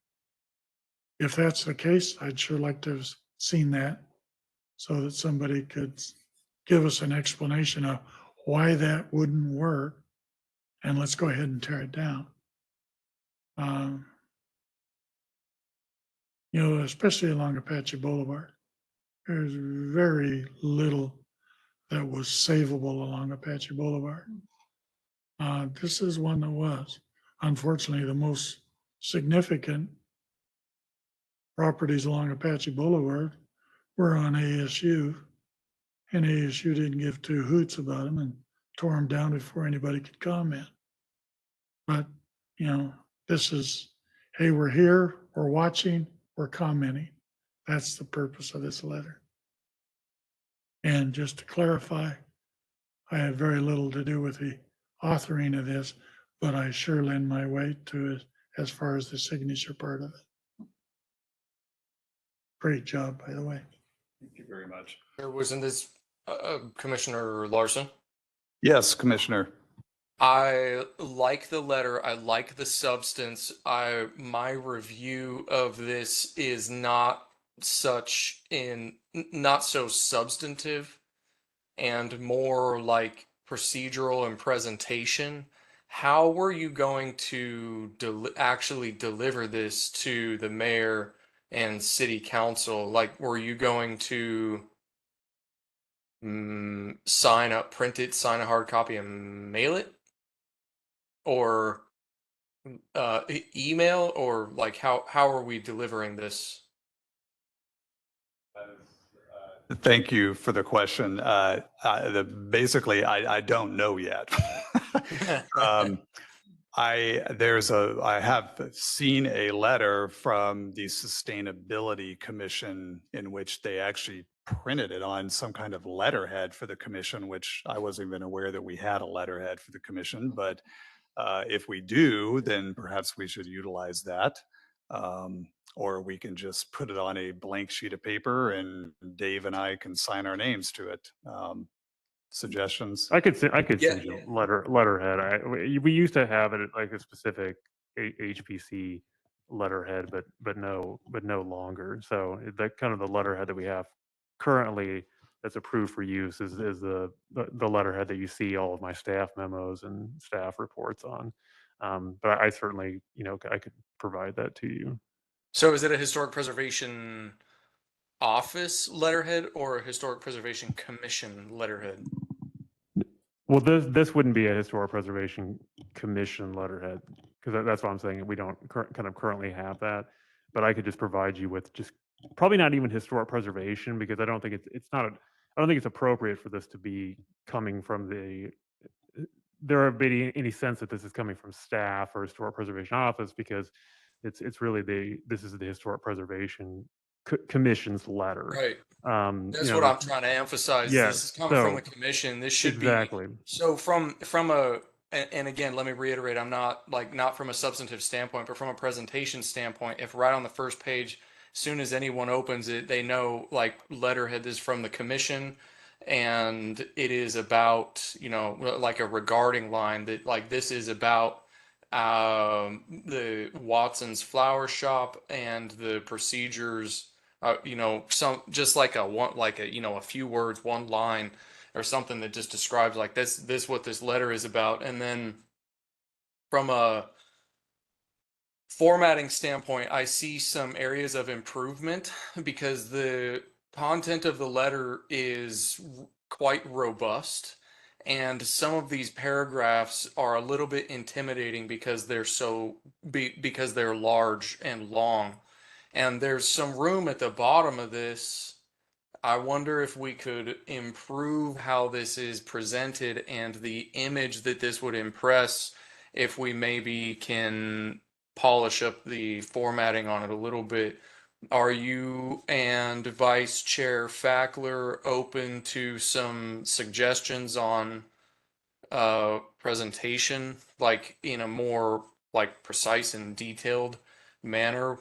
[SPEAKER 10] If that's the case, I'd sure like to have seen that so that somebody could give us an explanation of why that wouldn't work, and let's go ahead and tear it down. Especially along Apache Boulevard, there's very little that was savable along Apache Boulevard. This is one that was. Unfortunately, the most significant properties along Apache Boulevard were on ASU, and ASU didn't give two hoots about them and tore them down before anybody could comment. But, this is, hey, we're here, we're watching, we're commenting. That's the purpose of this letter. And just to clarify, I had very little to do with the authoring of this, but I sure lend my weight to it as far as the signature part of it. Great job, by the way.
[SPEAKER 3] Thank you very much.
[SPEAKER 1] Wasn't this Commissioner Larson?
[SPEAKER 3] Yes, Commissioner.
[SPEAKER 1] I like the letter. I like the substance. My review of this is not so substantive and more like procedural and presentation. How were you going to actually deliver this to the mayor and city council? Like, were you going to print it, sign a hard copy, and mail it, or email, or like how are we delivering this?
[SPEAKER 3] Thank you for the question. Basically, I don't know yet. I have seen a letter from the Sustainability Commission in which they actually printed it on some kind of letterhead for the commission, which I wasn't even aware that we had a letterhead for the commission. But if we do, then perhaps we should utilize that. Or we can just put it on a blank sheet of paper and Dave and I can sign our names to it. Suggestions?
[SPEAKER 2] I could
[SPEAKER 1] Yeah.
[SPEAKER 2] send you letterhead. We used to have it at like a specific HPC letterhead, but no longer. So that kind of the letterhead that we have currently that's approved for use is the letterhead that you see all of my staff memos and staff reports on. But I certainly, I could provide that to you.
[SPEAKER 1] So is it a historic preservation office letterhead or a historic preservation commission letterhead?
[SPEAKER 2] Well, this wouldn't be a historic preservation commission letterhead, because that's what I'm saying. We don't currently have that, but I could just provide you with just probably not even historic preservation, because I don't think I don't think it's appropriate for this to be coming from there be any sense that this is coming from staff or historic preservation office, because it's really this is the historic preservation commission's letter.
[SPEAKER 1] Right. That's
[SPEAKER 2] you
[SPEAKER 1] what
[SPEAKER 2] know,
[SPEAKER 1] I'm trying to emphasize.
[SPEAKER 2] yeah,
[SPEAKER 1] This is coming from
[SPEAKER 2] so
[SPEAKER 1] the commission. This should
[SPEAKER 2] exactly.
[SPEAKER 1] be so from a and again, let me reiterate, I'm not from a substantive standpoint, but from a presentation standpoint, if right on the first page, as soon as anyone opens it, they know like letterhead is from the commission, and it is about, like a regarding line that like this is about the Watson's Flower Shop and the procedures, some just like a few words, one line or something that just describes like this what this letter is about. And then from a formatting standpoint, I see some areas of improvement because the content of the letter is quite robust. And some of these paragraphs are a little bit intimidating because because they're large and long. And there's some room at the bottom of this. I wonder if we could improve how this is presented and the image that this would impress, if we maybe can polish up the formatting on it a little bit. Are you and Vice Chair Fackler open to some suggestions on presentation, like in a more like precise and detailed manner?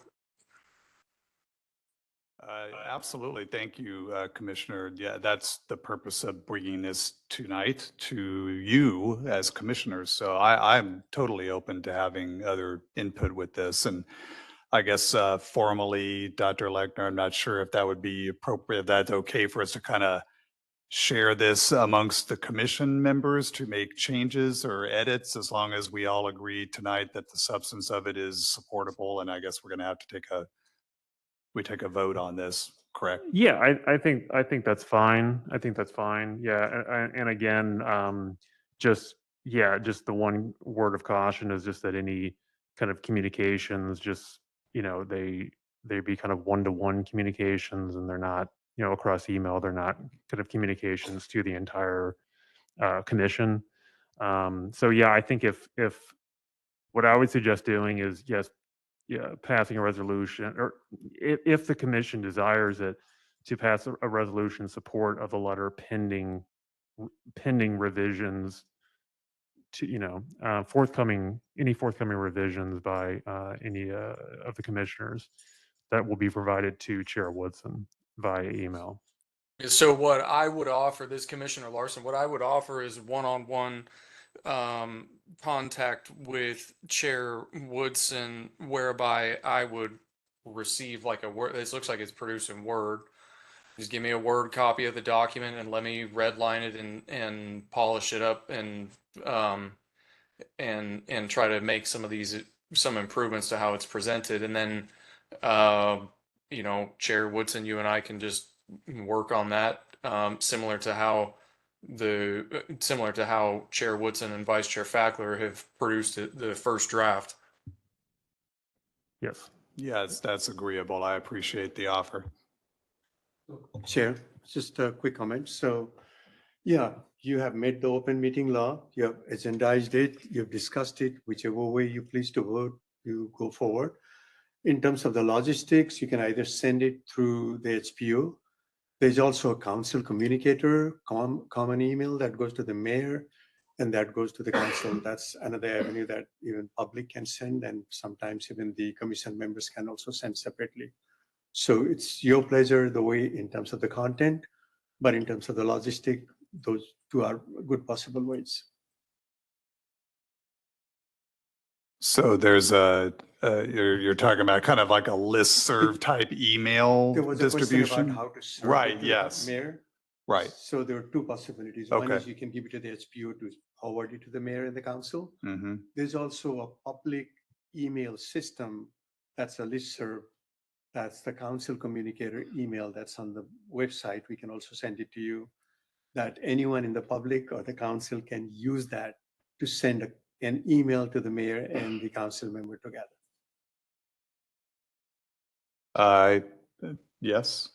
[SPEAKER 3] Absolutely. Thank you, Commissioner. Yeah, that's the purpose of bringing this tonight to you as commissioners. So I'm totally open to having other input with this. And I guess formally, Dr. Lechner, I'm not sure if that would be appropriate, if that's okay for us to kind of share this amongst the commission members to make changes or edits, as long as we all agree tonight that the substance of it is supportable. And I guess we're going to have to take a vote on this, correct?
[SPEAKER 2] Yeah, I think that's fine. I think that's fine. Yeah, and again, just the one word of caution is just that any kind of communications, just they be kind of one-to-one communications, and they're not across email. They're not kind of communications to the entire commission. So yeah, I think if what I would suggest doing is passing a resolution, or if the commission desires it, to pass a resolution in support of the letter pending revisions to any forthcoming revisions by any of the commissioners, that will be provided to Chair Woodson via email.
[SPEAKER 1] So what I would offer this, Commissioner Larson, what I would offer is one-on-one contact with Chair Woodson, whereby I would receive like a Word. This looks like it's produced in Word. Just give me a Word copy of the document and let me redline it and polish it up and try to make some improvements to how it's presented. And then Chair Woodson, you and I can just work on that similar to how Chair Woodson and Vice Chair Fackler have produced the first draft.
[SPEAKER 2] Yes.
[SPEAKER 3] Yes, that's agreeable. I appreciate the offer.
[SPEAKER 16] Chair, just a quick comment. So, yeah, you have made the open meeting law, you have agendized it, you've discussed it, whichever way you please to vote, you go forward. In terms of the logistics, you can either send it through the HPO. There's also a council communicator, common email that goes to the mayor and that goes to the council. That's another avenue that even public can send, and sometimes even the commission members can also send separately. So it's your pleasure the way in terms of the content, but in terms of the logistic, those two are good possible ways.
[SPEAKER 3] So there's you're talking about kind of like a listserv type email
[SPEAKER 16] There was a question
[SPEAKER 3] distribution?
[SPEAKER 16] about how to serve it
[SPEAKER 3] Right,
[SPEAKER 16] to the
[SPEAKER 3] yes.
[SPEAKER 16] mayor.
[SPEAKER 3] Right.
[SPEAKER 16] So there are two possibilities. One
[SPEAKER 3] Okay.
[SPEAKER 16] is you can give it to the HPO to forward it to the mayor and the council.
[SPEAKER 3] Mm-hmm.
[SPEAKER 16] There's also a public email system that's a listserv. That's the council communicator email that's on the website. We can also send it to you. That anyone in the public or the council can use that to send an email to the mayor and the council member together.
[SPEAKER 3] Yes.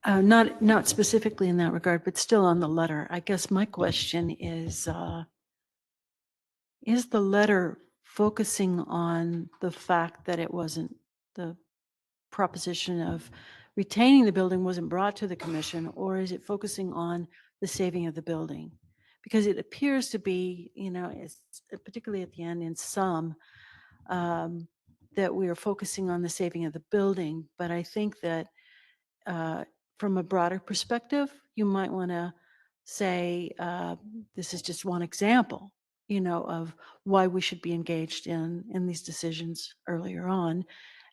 [SPEAKER 4] Not specifically in that regard, but still on the letter. I guess my question is the letter focusing on the fact that it wasn't the proposition of retaining the building wasn't brought to the commission, or is it focusing on the saving of the building? Because it appears to be, particularly at the end in some, that we are focusing on the saving of the building. But I think that from a broader perspective, you might want to say, this is just one example, of why we should be engaged in these decisions earlier on.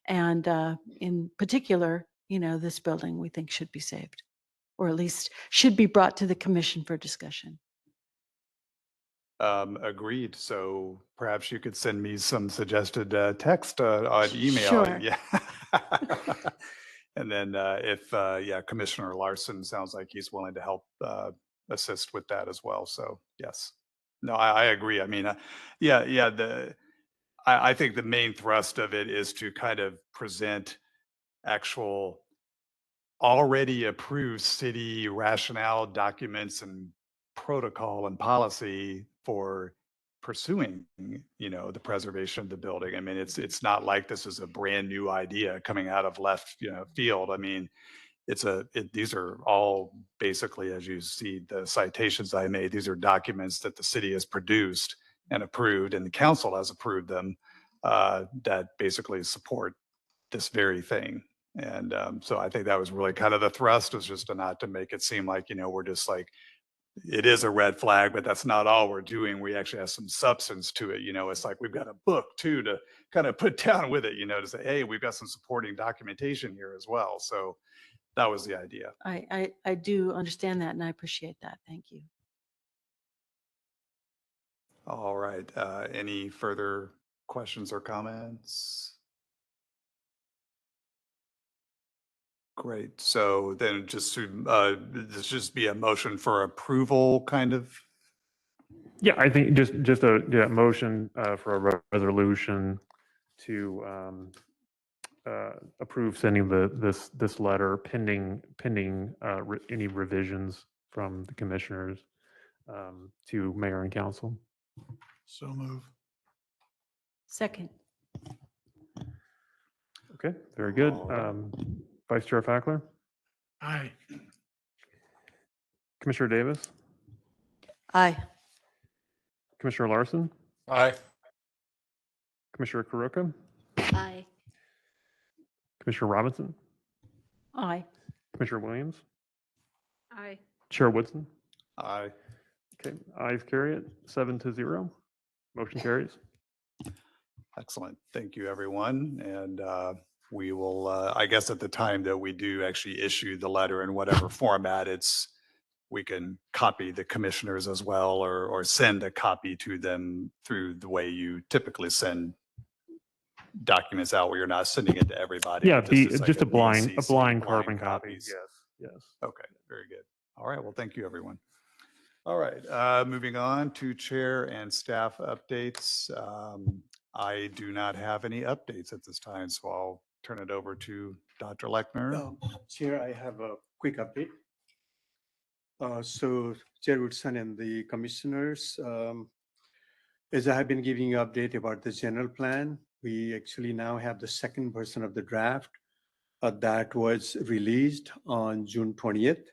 [SPEAKER 4] And in particular, this building we think should be saved, or at least should be brought to the commission for discussion.
[SPEAKER 3] Agreed. So perhaps you could send me some suggested text on email.
[SPEAKER 4] Sure.
[SPEAKER 3] Yeah. And then if Commissioner Larson sounds like he's willing to help assist with that as well. So yes. No, I agree. I mean, I think the main thrust of it is to kind of present actual already approved city rationale documents and protocol and policy for pursuing, the preservation of the building. I mean, it's not like this is a brand new idea coming out of left, field. I mean, these are all basically, as you see the citations I made, these are documents that the city has produced and approved, and the council has approved them, that basically support this very thing. And so I think that was really kind of the thrust, was just not to make it seem like, we're just like, it is a red flag, but that's not all we're doing. We actually have some substance to it. It's like we've got a book too to kind of put down with it, to say, hey, we've got some supporting documentation here as well. So that was the idea.
[SPEAKER 4] I do understand that, and I appreciate that. Thank you.
[SPEAKER 3] All right. Any further questions or comments? Great. So then just to, this just be a motion for approval kind of?
[SPEAKER 2] Yeah, I think just a motion for a resolution to approve sending this letter pending any revisions from the commissioners to mayor and council.
[SPEAKER 10] So move.
[SPEAKER 4] Second.
[SPEAKER 2] Okay, very good.
[SPEAKER 3] All right.
[SPEAKER 2] Vice Chair Fackler,
[SPEAKER 10] Aye.
[SPEAKER 2] Commissioner Davis,
[SPEAKER 9] Aye.
[SPEAKER 2] Commissioner Larson,
[SPEAKER 1] Aye.
[SPEAKER 2] Commissioner Karuka,
[SPEAKER 13] Aye.
[SPEAKER 2] Commissioner Robinson,
[SPEAKER 4] Aye.
[SPEAKER 2] Commissioner Williams,
[SPEAKER 11] Aye.
[SPEAKER 2] Chair Woodson.
[SPEAKER 3] Aye.
[SPEAKER 2] Okay, ayes carry it 7-0. Motion carries.
[SPEAKER 3] Excellent. Thank you, everyone. And we will, I guess at the time that we do actually issue the letter in whatever format, we can copy the commissioners as well, or send a copy to them through the way you typically send documents out, where you're not sending it to everybody.
[SPEAKER 2] Yeah,
[SPEAKER 3] Just as like
[SPEAKER 2] just a blind
[SPEAKER 3] BCC
[SPEAKER 2] carbon copy.
[SPEAKER 3] copies.
[SPEAKER 2] Yes.
[SPEAKER 3] Okay, very Very good. All right. Well, thank you, everyone. All right. Moving on to chair and staff updates. I do not have any updates at this time, so I'll turn it over to Dr. Lechner.
[SPEAKER 16] Chair, I have a quick update. So Chair Woodson and the commissioners, as I have been giving you update about the general plan, we actually now have the second version of the draft that was released on June 20th.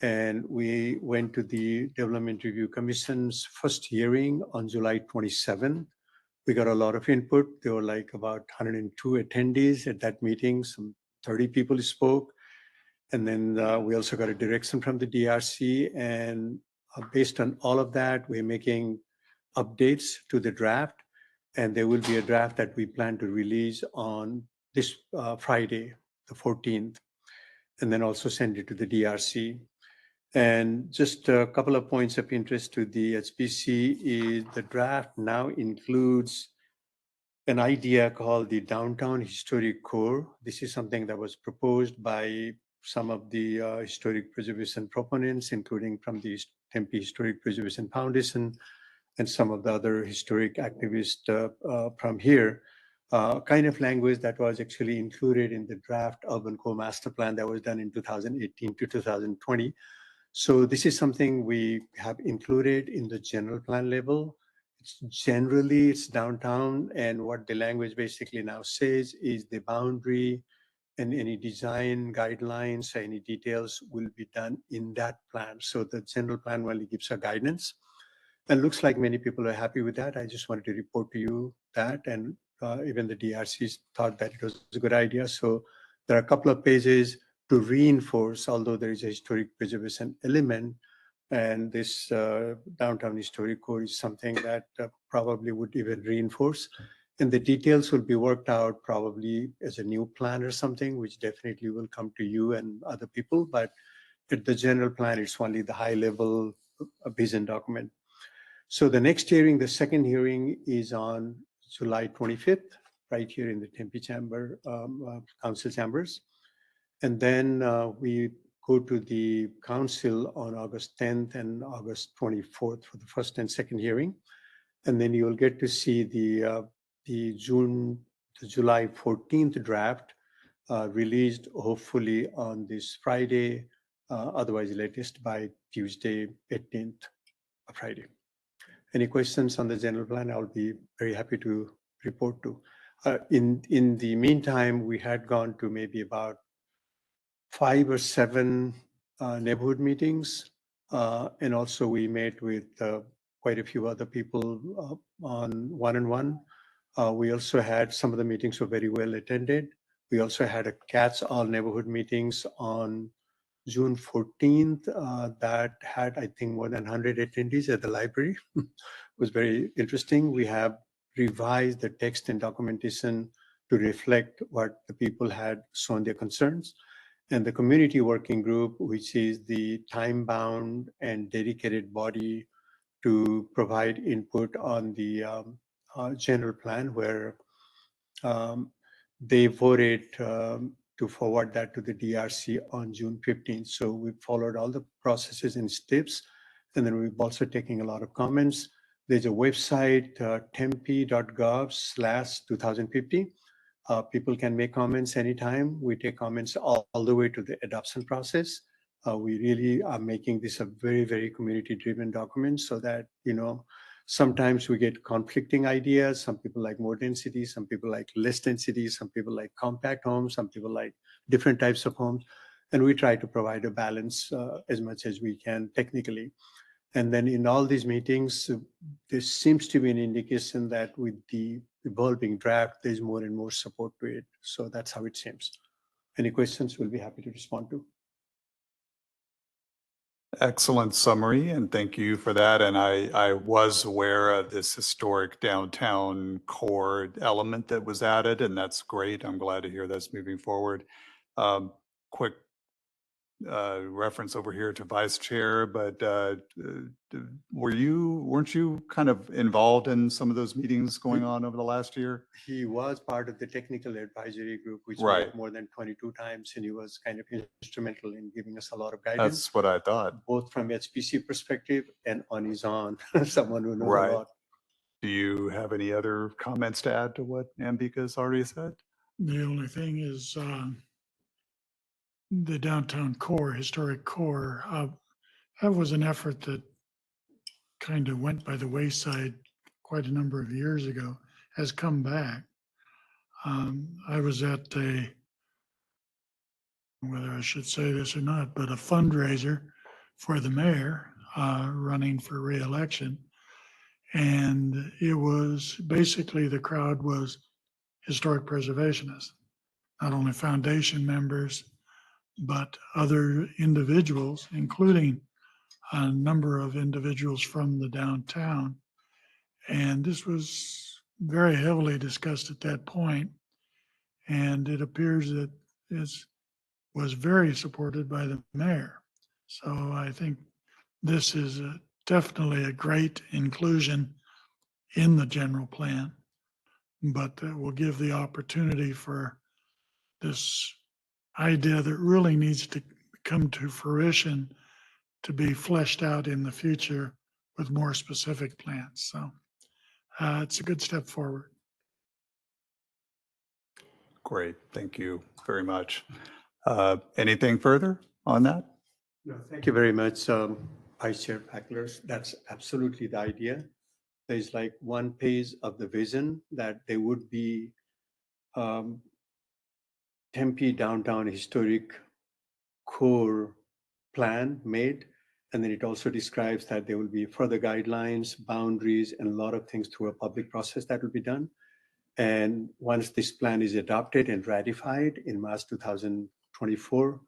[SPEAKER 16] And we went to the Development Review Commission's first hearing on July 27th. We got a lot of input. There were like about 102 attendees at that meeting. Some 30 people spoke. And then we also got a direction from the DRC. And based on all of that, we're making updates to the draft. And there will be a draft that we plan to release on this Friday, the 14th, and then also send it to the DRC. And just a couple of points of interest to the HPC is the draft now includes an idea called the Downtown Historic Core. This is something that was proposed by some of the historic preservation proponents, including from the Tempe Historic Preservation Foundation and some of the other historic activists from here. Kind of language that was actually included in the draft Urban Core Master Plan that was done in 2018 to 2020. So this is something we have included in the general plan level. It's downtown, and what the language basically now says is the boundary and any design guidelines, any details will be done in that plan. So the general plan only gives a guidance. And looks like many people are happy with that. I just wanted to report to you that, and even the DRCs thought that it was a good idea. So there are a couple of pages to reinforce, although there is a historic preservation element, and this Downtown Historic Core is something that probably would even reinforce. And the details will be worked out probably as a new plan or something, which definitely will come to you and other people. But at the general plan, it's only the high level vision document. So the next hearing, the second hearing, is on July 25th, right here in the Tempe Chamber, Council Chambers. And then we go to the council on August 10th and August 24th for the first and second hearing. And then you'll get to see the July 14th draft released hopefully on this Friday, otherwise latest by Tuesday 18th, Friday. Any questions on the general plan? I'll be very happy to report to. In the meantime, we had gone to maybe about 5 or 7 neighborhood meetings. And also we met with quite a few other people on one-on-one. We also had some of the meetings were very well attended. We also had a catch all neighborhood meetings on June 14th that had, I think, more than 100 attendees at the library. It was very interesting. We have revised the text and documentation to reflect what the people had shown their concerns. And the community working group, which is the time-bound and dedicated body to provide input on the general plan, where they voted to forward that to the DRC on June 15th. So we followed all the processes and steps. And then we've also taken a lot of comments. There's a website, tempe.gov/2050. People can make comments anytime. We take comments all the way to the adoption process. We really are making this a very, very community-driven document so that, sometimes we get conflicting ideas. Some people like more density, some people like less density, some people like compact homes, some people like different types of homes. And we try to provide a balance as much as we can technically. And then in all these meetings, there seems to be an indication that with the evolving draft, there's more and more support to it. So that's how it seems. Any questions, we'll be happy to respond to.
[SPEAKER 3] Excellent summary, and thank you for that. And I was aware of this historic downtown core element that was added, and that's great. I'm glad to hear that's moving forward. Quick reference over here to vice chair, but weren't you kind of involved in some of those meetings going on over the last year?
[SPEAKER 16] He was part of the technical advisory group, which
[SPEAKER 3] Right.
[SPEAKER 16] met more than 22 times, and he was kind of instrumental in giving us a lot of guidance,
[SPEAKER 3] That's what I thought.
[SPEAKER 16] both from HPC perspective and on his own, someone who knows
[SPEAKER 3] Right.
[SPEAKER 16] a lot.
[SPEAKER 3] Do you have any other comments to add to what Ambika's already said?
[SPEAKER 10] The only thing is the downtown core, historic core, that was an effort that kind of went by the wayside quite a number of years ago, has come back. I was at whether I should say this or not, but a fundraiser for the mayor running for reelection. And it was basically the crowd was historic preservationists, not only foundation members, but other individuals, including a number of individuals from the downtown. And this was very heavily discussed at that point. And it appears that it was very supported by the mayor. So I think this is definitely a great inclusion in the general plan, but will give the opportunity for this idea that really needs to come to fruition to be fleshed out in the future with more specific plans. So it's a good step forward.
[SPEAKER 3] Great, thank you very much. Anything further on that?
[SPEAKER 16] No, thank you very much, Vice Chair Packler. That's absolutely the idea. There's like one page of the vision that there would be Tempe downtown historic core plan made. And then it also describes that there will be further guidelines, boundaries, and a lot of things through a public process that will be done. And once this plan is adopted and ratified in March 2024,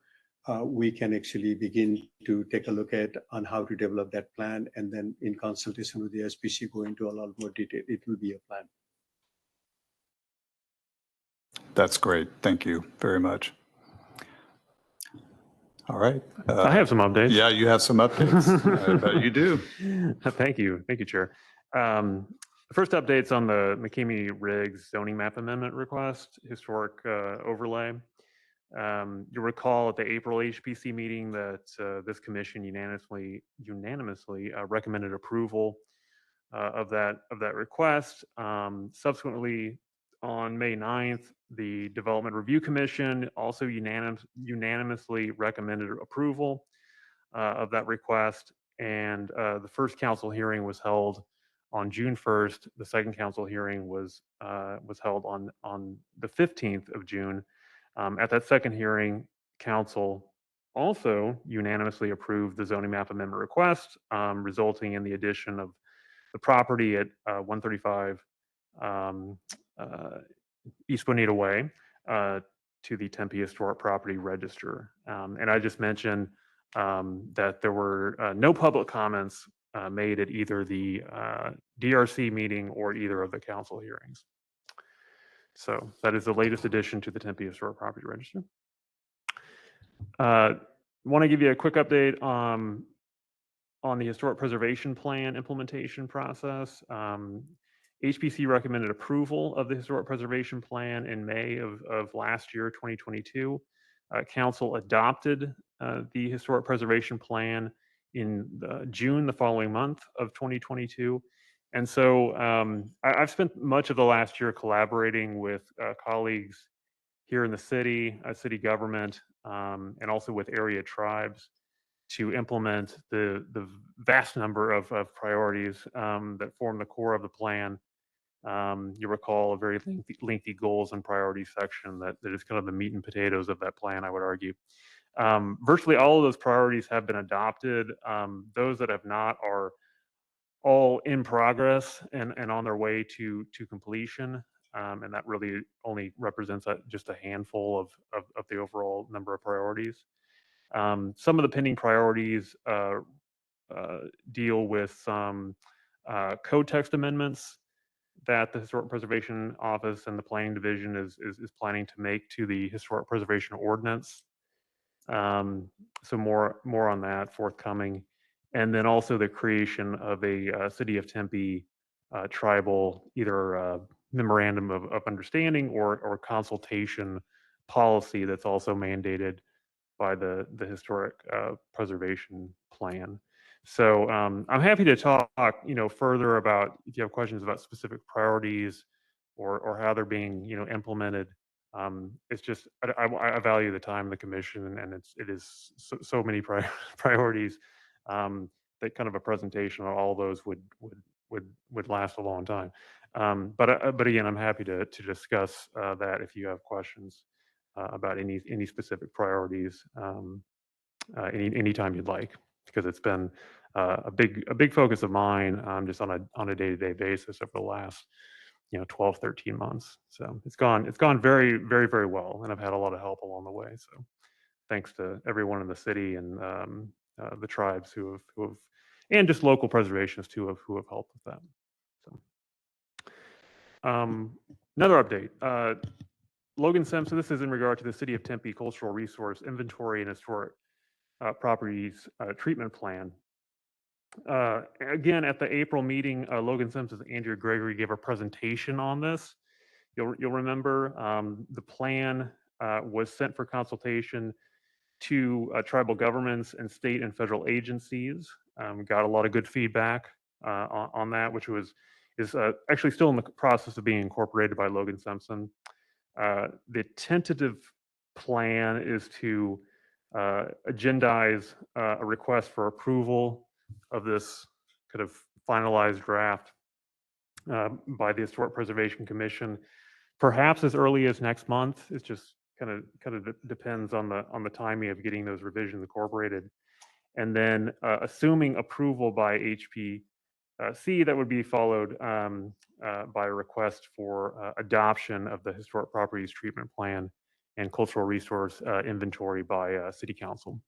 [SPEAKER 16] we can actually begin to take a look at on how to develop that plan. And then in consultation with the SPC, go into a lot more detail. It will be a plan.
[SPEAKER 3] That's great. Thank you very much. All right.
[SPEAKER 2] I have some updates.
[SPEAKER 3] Yeah, you have some updates. I bet you do.
[SPEAKER 2] Thank you. Thank you, Chair. The first update's on the McKamey Riggs zoning map amendment request, historic overlay. You'll recall at the April HPC meeting that this commission unanimously recommended approval of that request. Subsequently, on May 9th, the Development Review Commission also unanimously recommended approval of that request. And the first council hearing was held on June 1st. The second council hearing was held on the 15th of June. At that second hearing, council also unanimously approved the zoning map amendment request, resulting in the addition of the property at 135 East Bonita Way to the Tempe Historic Property Register. And I just mentioned that there were no public comments made at either the DRC meeting or either of the council hearings. So that is the latest addition to the Tempe Historic Property Register. Want to give you a quick update on the Historic Preservation Plan implementation process. HPC recommended approval of the Historic Preservation Plan in May of last year, 2022. Council adopted the Historic Preservation Plan in June, the following month of 2022. And so I've spent much of the last year collaborating with colleagues here in the city government, and also with area tribes to implement the vast number of priorities that form the core of the plan. You recall a very lengthy goals and priorities section that is kind of the meat and potatoes of that plan, I would argue. Virtually all of those priorities have been adopted. Those that have not are all in progress and on their way to completion. And that really only represents just a handful of the overall number of priorities. Some of the pending priorities deal with some code text amendments that the Historic Preservation Office and the Planning Division is planning to make to the Historic Preservation Ordinance. So more on that forthcoming. And then also the creation of a City of Tempe tribal, either memorandum of understanding or consultation policy that's also mandated by the historic preservation plan. So I'm happy to talk, further about if you have questions about specific priorities or how they're being, implemented. It's just I value the time of the commission, and it is so many priorities that kind of a presentation on all those would last a long time. But again, I'm happy to discuss that if you have questions about any specific priorities anytime you'd like, because it's been a big focus of mine just on a day-to-day basis over the last 12, 13 months. So it's gone very, very, very well, and I've had a lot of help along the way. So thanks to everyone in the city and the tribes who have and just local preservationists who have helped with that. So another update. Logan Simpson, this is in regard to the City of Tempe Cultural Resource Inventory and Historic Properties Treatment Plan. Again, at the April meeting, Logan Simpson's Andrea Gregory gave a presentation on this. You'll remember the plan was sent for consultation to tribal governments and state and federal agencies. Got a lot of good feedback on that, which is actually still in the process of being incorporated by Logan Simpson. The tentative plan is to agendize a request for approval of this kind of finalized draft by the Historic Preservation Commission, perhaps as early as next month. It's just kind of depends on the timing of getting those revisions incorporated, and then assuming approval by HPC, that would be followed by a request for adoption of the Historic Properties Treatment Plan and Cultural Resource Inventory by City Council.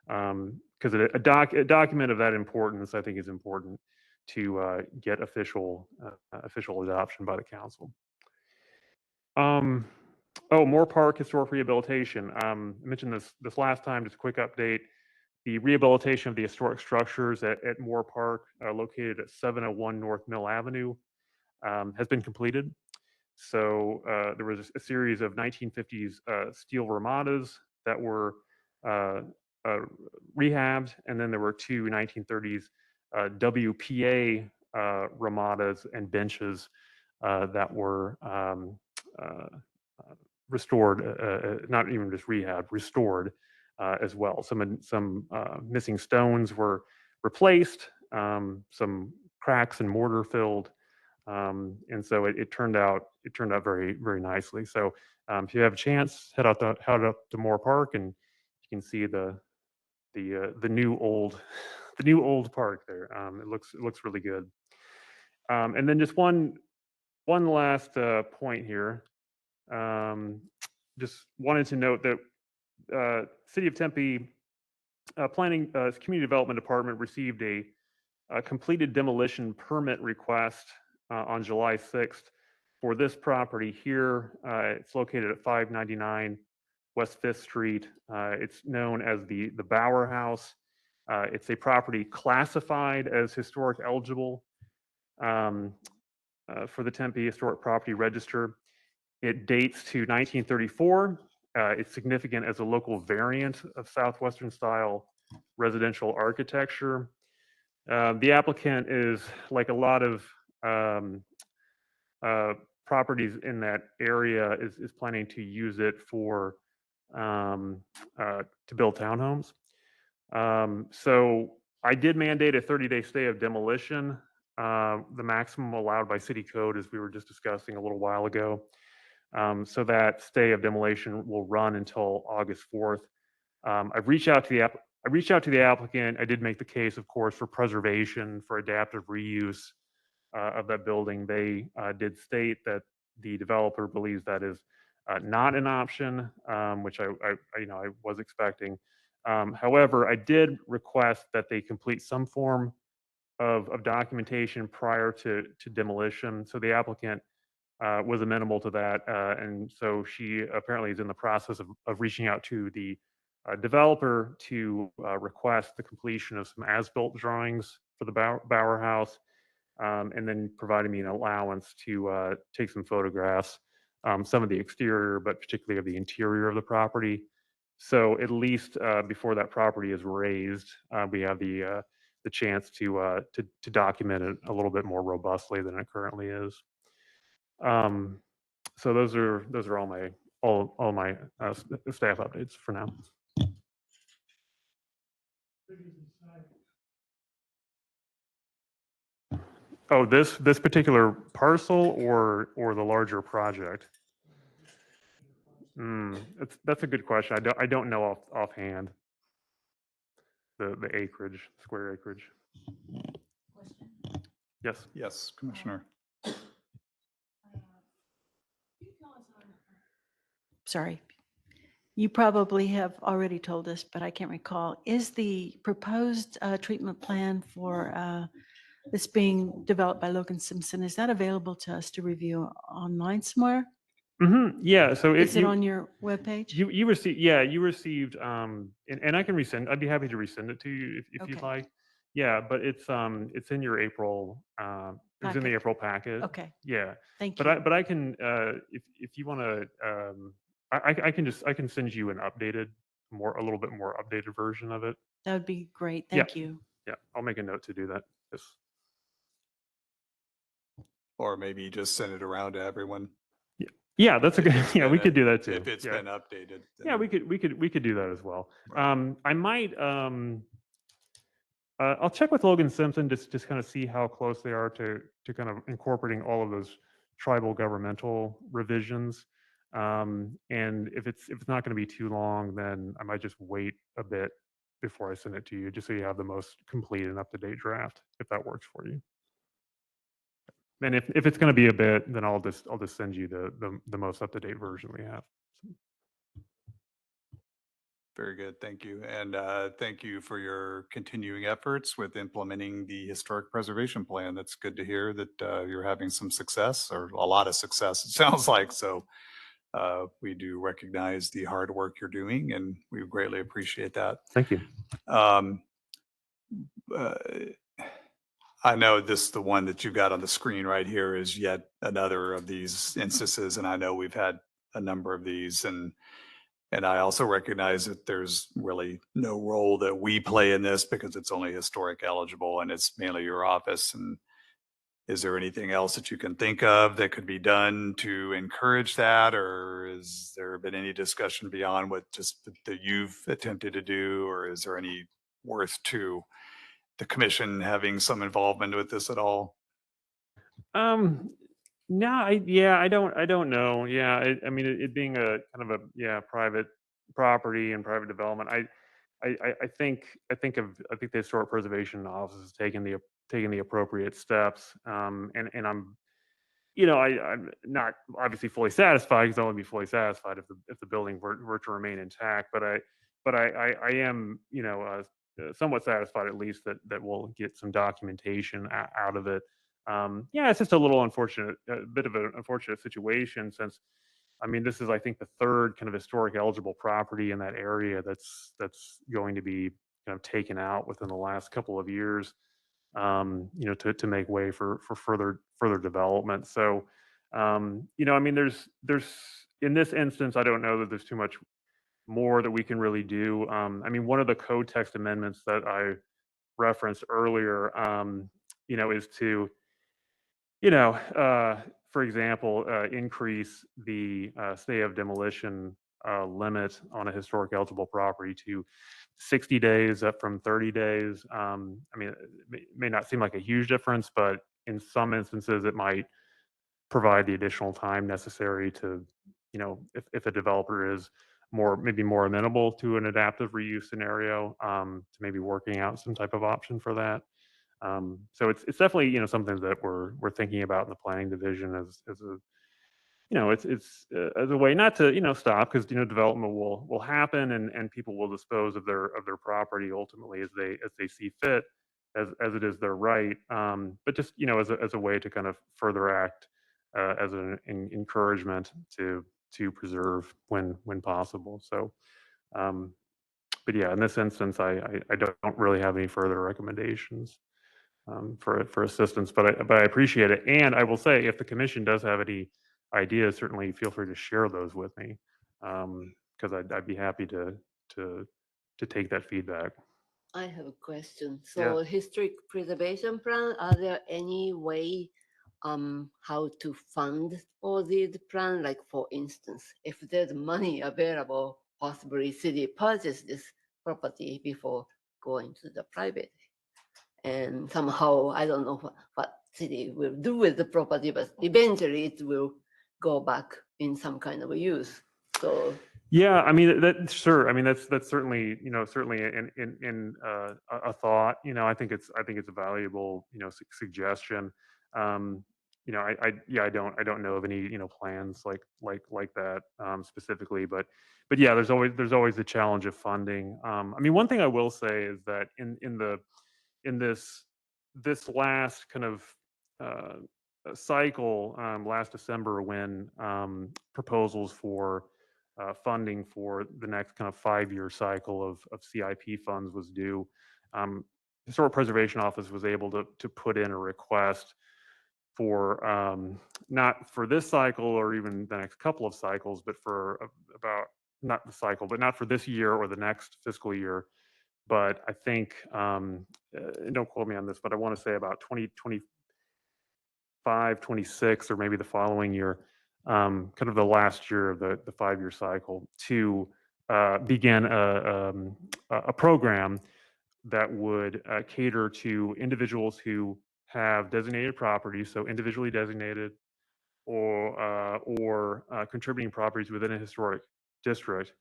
[SPEAKER 2] Because a document of that importance, I think, is important to get official adoption by the council. Moore Park Historic Rehabilitation. I mentioned this last time, just a quick update. The rehabilitation of the historic structures at Moore Park, located at 701 North Mill Avenue, has been completed. So there was a series of 1950s steel ramadas that were rehabbed, and then there were two 1930s WPA ramadas and benches that were restored, not even just rehab, restored as well. Some missing stones were replaced, some cracks and mortar filled, and so it turned out very, very nicely. So if you have a chance, head up to Moore Park, and you can see the new old park there. It looks really good. And then just one last point here. Just wanted to note that City of Tempe Planning Community Development Department received a completed demolition permit request on July 6th for this property here. It's located at 599 West 5th Street. It's known as the Bauer House. It's a property classified as historic eligible for the Tempe Historic Property Register. It dates to 1934. It's significant as a local variant of Southwestern style residential architecture. The applicant is, like a lot of properties in that area, is planning to use it for to build townhomes. So I did mandate a 30-day stay of demolition, the maximum allowed by city code, as we were just discussing a little while ago. So that stay of demolition will run until August 4th. I've reached out to the applicant. I did make the case, of course, for preservation, for adaptive reuse of that building. They did state that the developer believes that is not an option, which I was expecting. However, I did request that they complete some form of documentation prior to demolition. So the applicant was amenable to that, and so she apparently is in the process of reaching out to the developer to request the completion of some as-built drawings for the Bower House, and then providing me an allowance to take some photographs, some of the exterior, but particularly of the interior of the property. So at least before that property is raised, we have the chance to document it a little bit more robustly than it currently is. So those are all my staff updates for now. Oh, this particular parcel or the larger project? That's a good question. I don't know offhand the acreage, square acreage. Yes.
[SPEAKER 3] Yes, Commissioner.
[SPEAKER 4] Sorry. You probably have already told us, but I can't recall. Is the proposed treatment plan for this being developed by Logan Simpson, is that available to us to review online somewhere?
[SPEAKER 2] Yeah. So
[SPEAKER 4] Is it on your webpage?
[SPEAKER 2] You received, yeah, you received, and I can resend. I'd be happy to resend it to you if you'd
[SPEAKER 4] Okay.
[SPEAKER 2] like. Yeah, but it's in your April. It was in the
[SPEAKER 4] Packet.
[SPEAKER 2] April packet.
[SPEAKER 4] Okay.
[SPEAKER 2] Yeah.
[SPEAKER 4] Thank
[SPEAKER 2] But
[SPEAKER 4] you.
[SPEAKER 2] I can if you want to I can send you an updated a little bit more updated version of it.
[SPEAKER 4] That would be great.
[SPEAKER 2] Yeah.
[SPEAKER 4] Thank you.
[SPEAKER 2] Yeah, I'll make a note to do that. Yes.
[SPEAKER 3] Or maybe just send it around to everyone.
[SPEAKER 2] Yeah, that's a
[SPEAKER 3] If
[SPEAKER 2] good.
[SPEAKER 3] it's
[SPEAKER 2] Yeah, we
[SPEAKER 3] been
[SPEAKER 2] could do that too.
[SPEAKER 3] If it's
[SPEAKER 2] Yeah.
[SPEAKER 3] been updated.
[SPEAKER 2] Yeah, we could do that as well. I might I'll check with Logan Simpson just kind of see how close they are to kind of incorporating all of those tribal governmental revisions. And if it's not going to be too long, then I might just wait a bit before I send it to you, just so you have the most complete and up-to-date draft, if that works for you. And if it's going to be a bit, then I'll just send you the most up-to-date version we have.
[SPEAKER 3] Very good, thank you. And thank you for your continuing efforts with implementing the historic preservation plan. That's good to hear that you're having some success, or a lot of success, it sounds like. So we do recognize the hard work you're doing, and we greatly appreciate that.
[SPEAKER 2] Thank you.
[SPEAKER 3] I know the one that you've got on the screen right here is yet another of these instances, and I know we've had a number of these, and I also recognize that there's really no role that we play in this because it's only historic eligible and it's mainly your office. And is there anything else that you can think of that could be done to encourage that? Or has there been any discussion beyond what just that you've attempted to do? Or is there any worth to the commission having some involvement with this at all?
[SPEAKER 2] No, I don't know. Yeah, I mean, it being a kind of a private property and private development, I think the Historic Preservation Office has taken the appropriate steps, and I'm I'm not obviously fully satisfied, because I'll only be fully satisfied if the building were to remain intact, but I am somewhat satisfied at least that we'll get some documentation out of it. Yeah, it's just a little unfortunate, a bit of an unfortunate situation, since I mean, this is, I think, the third kind of historic eligible property in that area that's going to be kind of taken out within the last couple of years, to make way for further development. So, I mean, there's in this instance, I don't know that there's too much more that we can really do. I mean, one of the code text amendments that I referenced earlier, is to for example, increase the stay of demolition limit on a historic eligible property to 60 days up from 30 days. I mean, it may not seem like a huge difference, but in some instances, it might provide the additional time necessary to, if a developer is maybe more amenable to an adaptive reuse scenario, to maybe working out some type of option for that. So it's definitely something that we're thinking about in the planning division as a it's as a way not to stop, because development will happen, and people will dispose of their property ultimately as they see fit, as it is their right. But just as a way to kind of further act as an encouragement to preserve when possible. So but yeah, in this instance, I don't really have any further recommendations for assistance, but I appreciate it. And I will say, if the commission does have any ideas, certainly feel free to share those with me, because I'd be happy to take that feedback.
[SPEAKER 13] I have a question.
[SPEAKER 2] Yeah.
[SPEAKER 13] So historic preservation plan, are there any way how to fund all these plan? Like for instance, if there's money available, possibly city purchase this property before going to the private. And somehow, I don't know what city will do with the property, but eventually it will go back in some kind of use. So
[SPEAKER 2] Yeah, I mean sure. I mean that's certainly certainly a thought. I think it's a valuable suggestion. I don't know of any plans like that specifically, but yeah, there's always the challenge of funding. I mean, one thing I will say is that in this last kind of cycle last December, when proposals for funding for the next kind of 5-year cycle of CIP funds was due, Historic Preservation Office was able to put in a request for not for this cycle or even the next couple of cycles, but for about not the cycle, but not for this year or the next fiscal year. But I think, don't quote me on this, but I want to say about 2025, 26, or maybe the following year, kind of the last year of the 5-year cycle, to begin a program that would cater to individuals who have designated properties, so individually designated or contributing properties within a historic district.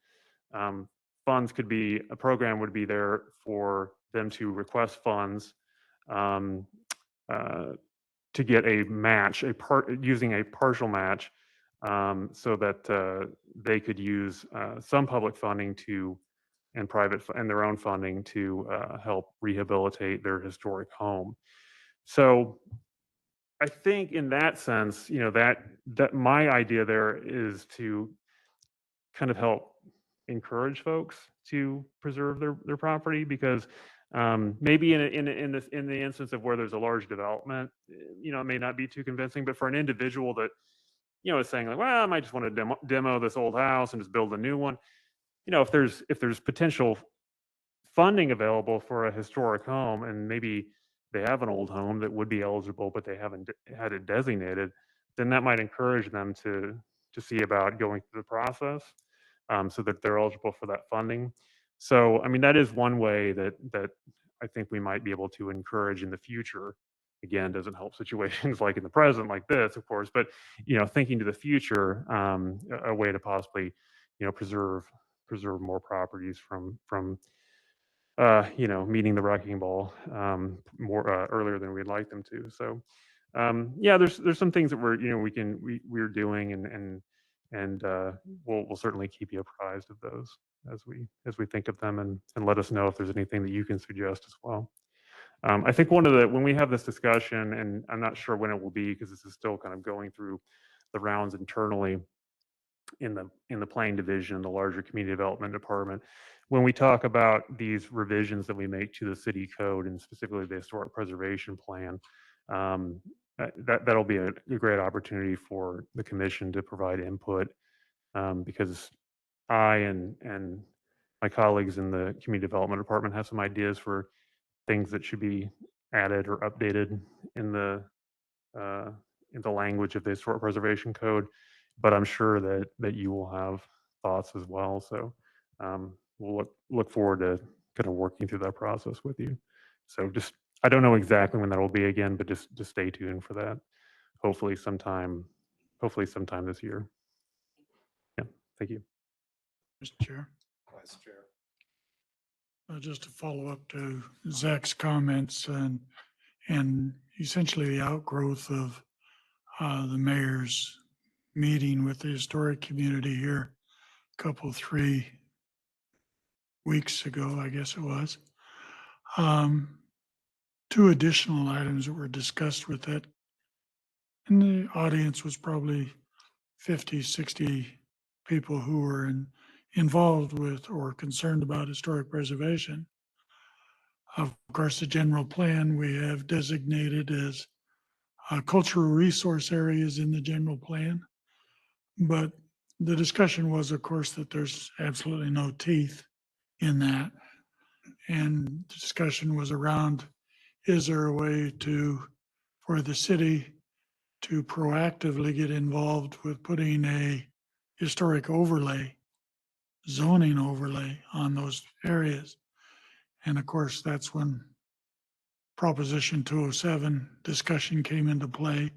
[SPEAKER 2] Funds could be, a program would be there for them to request funds to get a match, using a partial match, so that they could use some public funding and and their own funding to help rehabilitate their historic home. So I think in that sense, that my idea there is to kind of help encourage folks to preserve their property, because maybe in the instance of where there's a large development, it may not be too convincing, but for an individual that is saying like, well, I might just want to demo this old house and just build a new one. If there's potential funding available for a historic home, and maybe they have an old home that would be eligible, but they haven't had it designated, then that might encourage them to see about going through the process, so that they're eligible for that funding. So, I mean, that is one way that I think we might be able to encourage in the future. Again, doesn't help situations like in the present, like this, of course, but thinking to the future, a way to possibly preserve more properties from meeting the wrecking ball more earlier than we'd like them to. So yeah, there's some things that we're doing, and we'll certainly keep you apprised of those as we think of them, and let us know if there's anything that you can suggest as well. I think when we have this discussion, and I'm not sure when it will be because this is still kind of going through the rounds internally in the planning division, the larger community development department, when we talk about these revisions that we make to the city code, and specifically the historic preservation plan, that'll be a great opportunity for the commission to provide input, because I and my colleagues in the community development department have some ideas for things that should be added or updated in the language of the historic preservation code. But I'm sure that you will have thoughts as well. So we'll look forward to kind of working through that process with you. So I don't know exactly when that will be again, but just stay tuned for that. Hopefully sometime this year. Yeah, thank you.
[SPEAKER 10] Mr. Chair.
[SPEAKER 3] Vice Chair.
[SPEAKER 10] Just to follow up to Zach's comments, and essentially the outgrowth of the mayor's meeting with the historic community here a couple, 3 weeks ago, I guess it was. 2 additional items that were discussed with it. And the audience was probably 50, 60 people who were involved with or concerned about historic preservation. Of course, the general plan we have designated as cultural resource areas in the general plan. But the discussion was, of course, that there's absolutely no teeth in that. And the discussion was around, is there a way for the city to proactively get involved with putting a historic overlay, zoning overlay on those areas? And of course, that's when Proposition 207 discussion came into play.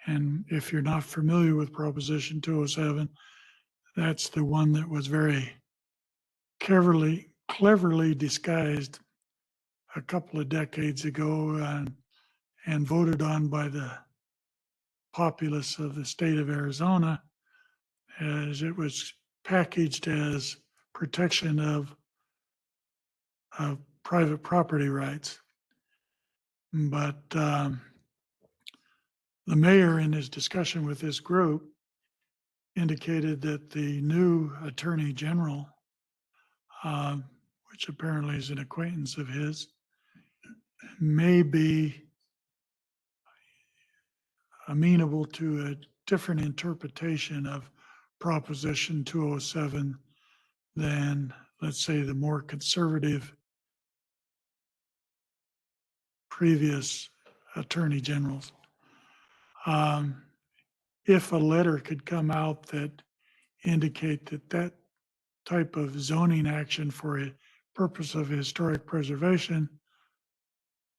[SPEAKER 10] And if you're not familiar with Proposition 207, that's the one that was very cleverly disguised a couple of decades ago and voted on by the populace of the state of Arizona, as it was packaged as protection of private property rights. But the mayor, in his discussion with this group, indicated that the new attorney general, which apparently is an acquaintance of his, may be amenable to a different interpretation of Proposition 207 than, let's say, the more conservative previous attorney generals. If a letter could come out that indicate that type of zoning action for a purpose of historic preservation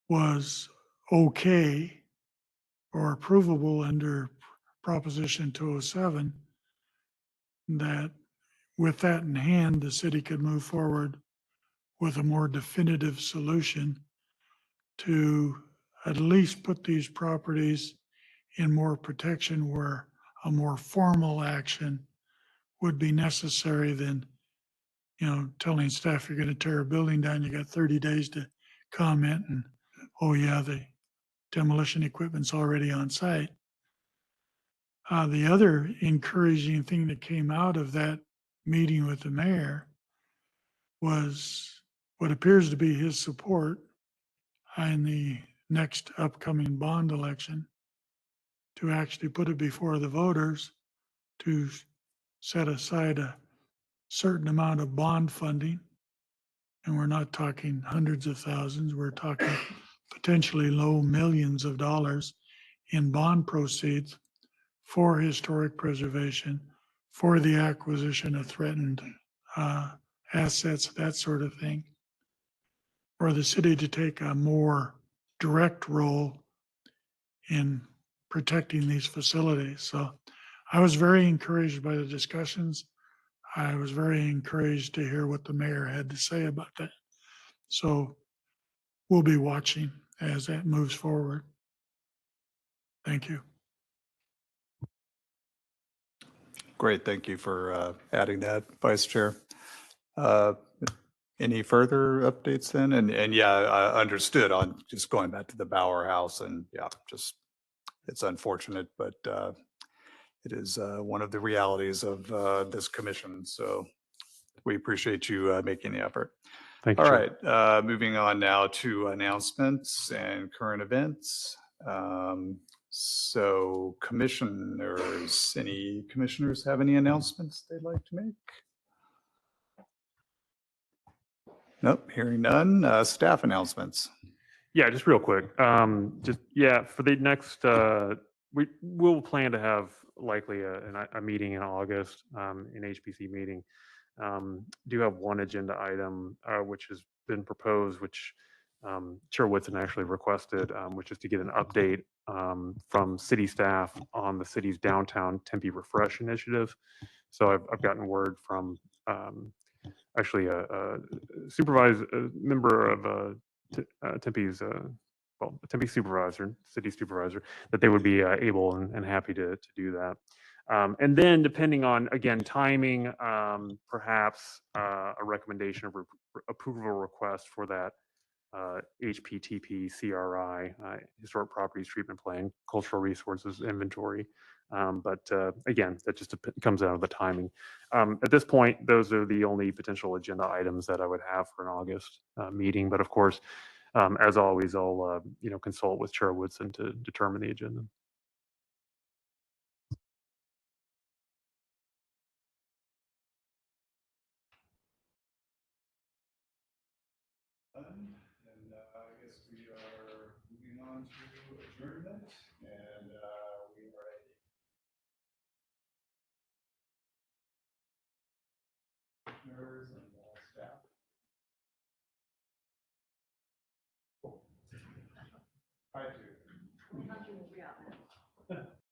[SPEAKER 10] was okay or approvable under Proposition 207, that with that in hand, the city could move forward with a more definitive solution to at least put these properties in more protection where a more formal action would be necessary than, telling staff you're going to tear a building down, you got 30 days to comment, and, oh yeah, the demolition equipment's already on site. The other encouraging thing that came out of that meeting with the mayor was what appears to be his support in the next upcoming bond election to actually put it before the voters to set aside a certain amount of bond funding. And we're not talking hundreds of thousands, we're talking potentially low millions of dollars in bond proceeds for historic preservation, for the acquisition of threatened assets, that sort of thing, for the city to take a more direct role in protecting these facilities. So I was very encouraged by the discussions. I was very encouraged to hear what the mayor had to say about that. So we'll be watching as that moves forward. Thank you.
[SPEAKER 3] Great, thank you for adding that, Vice Chair. Any further updates then? And yeah, I understood on just going back to the Bauer House, and yeah, just it's unfortunate, but it is one of the realities of this commission. So we appreciate you making the effort.
[SPEAKER 2] Thank you.
[SPEAKER 3] All
[SPEAKER 2] Chair.
[SPEAKER 3] right, moving on now to announcements and current events. So commissioners, any commissioners have any announcements they'd like to make? Nope, hearing none. Staff announcements.
[SPEAKER 2] Yeah, just real quick. For the next, we will plan to have likely a meeting in August, an HPC meeting. Do have one agenda item which has been proposed, which Chair Woodson actually requested, which is to get an update from city staff on the city's downtown Tempe Refresh initiative. So I've gotten word from actually a member of Tempe's, Tempe supervisor, city supervisor, that they would be able and happy to do that. And then depending on, again, timing, perhaps a recommendation of approval request for that HPTP, CRI, Historic Properties Treatment Plan, Cultural Resources Inventory. But again, that just comes down to the timing. At this point, those are the only potential agenda items that I would have for an August meeting. But of course, as always, I'll consult with Chair Woodson to determine the agenda.
[SPEAKER 3] And I guess we are moving on to adjournment, and we are at commissioners and staff. I do.